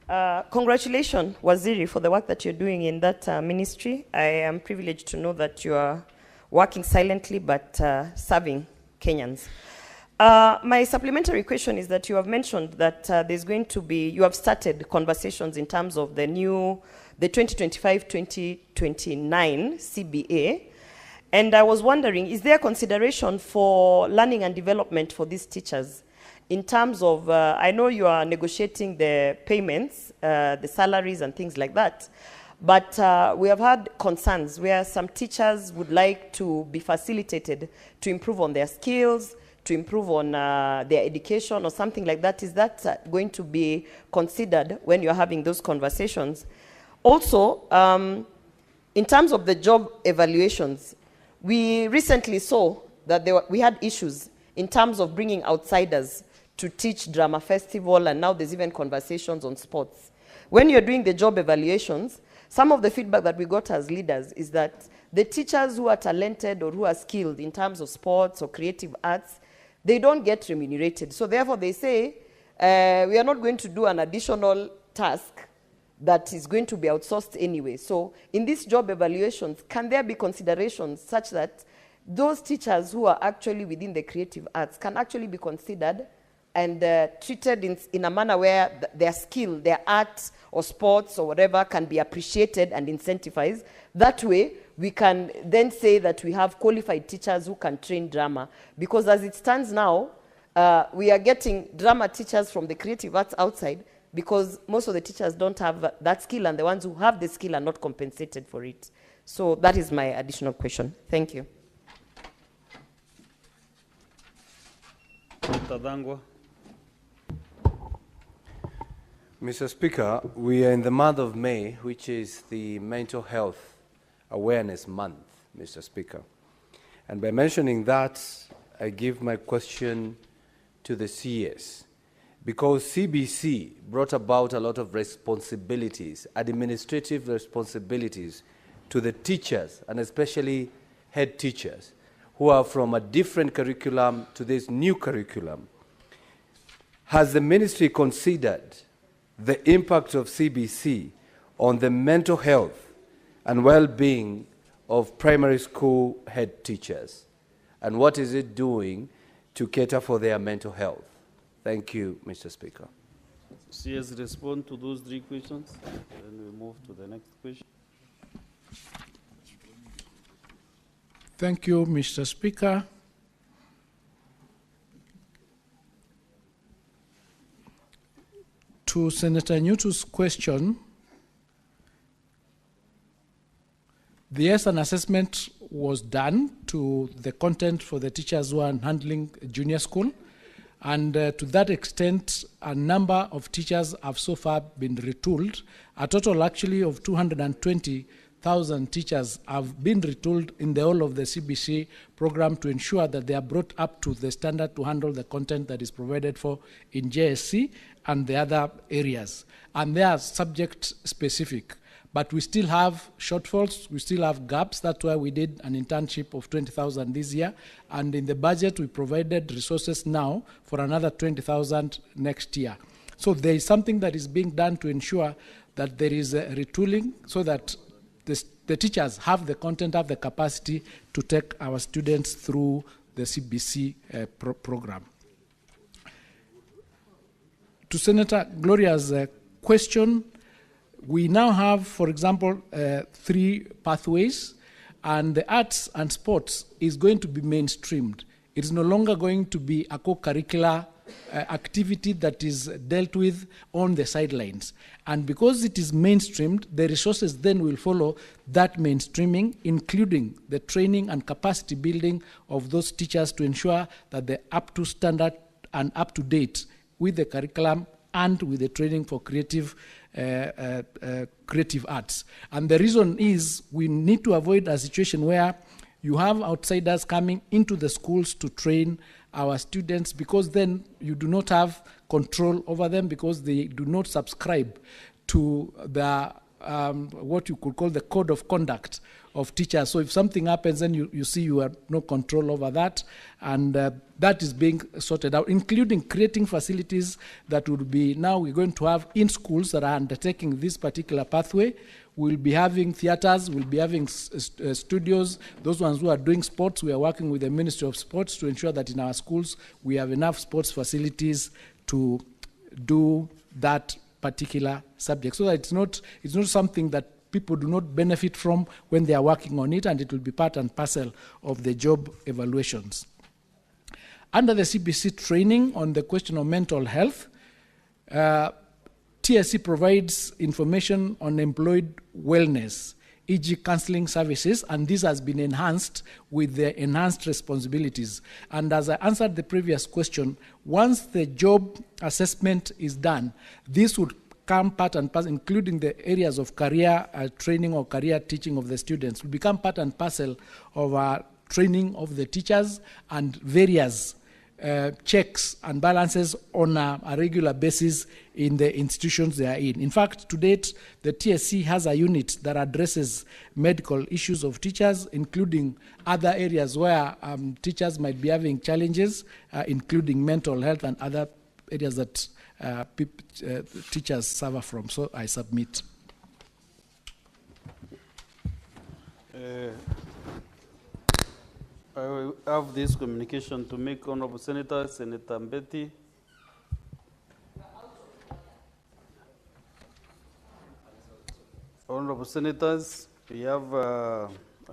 Congratulations, Waziri, for the work that you're doing in that ministry. I am privileged to know that you are working silently but serving Kenyans. My supplementary question is that you have mentioned that there's going to be, you have started conversations in terms of the 2025-2029 CBA. And I was wondering, is there consideration for learning and development for these teachers? In terms of, I know you are negotiating the payments, the salaries and things like that, but we have had concerns where some teachers would like to be facilitated to improve on their skills, to improve on their education or something like that. Is that going to be considered when you're having those conversations? Also, in terms of the job evaluations, we recently saw that we had issues in terms of bringing outsiders to teach drama festival, and now there's even conversations on sports. When you're doing the job evaluations, some of the feedback that we got as leaders is that the teachers who are talented or who are skilled in terms of sports or creative arts, they don't get remunerated. So therefore they say, we are not going to do an additional task that is going to be outsourced anyway. So in these job evaluations, can there be considerations such that those teachers who are actually within the creative arts can actually be considered and treated in a manner where their skill, their art or sports or whatever can be appreciated and incentivized? That way, we can then say that we have qualified teachers who can train drama. Because as it stands now, we are getting drama teachers from the creative arts outside, because most of the teachers don't have that skill, and the ones who have the skill are not compensated for it. So that is my additional question. Thank you. Mr. Speaker, we are in the month of May, which is the Mental Health Awareness Month, Mr. Speaker. And by mentioning that, I give my question to the CS. Because CBC brought about a lot of responsibilities, administrative responsibilities, to the teachers, and especially head teachers, who are from a different curriculum to this new curriculum. Has the ministry considered the impact of CBC on the mental health and well-being of primary school head teachers? And what is it doing to cater for their mental health? Thank you, Mr. Speaker. CS, respond to those three questions, then we move to the next question. Thank you, Mr. Speaker. To Senator Newto's question, yes, an assessment was done to the content for the teachers who are handling junior school. And to that extent, a number of teachers have so far been retooled. A total actually of 220,000 teachers have been retooled in the whole of the CBC program to ensure that they are brought up to the standard to handle the content that is provided for in JSC and the other areas. And they are subject specific. But we still have shortfalls, we still have gaps. That's why we did an internship of 20,000 this year. And in the budget, we provided resources now for another 20,000 next year. So there is something that is being done to ensure that there is a retooling so that the teachers have the content, have the capacity to take our students through the CBC program. To Senator Gloria's question, we now have, for example, 3 pathways, and the arts and sports is going to be mainstreamed It is no longer going to be a co-curricular activity that is dealt with on the sidelines. And because it is mainstreamed, the resources then will follow that mainstreaming, including the training and capacity building of those teachers to ensure that they're up to standard and up to date with the curriculum and with the training for creative arts. And the reason is we need to avoid a situation where you have outsiders coming into the schools to train our students, because then you do not have control over them, because they do not subscribe to the what you could call the code of conduct of teachers. So if something happens, then you see you have no control over that, and that is being sorted out, including creating facilities that would be, now we're going to have in schools that are undertaking this particular pathway. We'll be having theaters, we'll be having studios. Those ones who are doing sports, we are working with the Ministry of Sports to ensure that in our schools we have enough sports facilities to do that particular subject. So that it's not something that people do not benefit from when they are working on it, and it will be part and parcel of the job evaluations. Under the CBC training on the question of mental health, TSC provides information on employed wellness, e.g. counseling services, and this has been enhanced with the enhanced responsibilities. And as I answered the previous question, once the job assessment is done, this would come part and parcel, including the areas of career training or career teaching of the students, will become part and parcel of our training of the teachers and various checks and balances on a regular basis in the institutions they are in. In fact, to date, the TSC has a unit that addresses medical issues of teachers, including other areas where teachers might be having challenges, including mental health and other areas that teachers suffer from. So I submit. I will have this communication to make Honorable Senator Mbeti. Honorable Senators, we have, I'd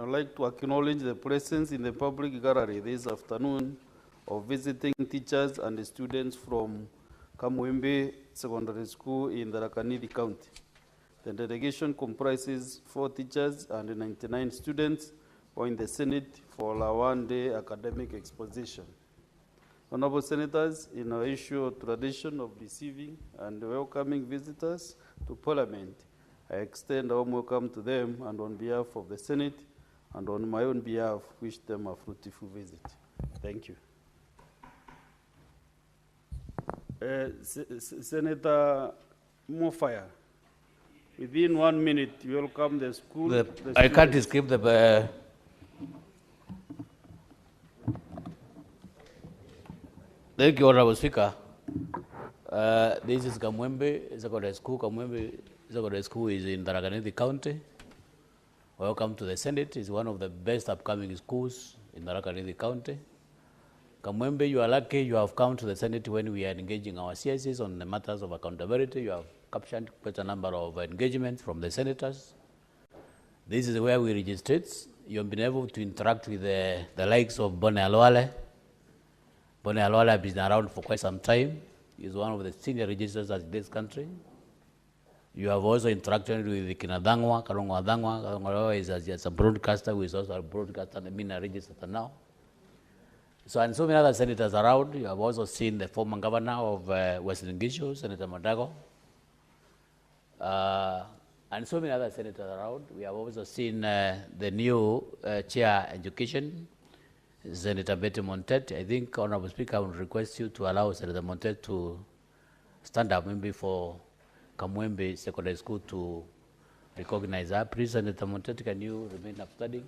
like to acknowledge the presence in the public gallery this afternoon of visiting teachers and students from Kamwembe Secondary School in the Tharaka-Nithi County. The delegation comprises 4 teachers and 99 students who are in the Senate for a one-day academic exposition. Honorable Senators, in our issue tradition of receiving and welcoming visitors to Parliament, I extend a warm welcome to them, and on behalf of the Senate and on my own behalf, wish them a fruitful visit. Thank you. Senator Mofaya, within 1 minute, welcome the school. I can't escape the... Thank you, Honorable Speaker. This is Kamwembe Secondary School. Kamwembe Secondary School is in Tharaka-Nithi County. Welcome to the Senate. It's one of the best upcoming schools in Tharaka-Nithi County. Kamwembe, you are lucky you have come to the Senate when we are engaging our CSCs on the matters of accountability. You have captured quite a number of engagements from the senators. This is where we registrate. You have been able to interact with the likes of Bone Alwale. Bone Alwale has been around for quite some time. He's one of the senior registrars in this country. You have also interacted with Kinadangwa, Karongwa Dangwa. Karongwa is a broadcaster who is also a broadcaster and a register now. So, and so many other senators around. You have also seen the former governor of Western Gishu, Senator Madago. And so many other senators around. We have also seen the new chair education, Senator Betty Montet. I think, Honorable Speaker, I would request you to allow Senator Montet to stand up maybe for Kamwembe Secondary School to recognize her. Please, Senator Montet, can you remain upstanding?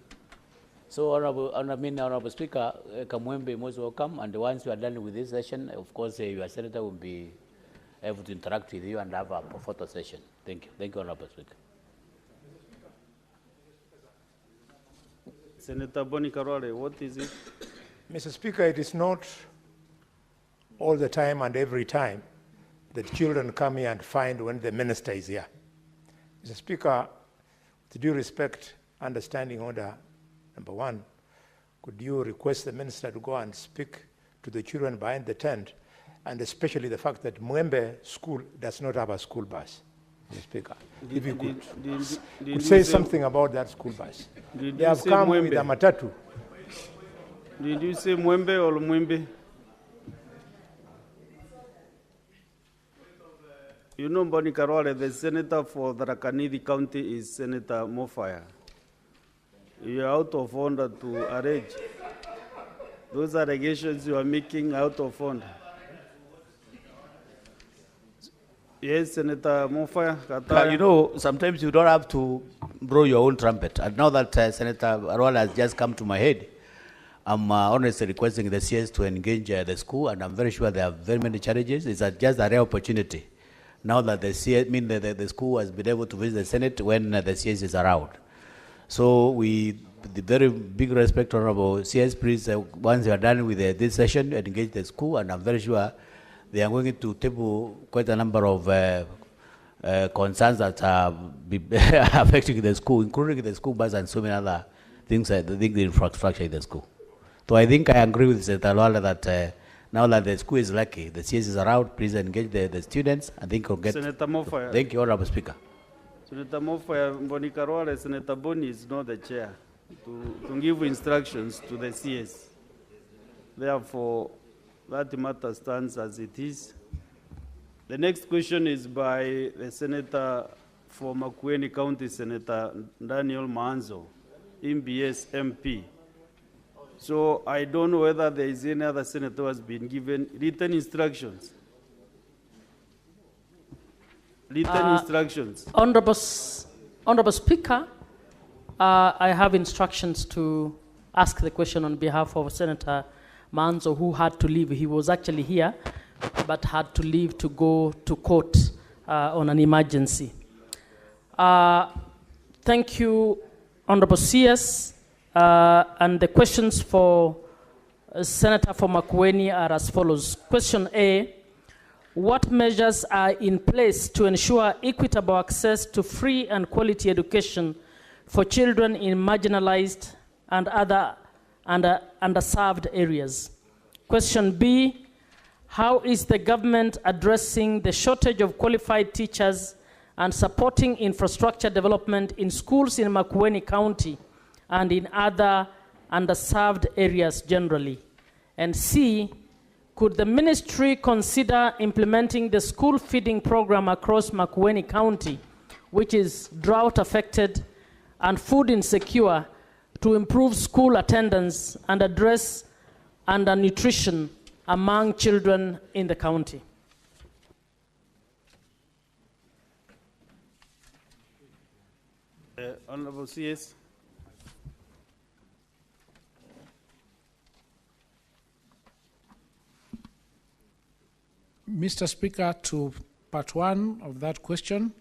So, Honorable Speaker, Kamwembe, most welcome. And once you are done with this session, of course, your senator will be able to interact with you and have a photo session. Thank you. Thank you, Honorable Speaker. Senator Boni Karwale, what is it? Mr. Speaker, it is not all the time and every time that children come here and find when the minister is here. Mr. Speaker, with due respect, understanding order number 1, could you request the minister to go and speak to the children behind the tent, and especially the fact that Mwembe School does not have a school bus, Mr. Speaker. If you could say something about that school bus. They have come with a matatu. Did you say Mwembe or Mwembe? You know, Boni Karwale, the senator for the Rakanidi County is Senator Mofaya. You are out of order to arrange. Those allegations you are making out of order. Yes, Senator Mofaya. You know, sometimes you don't have to blow your own trumpet. And now that Senator Arwala has just come to my head, I'm honestly requesting the CS to engage the school, and I'm very sure there are very many challenges. It's just a rare opportunity. Now that the CS, the school has been able to visit the Senate when the CS is around. So with the very big respect, Honorable CS, please, once you are done with this session, engage the school, and I'm very sure they are going to table quite a number of concerns that are affecting the school, including the school bus and so many other things, the infrastructure in the school. So I think I agree with Senator Lwala that now that the school is lucky, the CS is around, please engage the students. I think we'll get... Senator Mofaya. Thank you, Honorable Speaker. Senator Mofaya, Boni Karwale, Senator Boni is not the chair to give instructions to the CS. Therefore, that matter stands as it is. The next question is by the Senator for Makwiny County, Senator Daniel Manzo, MBS MP. So I don't know whether there is any other senator who has been given written instructions. Honorable Speaker, I have instructions to ask the question on behalf of Senator Manzo, who had to leave. He was actually here, but had to leave to go to court on an emergency. Thank you, Honorable CS. And the questions for Senator for Makwiny are as follows. Question A, what measures are in place to ensure equitable access to free and quality education for children in marginalized and other underserved areas? Question B, how is the government addressing the shortage of qualified teachers and supporting infrastructure development in schools in Makwiny County and in other underserved areas generally? And C, could the ministry consider implementing the school feeding program across Makwiny County, which is drought affected and food insecure, to improve school attendance and address undernutrition among children in the county? Honorable CS. Mr. Speaker, to part one of that question.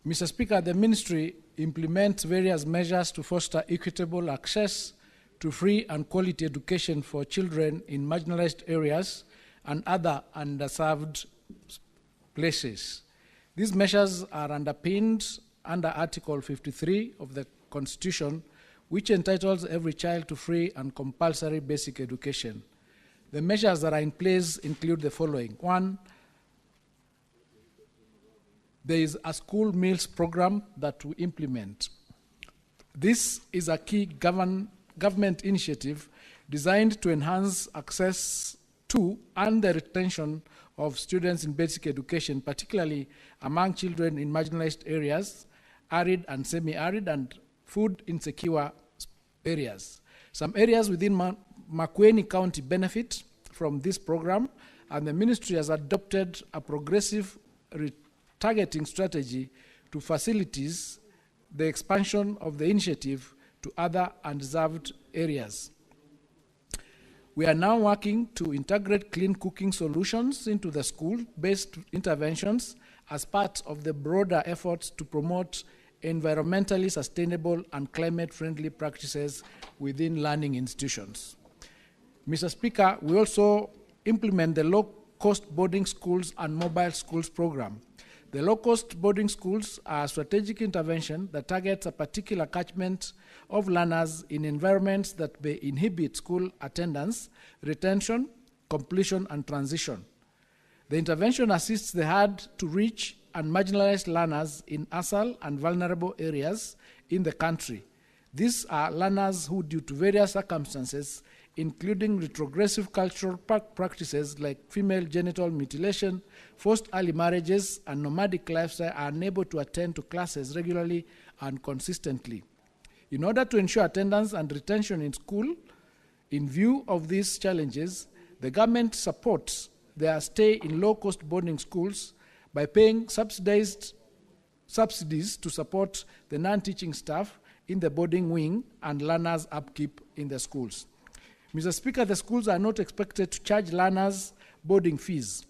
Mr. Speaker, the ministry implements various measures to foster equitable access to free and quality education for children in marginalized areas and other underserved places. These measures are underpinned under Article 53 of the Constitution, which entitles every child to free and compulsory basic education. The measures that are in place include the following. One, there is a school meals program that we implement. This is a key government initiative designed to enhance access to and the retention of students in basic education, particularly among children in marginalized areas, arid and semi-arid, and food insecure areas. Some areas within Makwiny County benefit from this program, and the ministry has adopted a progressive retargeting strategy to facilitate the expansion of the initiative to other undeserved areas. We are now working to integrate clean cooking solutions into the school-based interventions as part of the broader efforts to promote environmentally sustainable and climate-friendly practices within learning institutions. Mr. Speaker, we also implement the low-cost boarding schools and mobile schools program. The low-cost boarding schools are a strategic intervention that targets a particular catchment of learners in environments that may inhibit school attendance, retention, completion, and transition. The intervention assists the hard-to-reach and marginalized learners in ASAL and vulnerable areas in the country. These are learners who, due to various circumstances, including retrogressive cultural practices like female genital mutilation, forced early marriages, and nomadic lifestyle, are unable to attend to classes regularly and consistently. In order to ensure attendance and retention in school, in view of these challenges, the government supports their stay in low-cost boarding schools by paying subsidies to support the non-teaching staff in the boarding wing and learners' upkeep in the schools. Mr. Speaker, the schools are not expected to charge learners boarding fees.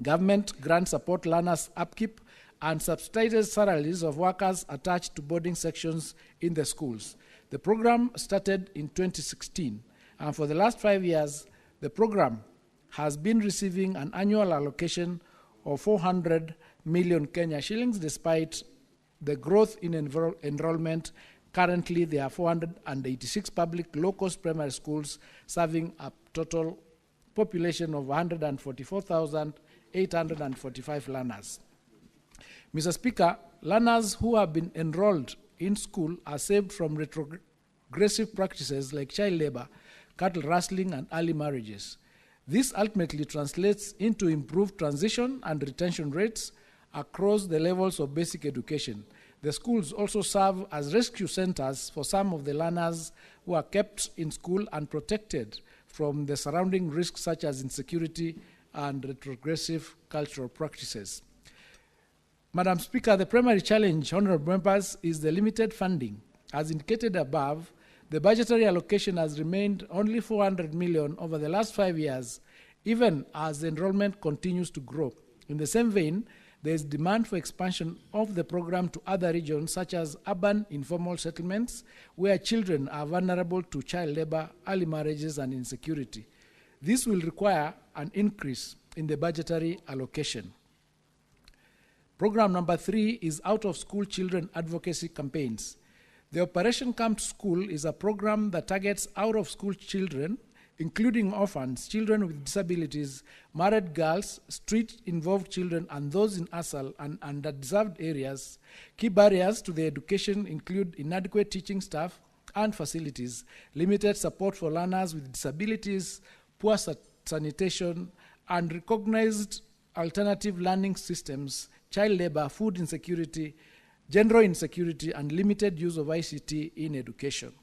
Government grants support learners' upkeep and subsidizes salaries of workers attached to boarding sections in the schools. The program started in 2016, and for the last 5 years, the program has been receiving an annual allocation of 400 million Kenya shillings despite the growth in enrollment. Currently, there are 486 public low-cost primary schools serving a total population of 144,845 learners. Mr. Speaker, learners who have been enrolled in school are saved from retrogressive practices like child labor, cattle rustling, and early marriages. This ultimately translates into improved transition and retention rates across the levels of basic education. The schools also serve as rescue centers for some of the learners who are kept in school and protected from the surrounding risks such as insecurity and retrogressive cultural practices. Madam Speaker, the primary challenge, honorable members, is the limited funding. As indicated above, the budgetary allocation has remained only 400 million over the last 5 years, even as enrollment continues to grow. In the same vein, there is demand for expansion of the program to other regions such as urban informal settlements where children are vulnerable to child labor, early marriages, and insecurity. This will require an increase in the budgetary allocation. Program number 3 is out-of-school children advocacy campaigns. The Operation Come to School is a program that targets out-of-school children, including orphans, children with disabilities, married girls, street-involved children, and those in ASAL and underdeserved areas. Key barriers to their education include inadequate teaching staff and facilities, limited support for learners with disabilities, poor sanitation, unrecognized alternative learning systems, child labor, food insecurity, gender insecurity, and limited use of ICT in education.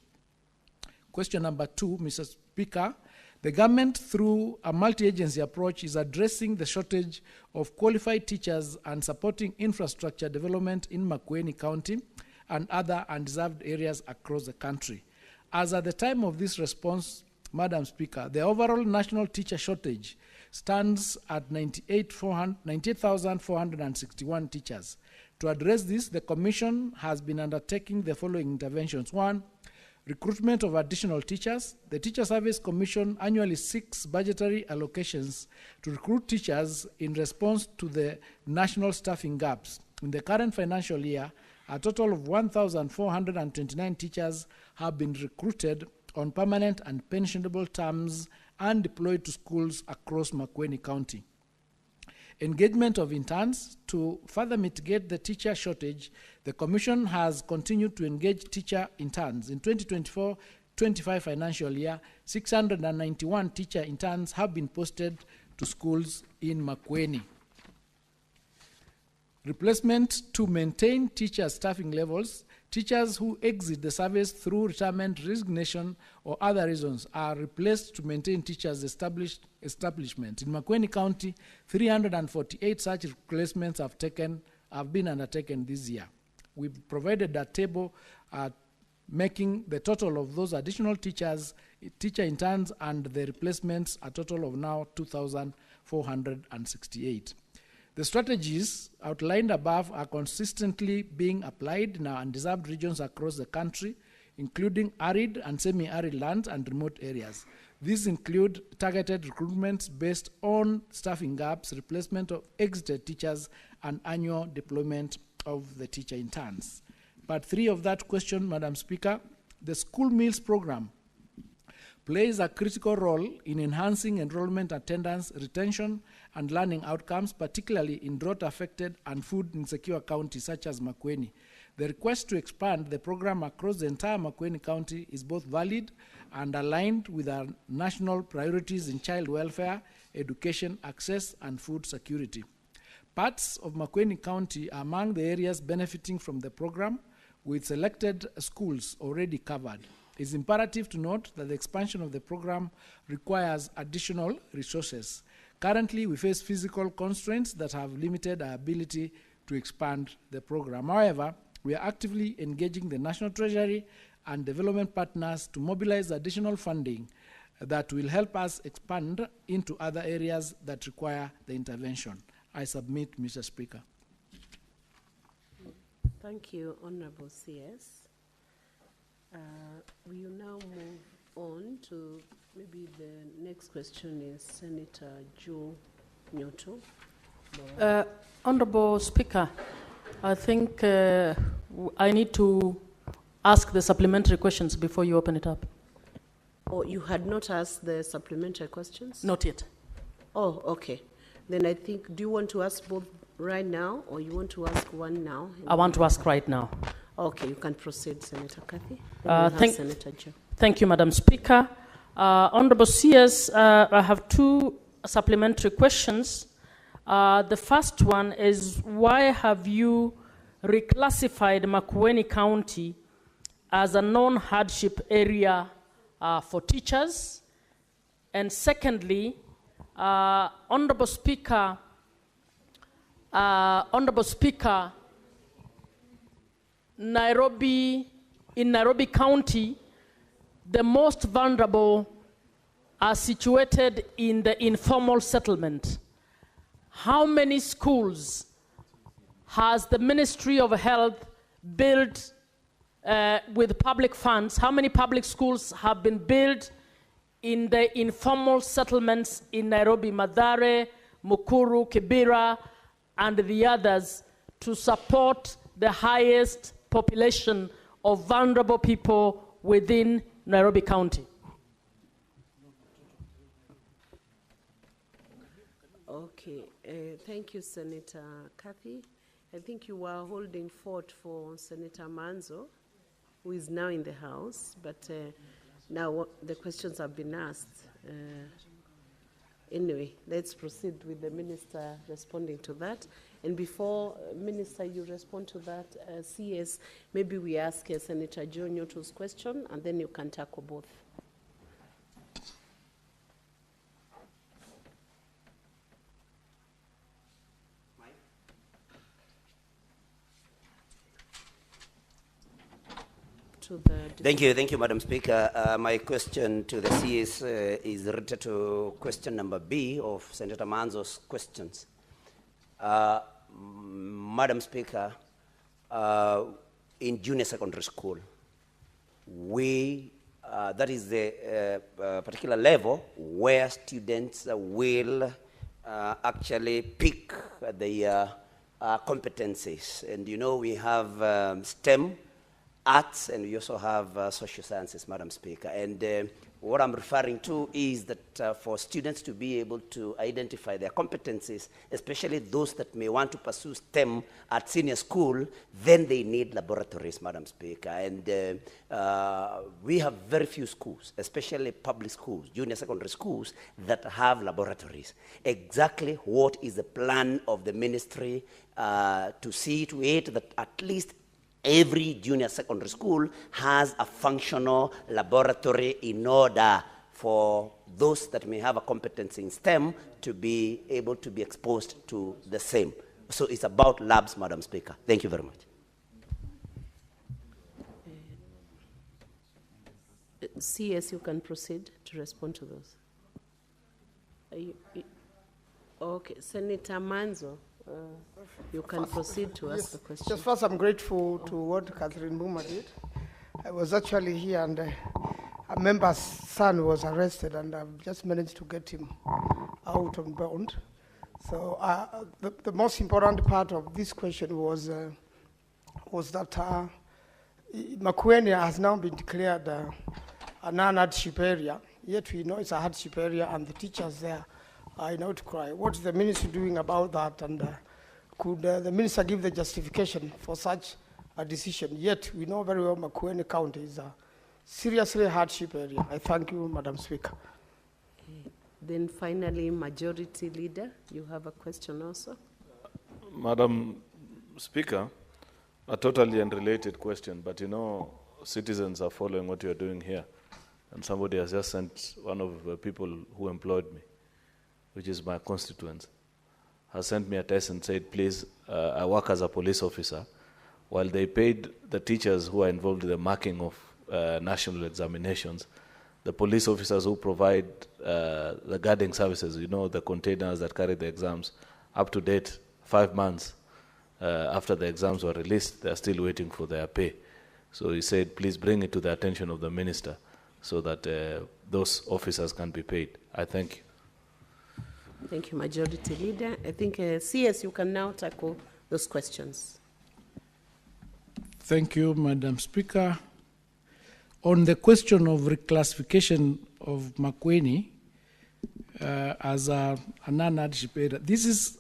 Question number 2, Mr. Speaker, the government, through a multi-agency approach, is addressing the shortage of qualified teachers and supporting infrastructure development in Makwiny County and other undeserved areas across the country. As at the time of this response, Madam Speaker, the overall national teacher shortage stands at 98,461 teachers. To address this, the Commission has been undertaking the following interventions. 1, recruitment of additional teachers. The Teacher Service Commission annually seeks budgetary allocations to recruit teachers in response to the national staffing gaps. In the current financial year, a total of 1,429 teachers have been recruited on permanent and pensionable terms and deployed to schools across Makwiny County. Engagement of interns. To further mitigate the teacher shortage, the Commission has continued to engage teacher interns. In 2024-25 financial year, 691 teacher interns have been posted to schools in Makwiny. Replacement. To maintain teacher staffing levels, teachers who exit the service through retirement, resignation, or other reasons are replaced to maintain teachers' establishment. In Makwiny County, 348 such replacements have been undertaken this year. We've provided a table making the total of those additional teachers, teacher interns, and the replacements a total of now 2,468. The strategies outlined above are consistently being applied in our undeserved regions across the country, including arid and semi-arid lands and remote areas. These include targeted recruitments based on staffing gaps, replacement of exited teachers, and annual deployment of the teacher interns. Part 3 of that question, Madam Speaker, the school meals program plays a critical role in enhancing enrollment attendance, retention, and learning outcomes, particularly in drought-affected and food-insecure counties such as Makwiny. The request to expand the program across the entire Makwiny County is both valid and aligned with our national priorities in child welfare, education, access, and food security. Parts of Makwiny County are among the areas benefiting from the program, with selected schools already covered. It's imperative to note that the expansion of the program requires additional resources. Currently, we face physical constraints that have limited our ability to expand the program. However, we are actively engaging the National Treasury and development partners to mobilize additional funding that will help us expand into other areas that require the intervention. I submit, Mr. Speaker. Thank you, Honorable CS. We will now move on to maybe the next question is Senator Joe Nyoto. Honorable Speaker, I think I need to ask the supplementary questions before you open it up. Oh, you had not asked the supplementary questions? Not yet. Oh, okay. Then I think, do you want to ask both right now, or you want to ask one now? I want to ask right now. Okay, you can proceed, Senator Kathy. Senator Joe. Thank you, Madam Speaker. Honorable CS, I have two supplementary questions. The first one is, why have you reclassified Makwiny County as a non-hardship area for teachers? And secondly, Honorable Speaker, in Nairobi County, the most vulnerable are situated in the informal settlement. How many schools has the Ministry of Health built with public funds? How many public schools have been built in the informal settlements in Nairobi, Mathare, Mukuru, Kibera, and the others, to support the highest population of vulnerable people within Nairobi County? Okay, thank you, Senator Kathy. I think you were holding fort for Senator Manzo, who is now in the House, but now the questions have been asked. Anyway, let's proceed with the Minister responding to that. And before, Minister, you respond to that, CS, maybe we ask Senator Joe Nyoto's question, and then you can tackle both. Thank you, Madam Speaker. My question to the CS is related to question number B of Senator Manzo's questions. Madam Speaker, in junior secondary school, that is the particular level where students will actually pick their competencies. And you know, we have STEM, arts, and we also have social sciences, Madam Speaker. And what I'm referring to is that for students to be able to identify their competencies, especially those that may want to pursue STEM at senior school, then they need laboratories, Madam Speaker. And we have very few schools, especially public schools, junior secondary schools, that have laboratories. Exactly what is the plan of the ministry to see to it that at least every junior secondary school has a functional laboratory in order for those that may have a competence in STEM to be able to be exposed to the same. So it's about labs, Madam Speaker. Thank you very much. CS, you can proceed to respond to those. Okay, Senator Manzo. You can proceed to ask the question. Just first, I'm grateful to what Catherine Buma did. I was actually here, and a member's son was arrested, and I've just managed to get him out on bond. So the most important part of this question was that Makwiny has now been declared a non-hardship area. Yet we know it's a hardship area, and the teachers there are in outcry. What is the ministry doing about that? And could the minister give the justification for such a decision? Yet we know very well Makwiny County is a seriously hardship area. I thank you, Madam Speaker. Then finally, Majority Leader, you have a question also? Madam Speaker, a totally unrelated question, but you know, citizens are following what you're doing here. And somebody has just sent, one of the people who employed me, which is my constituents, has sent me a text and said, please, I work as a police officer. While they paid the teachers who are involved in the marking of national examinations, the police officers who provide the guarding services, you know, the containers that carry the exams, up to date, 5 months after the exams were released, they are still waiting for their pay. So he said, please bring it to the attention of the minister so that those officers can be paid. I thank you. Thank you, Majority Leader. I think, CS, you can now tackle those questions. Thank you, Madam Speaker. On the question of reclassification of Makwiny as a non-hardship area, this is,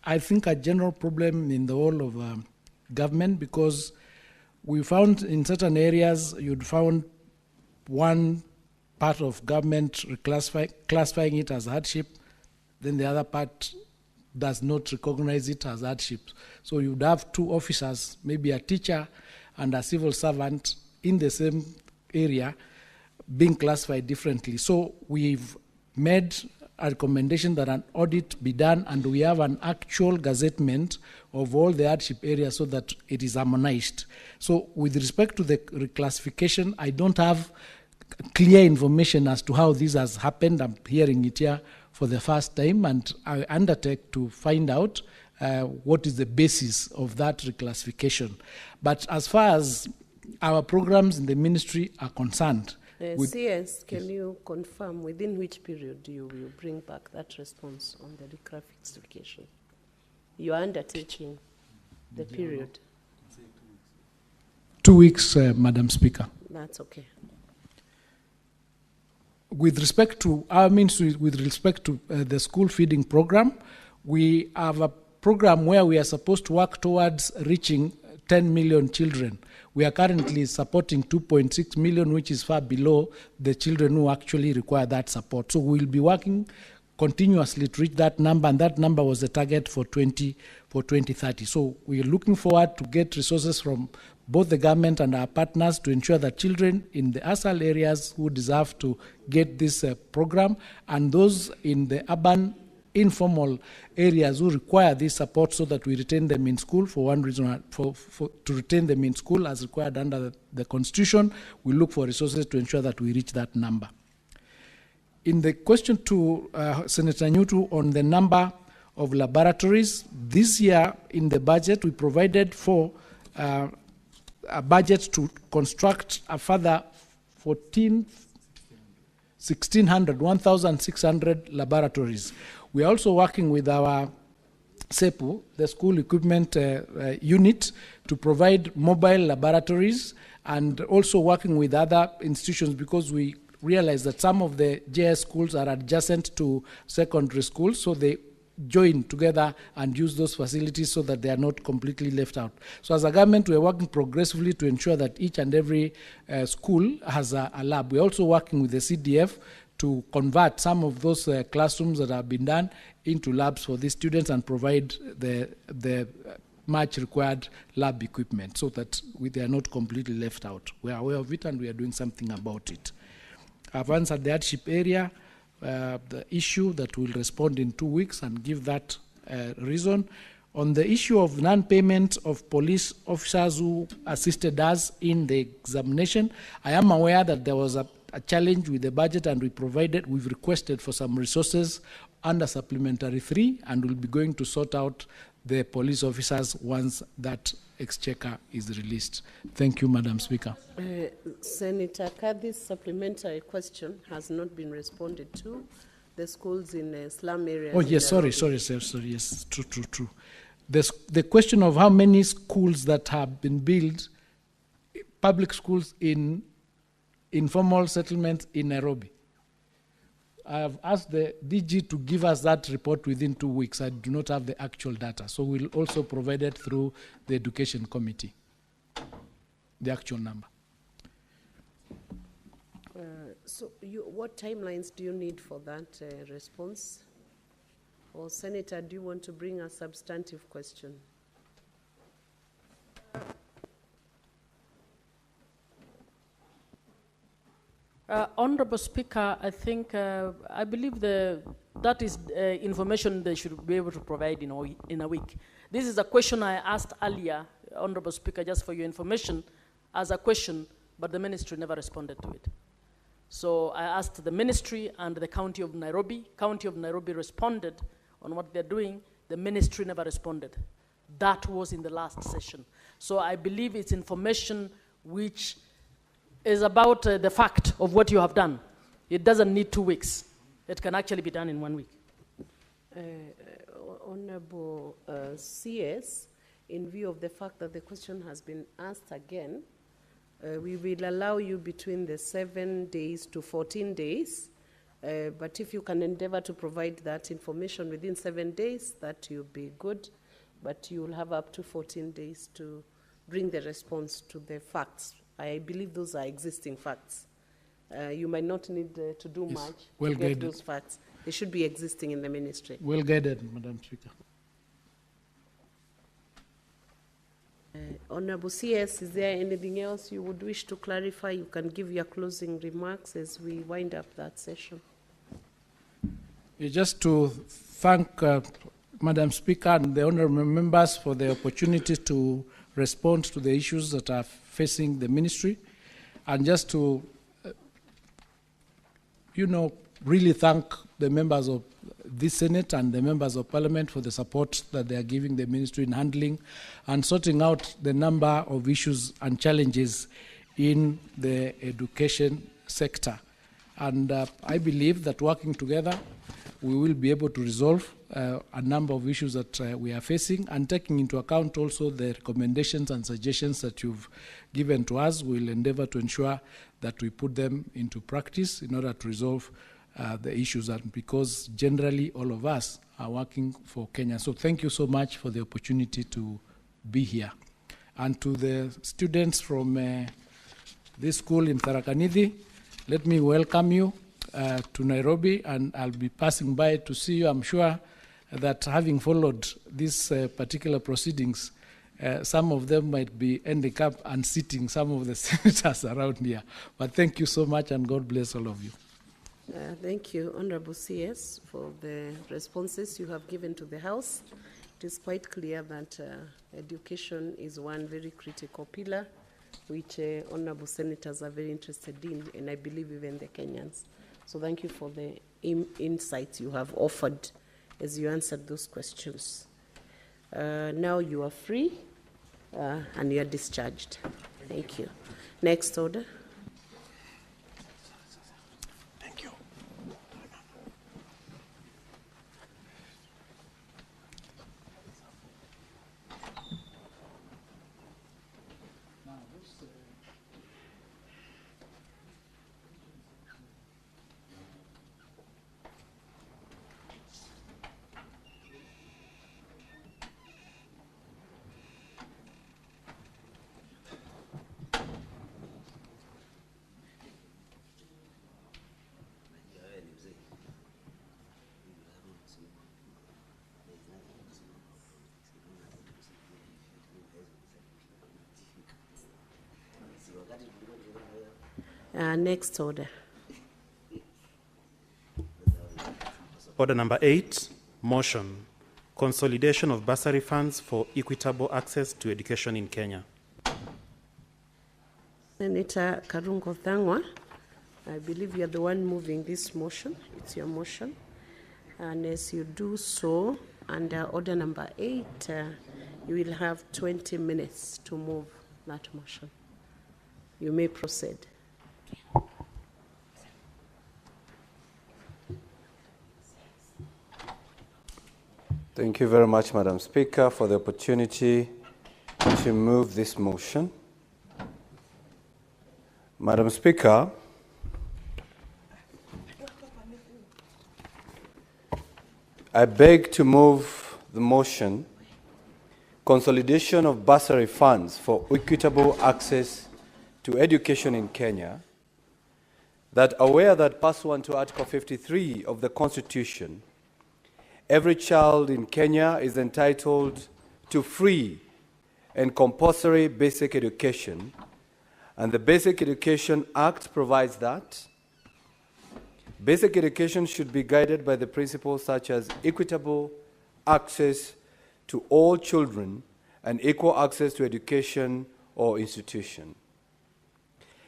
I think, a general problem in the whole of government, because we found in certain areas you'd found one part of government classifying it as hardship, then the other part does not recognize it as hardship. So you'd have two officers, maybe a teacher and a civil servant in the same area being classified differently. So we've made a recommendation that an audit be done, and we have an actual gazettement of all the hardship areas so that it is harmonized. So with respect to the reclassification, I don't have clear information as to how this has happened. I'm hearing it here for the first time, and I undertake to find out what is the basis of that reclassification. But as far as our programs in the ministry are concerned, CS, can you confirm within which period you will bring back that response on the reclassification? You are undertaking the period. 2 weeks, Madam Speaker. That's okay. With respect to our ministry, with respect to the school feeding program, we have a program where we are supposed to work towards reaching 10 million children. We are currently supporting 2.6 million, which is far below the children who actually require that support. So we'll be working continuously to reach that number, and that number was the target for 2030. So we're looking forward to get resources from both the government and our partners to ensure that children in the ASAL areas who deserve to get this program, and those in the urban informal areas who require this support, so that we retain them in school for one reason, to retain them in school as required under the Constitution. We look for resources to ensure that we reach that number. In the question to Senator Nyutu on the number of laboratories, this year in the budget we provided for a budget to construct a further 1,600 laboratories. We are also working with our SEPU, the School Equipment Unit, to provide mobile laboratories, and also working with other institutions, because we realize that some of the JS schools are adjacent to secondary schools, so they join together and use those facilities so that they are not completely left out. So as a government, we are working progressively to ensure that each and every school has a lab. We are also working with the CDF to convert some of those classrooms that have been done into labs for these students and provide the much required lab equipment so that they are not completely left out. We are aware of it and we are doing something about it. I've answered the hardship area, the issue that will respond in 2 weeks and give that reason. On the issue of non-payment of police officers who assisted us in the examination, I am aware that there was a challenge with the budget, and we've requested for some resources under Supplementary 3, and we'll be going to sort out the police officers once that exchequer is released. Thank you, Madam Speaker. Senator Kadhi's supplementary question has not been responded to. the schools in slum areas. Oh, yes, sorry, yes, true. The question of how many schools that have been built, public schools in informal settlements in Nairobi. I have asked the DG to give us that report within 2 weeks. I do not have the actual data, so we'll also provide it through the Education Committee, the actual number. So what timelines do you need for that response? Or Senator, do you want to bring a substantive question? Honorable Speaker, I think, I believe that is information they should be able to provide in a week. This is a question I asked earlier, Honorable Speaker, just for your information, as a question, but the ministry never responded to it. So I asked the ministry and the County of Nairobi. County of Nairobi responded on what they're doing. The ministry never responded. That was in the last session. So I believe it's information which is about the fact of what you have done. It doesn't need 2 weeks. It can actually be done in 1 week. Honorable CS, in view of the fact that the question has been asked again, we will allow you between the 7 days to 14 days, but if you can endeavor to provide that information within 7 days, that will be good, but you will have up to 14 days to bring the response to the facts. I believe those are existing facts. You might not need to do much to get those facts. They should be existing in the ministry. Well guided, Madam Speaker. Honorable CS, is there anything else you would wish to clarify? You can give your closing remarks as we wind up that session. Just to thank Madam Speaker and the honorable members for the opportunity to respond to the issues that are facing the ministry, and just to, really thank the members of this Senate and the members of Parliament for the support that they are giving the ministry in handling and sorting out the number of issues and challenges in the education sector. And I believe that working together, we will be able to resolve a number of issues that we are facing, and taking into account also the recommendations and suggestions that you've given to us. We'll endeavor to ensure that we put them into practice in order to resolve the issues, and because generally all of us are working for Kenya. So thank you so much for the opportunity to be here. And to the students from this school in Tharaka Nithi, let me welcome you to Nairobi, and I'll be passing by to see you. I'm sure that having followed these particular proceedings, some of them might be ending up unseating some of the senators around here. But thank you so much, and God bless all of you. Thank you, Honorable CS, for the responses you have given to the House. It is quite clear that education is one very critical pillar, which honorable senators are very interested in, and I believe even the Kenyans. So thank you for the insights you have offered as you answered those questions. Now you are free and you are discharged. Thank you. Next order. Next order. Order number 8, motion, consolidation of bursary funds for equitable access to education in Kenya. Senator Karungo Thangwa, I believe you're the one moving this motion. It's your motion. And as you do so, under order number 8, you will have 20 minutes to move that motion. You may proceed. Thank you very much, Madam Speaker, for the opportunity to move this motion. Madam Speaker, I beg to move the motion, consolidation of bursary funds for equitable access to education in Kenya, that aware that pursuant to Article 53 of the Constitution, every child in Kenya is entitled to free and compulsory basic education, and the Basic Education Act provides that basic education should be guided by the principles such as equitable access to all children and equal access to education or institution.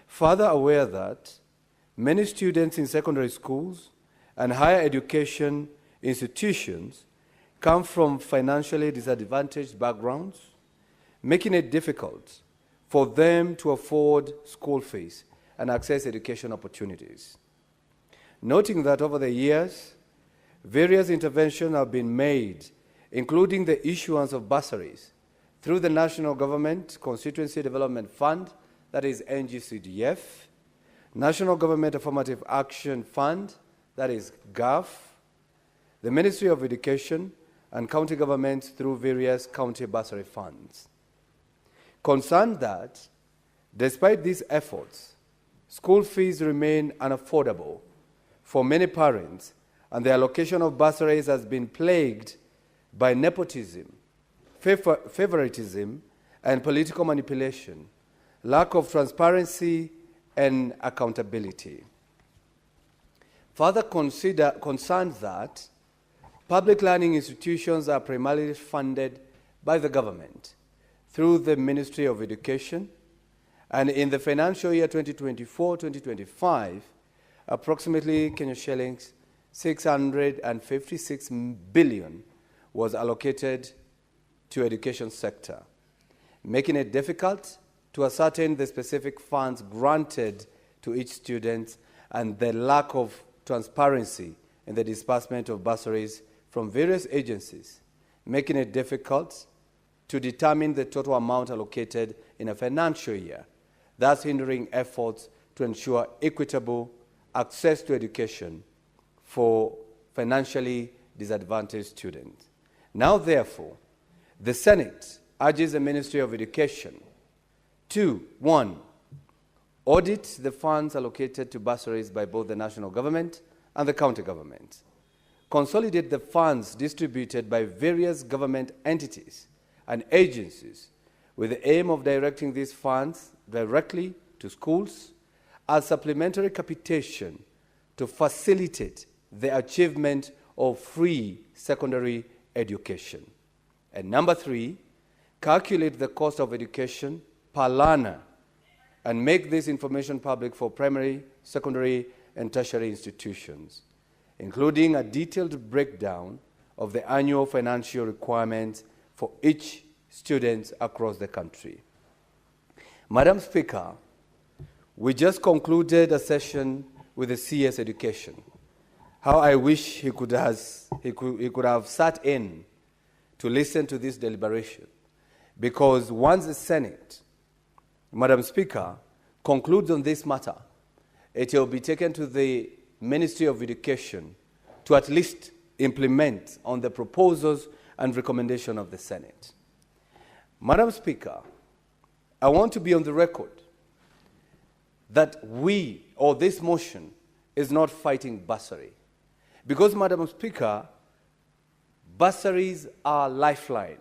Further aware that many students in secondary schools and higher education institutions come from financially disadvantaged backgrounds, making it difficult for them to afford school fees and access education opportunities. Noting that over the years, various interventions have been made, including the issuance of bursaries through the National Government Constituency Development Fund, that is NGCDF, National Government Affirmative Action Fund, that is GAF, the Ministry of Education, and county governments through various county bursary funds. Concerned that, despite these efforts, school fees remain unaffordable for many parents, and the allocation of bursaries has been plagued by nepotism, favoritism, and political manipulation, lack of transparency and accountability. Further concerned that public learning institutions are primarily funded by the government through the Ministry of Education, and in the financial year 2024-2025, approximately Kenya shillings 656 billion was allocated to education sector, making it difficult to ascertain the specific funds granted to each student and the lack of transparency in the disbursement of bursaries from various agencies, making it difficult to determine the total amount allocated in a financial year, thus hindering efforts to ensure equitable access to education for financially disadvantaged students. Now, therefore, the Senate urges the Ministry of Education to, 1, audit the funds allocated to bursaries by both the national government and the county government, consolidate the funds distributed by various government entities and agencies with the aim of directing these funds directly to schools as supplementary capitation to facilitate the achievement of free secondary education. And number 3, calculate the cost of education per learner and make this information public for primary, secondary, and tertiary institutions, including a detailed breakdown of the annual financial requirements for each student across the country. Madam Speaker, we just concluded a session with the CS Education. How I wish he could have sat in to listen to this deliberation, because once the Senate, Madam Speaker, concludes on this matter, it will be taken to the Ministry of Education to at least implement on the proposals and recommendation of the Senate. Madam Speaker, I want to be on the record that we, or this motion, is not fighting bursary. Because, Madam Speaker, bursaries are lifeline.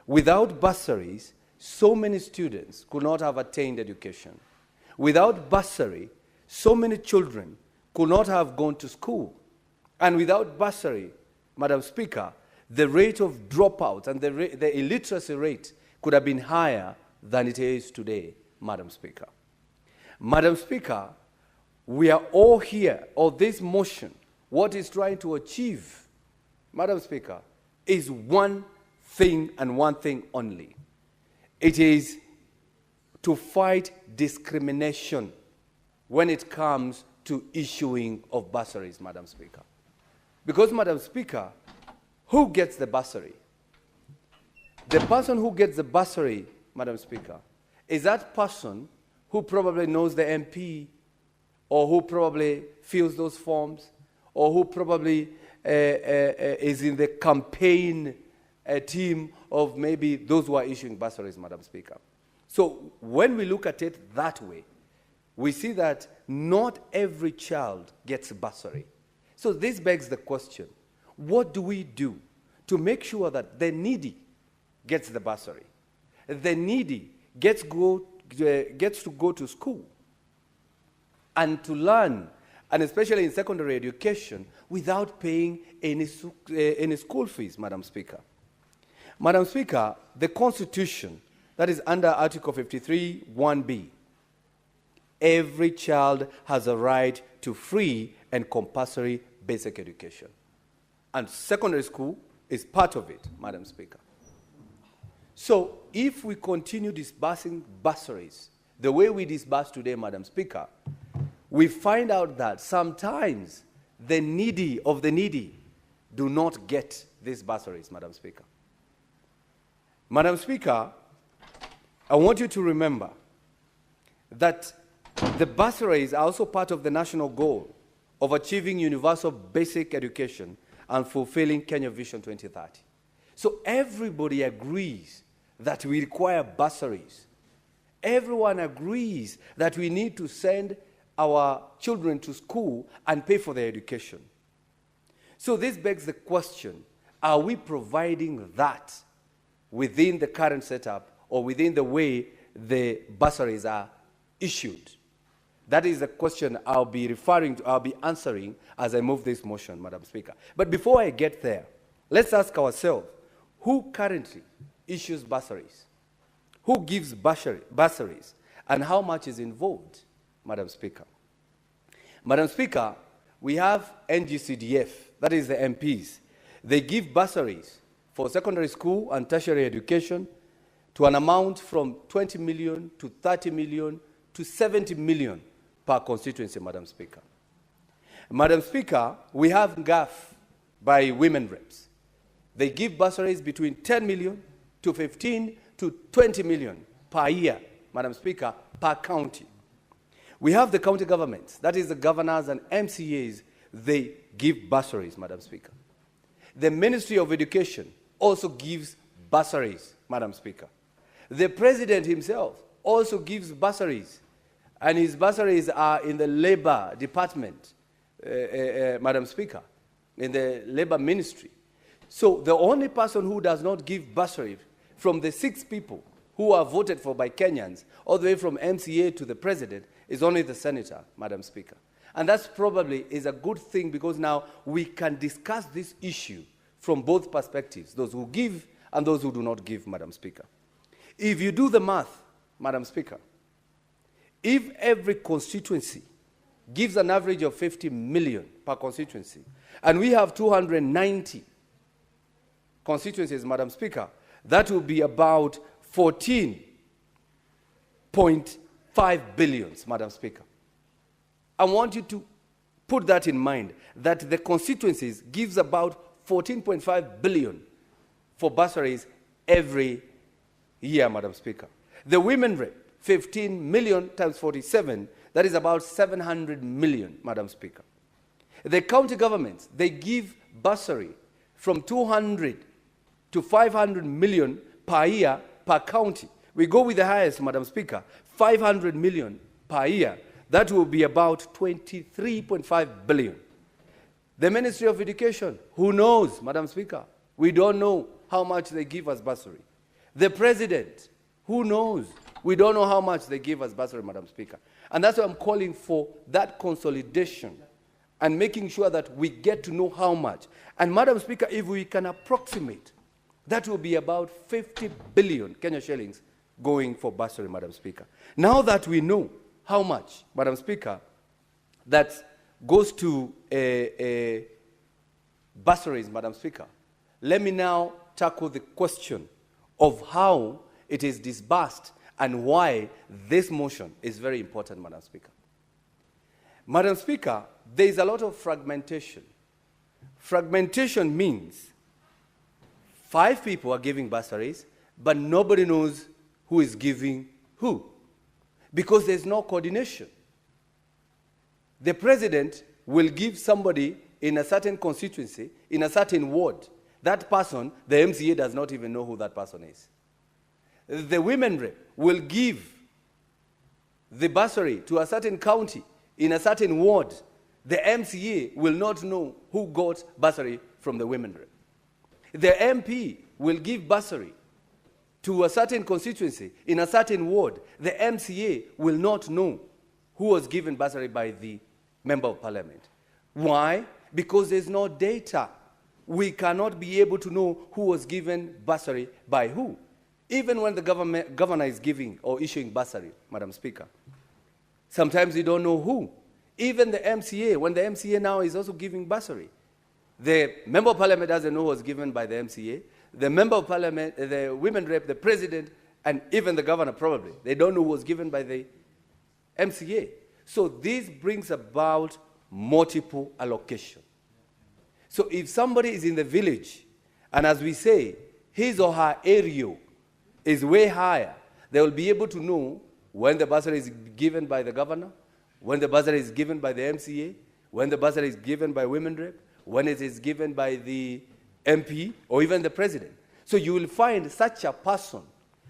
Without bursaries, so many students could not have attained education. Without bursary, so many children could not have gone to school. And without bursary, Madam Speaker, the rate of dropout and the illiteracy rate could have been higher than it is today, Madam Speaker. Madam Speaker, we are all here, or this motion, what it's trying to achieve, Madam Speaker, is one thing and one thing only. It is to fight discrimination when it comes to issuing of bursaries, Madam Speaker. Because, Madam Speaker, who gets the bursary? The person who gets the bursary, Madam Speaker, is that person who probably knows the MP, or who probably fills those forms, or who probably is in the campaign team of maybe those who are issuing bursaries, Madam Speaker. So when we look at it that way, we see that not every child gets a bursary. So this begs the question, what do we do to make sure that the needy gets the bursary? The needy gets to go to school and to learn, and especially in secondary education, without paying any school fees, Madam Speaker. Madam Speaker, the Constitution, that is under Article 53, 1B, every child has a right to free and compulsory basic education. And secondary school is part of it, Madam Speaker. So if we continue disbursing bursaries the way we disburse today, Madam Speaker, we find out that sometimes the needy of the needy do not get these bursaries, Madam Speaker. Madam Speaker, I want you to remember that the bursaries are also part of the national goal of achieving universal basic education and fulfilling Kenya Vision 2030. So everybody agrees that we require bursaries. Everyone agrees that we need to send our children to school and pay for their education. So this begs the question, are we providing that within the current setup or within the way the bursaries are issued? That is the question I'll be answering as I move this motion, Madam Speaker. But before I get there, let's ask ourselves, who currently issues bursaries? Who gives bursaries? And how much is involved, Madam Speaker? Madam Speaker, we have NGCDF, that is the MPs. They give bursaries for secondary school and tertiary education to an amount from 20 million to 30 million to 70 million per constituency, Madam Speaker. Madam Speaker, we have GAF by women reps. They give bursaries between 10 million to 15 to 20 million per year, Madam Speaker, per county. We have the county governments, that is the governors and MCAs, they give bursaries, Madam Speaker. The Ministry of Education also gives bursaries, Madam Speaker. The President himself also gives bursaries, and his bursaries are in the Labor Department, Madam Speaker, in the Labor Ministry. So the only person who does not give bursary from the 6 people who are voted for by Kenyans, all the way from MCA to the President, is only the Senator, Madam Speaker. And that's probably is a good thing, because now we can discuss this issue from both perspectives, those who give and those who do not give, Madam Speaker. If you do the math, Madam Speaker, if every constituency gives an average of 50 million per constituency, and we have 290 constituencies, Madam Speaker, that will be about 14.5 billion, Madam Speaker. I want you to put that in mind, that the constituencies gives about 14.5 billion for bursaries every year, Madam Speaker. The women rep, 15 million times 47, that is about 700 million, Madam Speaker. The county governments, they give bursary from 200 to 500 million per year per county. We go with the highest, Madam Speaker, 500 million per year. That will be about 23.5 billion. The Ministry of Education, who knows, Madam Speaker? We don't know how much they give us bursary. The President, who knows? We don't know how much they give us bursary, Madam Speaker. And that's why I'm calling for that consolidation and making sure that we get to know how much. And Madam Speaker, if we can approximate, that will be about 50 billion Kenya shillings going for bursary, Madam Speaker. Now that we know how much, Madam Speaker, that goes to bursaries, Madam Speaker, let me now tackle the question of how it is disbursed and why this motion is very important, Madam Speaker. Madam Speaker, there is a lot of fragmentation. Fragmentation means 5 people are giving bursaries, but nobody knows who is giving who, because there's no coordination. The president will give somebody in a certain constituency, in a certain ward. That person, the MCA does not even know who that person is. The women rep will give the bursary to a certain county, in a certain ward. The MCA will not know who got bursary from the women rep. The MP will give bursary to a certain constituency, in a certain ward. The MCA will not know who was given bursary by the member of parliament. Why? Because there's no data. We cannot be able to know who was given bursary by who. Even when the governor is giving or issuing bursary, Madam Speaker, sometimes we don't know who. Even the MCA, when the MCA now is also giving bursary, the member of parliament doesn't know who was given by the MCA. The member of parliament, the women rep, the president, and even the governor probably, they don't know who was given by the MCA. So this brings about multiple allocation. So if somebody is in the village, and as we say, his or her area is way higher, they will be able to know when the bursary is given by the governor, when the bursary is given by the MCA, when the bursary is given by women rep, when it is given by the MP, or even the president. So you will find such a person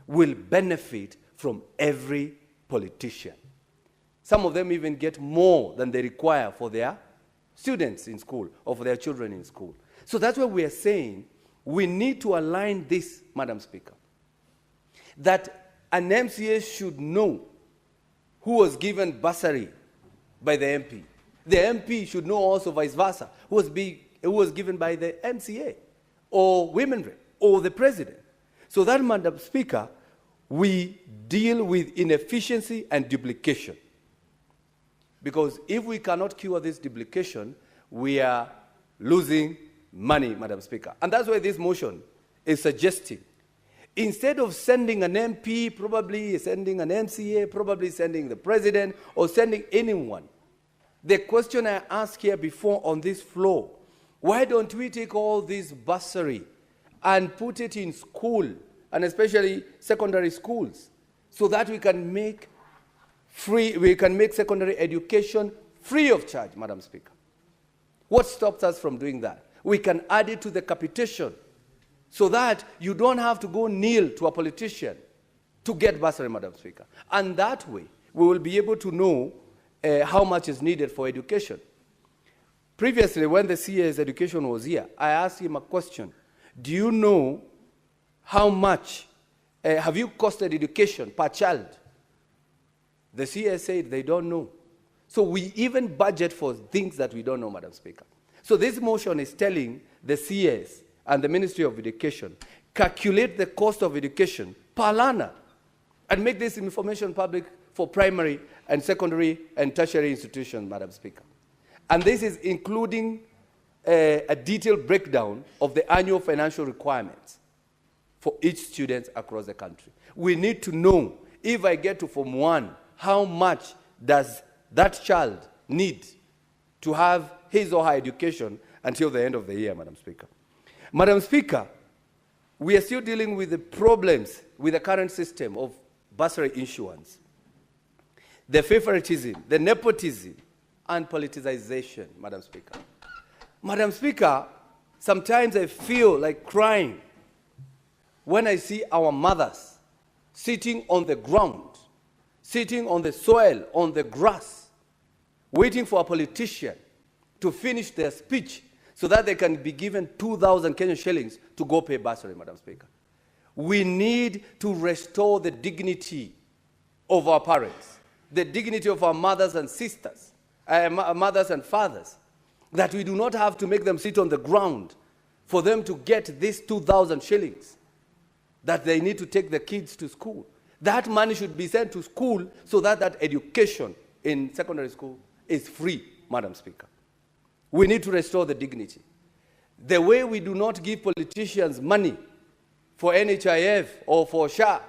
will benefit from every politician. Some of them even get more than they require for their students in school or for their children in school. So that's why we are saying we need to align this, Madam Speaker, that an MCA should know who was given bursary by the MP. The MP should know also vice versa, who was given by the MCA or women rep or the president. So that, Madam Speaker, we deal with inefficiency and duplication. Because if we cannot cure this duplication, we are losing money, Madam Speaker. And that's why this motion is suggesting, instead of sending an MP, probably sending an MCA, probably sending the president, or sending anyone, the question I asked here before on this floor, why don't we take all this bursary and put it in school, and especially secondary schools, so that we can make secondary education free of charge, Madam Speaker? What stops us from doing that? We can add it to the capitation so that you don't have to go kneel to a politician to get bursary, Madam Speaker. And that way, we will be able to know how much is needed for education. Previously, when the CA's education was here, I asked him a question. Do you know how much have you costed education per child? The CA said they don't know. So we even budget for things that we don't know, Madam Speaker. So this motion is telling the CAs and the Ministry of Education, calculate the cost of education per learner and make this information public for primary and secondary and tertiary institutions, Madam Speaker. And this is including a detailed breakdown of the annual financial requirements for each student across the country. We need to know, if I get to Form 1, how much does that child need to have his or her education until the end of the year, Madam Speaker. Madam Speaker, we are still dealing with the problems with the current system of bursary issuance, the favoritism, the nepotism, and politicization, Madam Speaker. Madam Speaker, sometimes I feel like crying when I see our mothers sitting on the ground, sitting on the soil, on the grass, waiting for a politician to finish their speech so that they can be given 2,000 Kenyan shillings to go pay bursary, Madam Speaker. We need to restore the dignity of our parents, the dignity of our mothers and sisters, mothers and fathers, that we do not have to make them sit on the ground for them to get this 2,000 shillings, that they need to take the kids to school. That money should be sent to school so that that education in secondary school is free, Madam Speaker. We need to restore the dignity. The way we do not give politicians money for NHIF or for SHA,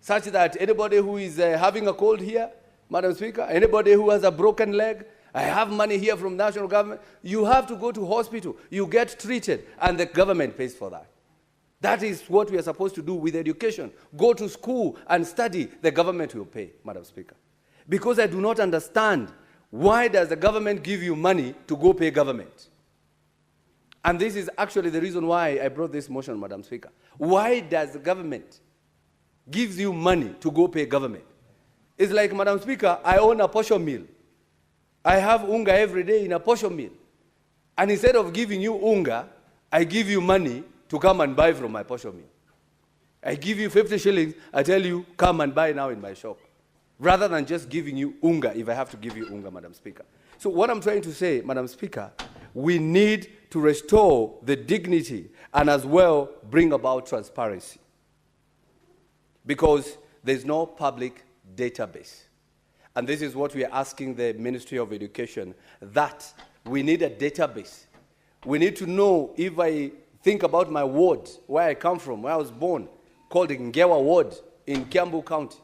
such that anybody who is having a cold here, Madam Speaker, anybody who has a broken leg, I have money here from national government, you have to go to hospital, you get treated, and the government pays for that. That is what we are supposed to do with education. Go to school and study. The government will pay, Madam Speaker. Because I do not understand, why does the government give you money to go pay government? And this is actually the reason why I brought this motion, Madam Speaker. Why does the government give you money to go pay government? It's like, Madam Speaker, I own a portion mill. I have unga every day in a portion mill. And instead of giving you unga, I give you money to come and buy from my portion mill. I give you 50 shillings, I tell you, come and buy now in my shop. Rather than just giving you unga, if I have to give you unga, Madam Speaker. So what I'm trying to say, Madam Speaker, we need to restore the dignity and as well bring about transparency. Because there's no public database. And this is what we are asking the Ministry of Education, that we need a database. We need to know, if I think about my ward, where I come from, where I was born, called the Ngewa ward in Kiambu County.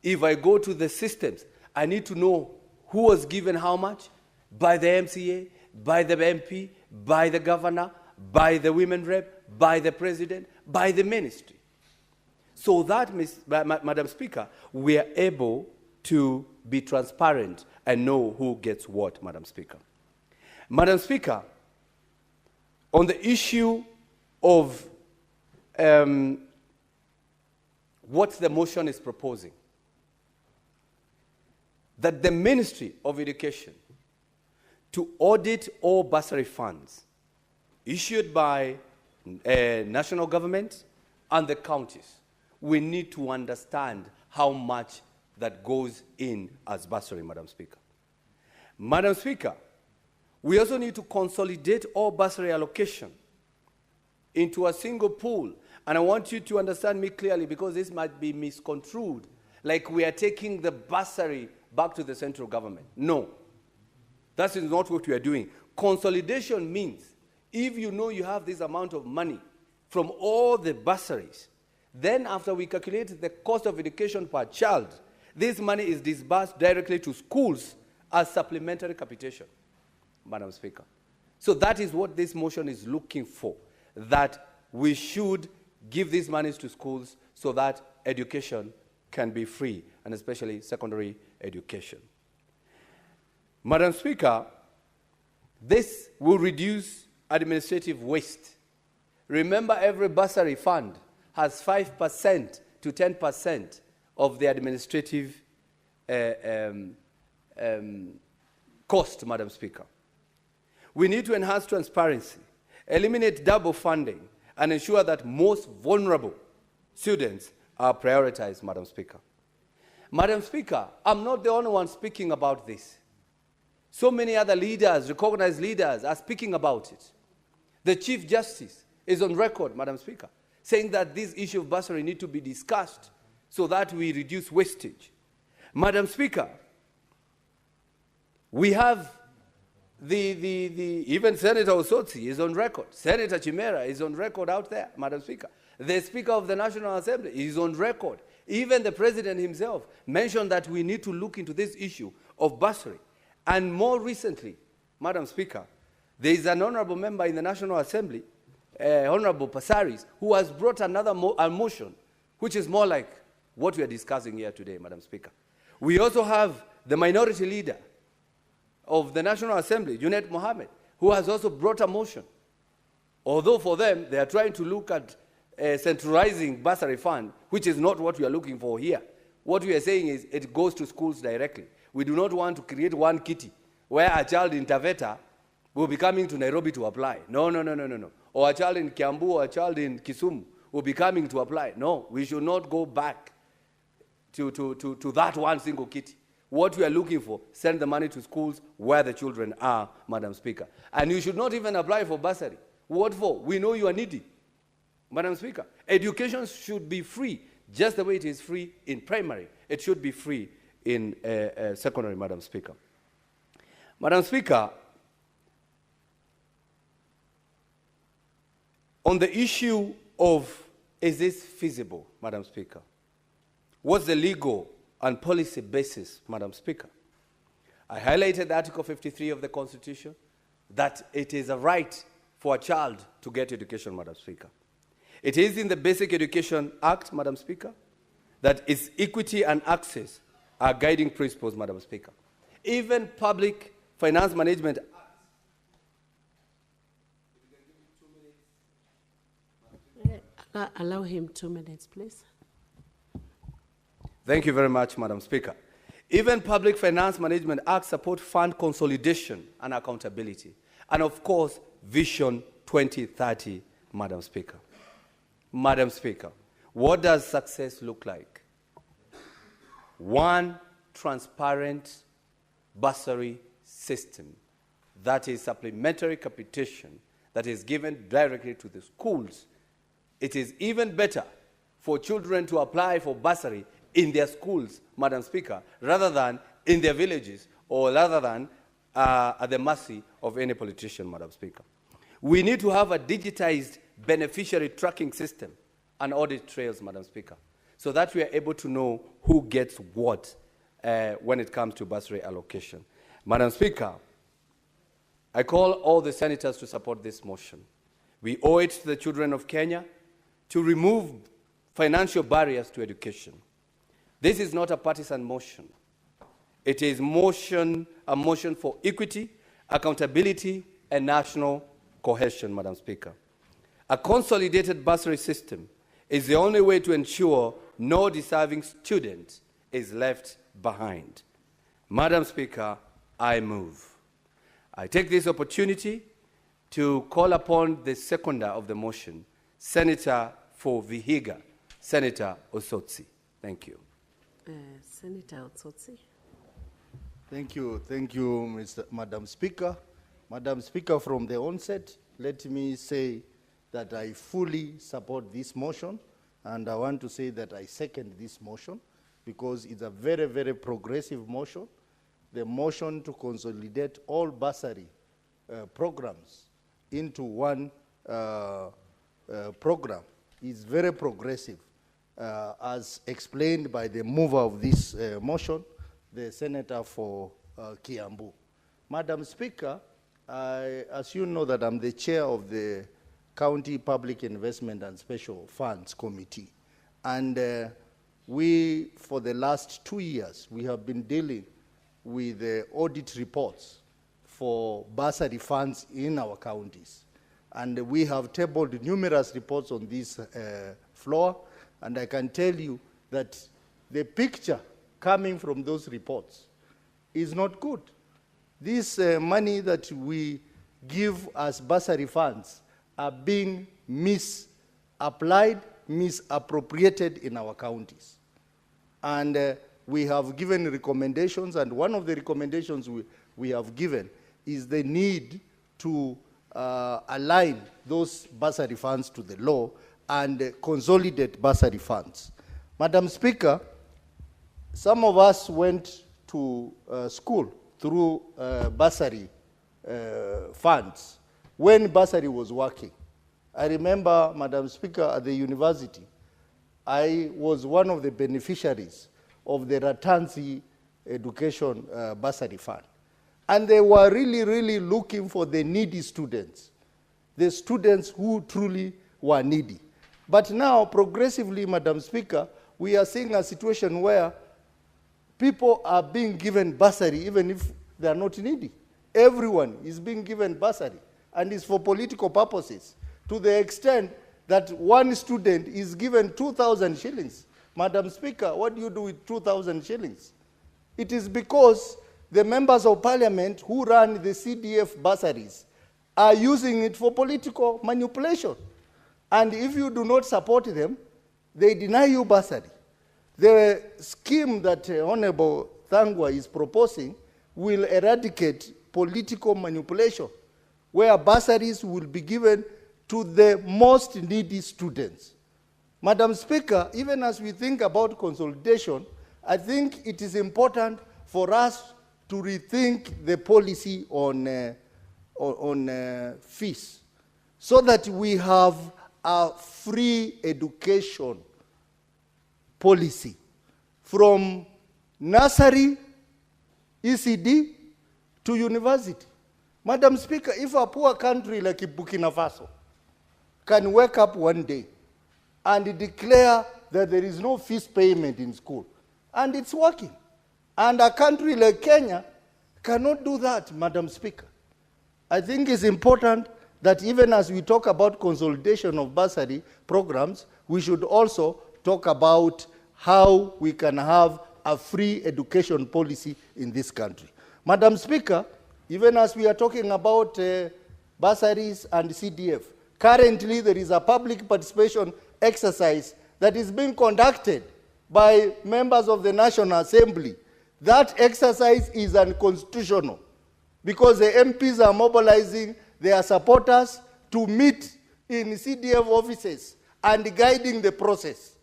If I go to the systems, I need to know who was given how much, by the MCA, by the MP, by the governor, by the women rep, by the president, by the ministry. So that, Madam Speaker, we are able to be transparent and know who gets what, Madam Speaker. Madam Speaker, on the issue of what the motion is proposing, that the Ministry of Education to audit all bursary funds issued by national government and the counties, we need to understand how much that goes in as bursary, Madam Speaker. Madam Speaker, we also need to consolidate all bursary allocation into a single pool. And I want you to understand me clearly, because this might be misconstrued, like we are taking the bursary back to the central government. No, that is not what we are doing. Consolidation means, if you know you have this amount of money from all the bursaries, then after we calculate the cost of education per child, this money is disbursed directly to schools as supplementary capitation, Madam Speaker. So that is what this motion is looking for, that we should give these monies to schools so that education can be free, and especially secondary education. Madam Speaker, this will reduce administrative waste. Remember, every bursary fund has 5% to 10% of the administrative cost, Madam Speaker. We need to enhance transparency, eliminate double funding, and ensure that most vulnerable students are prioritized, Madam Speaker. Madam Speaker, I'm not the only one speaking about this. So many other leaders, recognized leaders, are speaking about it. The Chief Justice is on record, Madam Speaker, saying that this issue of bursary need to be discussed so that we reduce wastage. Madam Speaker, we have even Senator Osotsi is on record. Senator Chimera is on record out there, Madam Speaker. The Speaker of the National Assembly is on record. Even the President himself mentioned that we need to look into this issue of bursary. And more recently, Madam Speaker, there is an honorable member in the National Assembly, Honorable Passaris, who has brought another motion, which is more like what we are discussing here today, Madam Speaker. We also have the minority leader of the National Assembly, Junet Mohammed, who has also brought a motion. Although for them, they are trying to look at centralizing bursary fund, which is not what we are looking for here. What we are saying is it goes to schools directly. We do not want to create one kitty where a child in Taveta will be coming to Nairobi to apply. No, no, no, no, no, no. Or a child in Kiambu or a child in Kisumu will be coming to apply. No, we should not go back to that one single kitty. What we are looking for, send the money to schools where the children are, Madam Speaker. And you should not even apply for bursary. What for? We know you are needy, Madam Speaker. Education should be free, just the way it is free in primary. It should be free in secondary, Madam Speaker. Madam Speaker, on the issue of, is this feasible, Madam Speaker? What's the legal and policy basis, Madam Speaker? I highlighted Article 53 of the Constitution, that it is a right for a child to get education, Madam Speaker. It is in the Basic Education Act, Madam Speaker, that its equity and access are guiding principles, Madam Speaker. Even Public Finance Management Allow him 2 minutes, please. Thank you very much, Madam Speaker. Even Public Finance Management Act support fund consolidation and accountability. And of course, Vision 2030, Madam Speaker. Madam Speaker, what does success look like? One transparent bursary system that is supplementary capitation that is given directly to the schools. It is even better for children to apply for bursary in their schools, Madam Speaker, rather than in their villages or rather than at the mercy of any politician, Madam Speaker. We need to have a digitized beneficiary tracking system and audit trails, Madam Speaker, so that we are able to know who gets what when it comes to bursary allocation. Madam Speaker, I call all the senators to support this motion. We owe it to the children of Kenya to remove financial barriers to education. This is not a partisan motion. It is a motion for equity, accountability, and national cohesion, Madam Speaker. A consolidated bursary system is the only way to ensure no deserving student is left behind. Madam Speaker, I move. I take this opportunity to call upon the seconder of the motion, Senator for Vihiga, Senator Osotsi. Thank you. Senator Osotsi. Thank you, Madam Speaker. Madam Speaker, from the onset, let me say that I fully support this motion, and I want to say that I second this motion because it's a very, very progressive motion. The motion to consolidate all bursary programs into one program is very progressive, as explained by the mover of this motion, the Senator for Kiambu. Madam Speaker, as you know that I'm the chair of the County Public Investment and Special Funds Committee. And we, for the last 2 years, we have been dealing with the audit reports for bursary funds in our counties. And we have tabled numerous reports on this floor, and I can tell you that the picture coming from those reports is not good. This money that we give as bursary funds are being misapplied, misappropriated in our counties. And we have given recommendations, and one of the recommendations we have given is the need to align those bursary funds to the law and consolidate bursary funds. Madam Speaker, some of us went to school through bursary funds when bursary was working. I remember, Madam Speaker, at the university, I was one of the beneficiaries of the Ratanzi Education Bursary Fund. And they were really, really looking for the needy students, the students who truly were needy. But now, progressively, Madam Speaker, we are seeing a situation where people are being given bursary even if they are not needy. Everyone is being given bursary, and it's for political purposes, to the extent that one student is given 2,000 shillings. Madam Speaker, what do you do with 2,000 shillings? It is because the members of parliament who run the CDF bursaries are using it for political manipulation. And if you do not support them, they deny you bursary. The scheme that Honorable Thangwa is proposing will eradicate political manipulation, where bursaries will be given to the most needy students. Madam Speaker, even as we think about consolidation, I think it is important for us to rethink the policy on fees, so that we have a free education policy from nursery, ECD, to university. Madam Speaker, if a poor country like Burkina Faso can wake up one day and declare that there is no fees payment in school. And it's working. And a country like Kenya cannot do that, Madam Speaker. I think it's important that even as we talk about consolidation of bursary programs, we should also talk about how we can have a free education policy in this country. Madam Speaker, even as we are talking about bursaries and CDF, currently there is a public participation exercise that is being conducted by members of the National Assembly. That exercise is unconstitutional because the MPs are mobilizing their supporters to meet in CDF offices and guiding the process.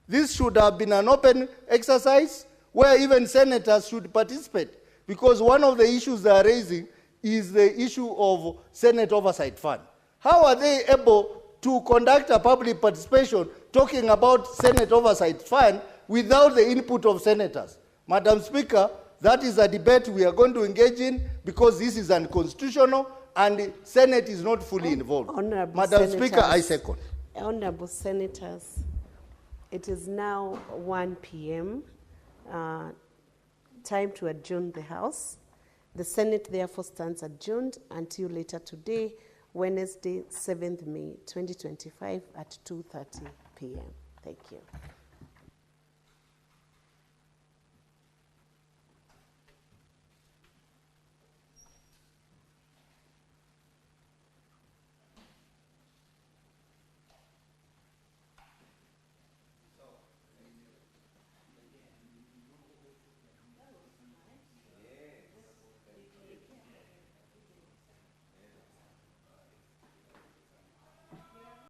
This should have been an open exercise where even senators should participate, because one of the issues they are raising is the issue of Senate Oversight Fund. How are they able to conduct a public participation talking about Senate Oversight Fund without the input of senators? Madam Speaker, that is a debate we are going to engage in, because this is unconstitutional and the Senate is not fully involved. Honorable Madam Senators, Speaker, I second. Honorable Senators, it is now 1 p.m. Time to adjourn the House. The Senate therefore stands adjourned until later today, Wednesday, 7th May 2025 at 2:30 p.m. Thank you.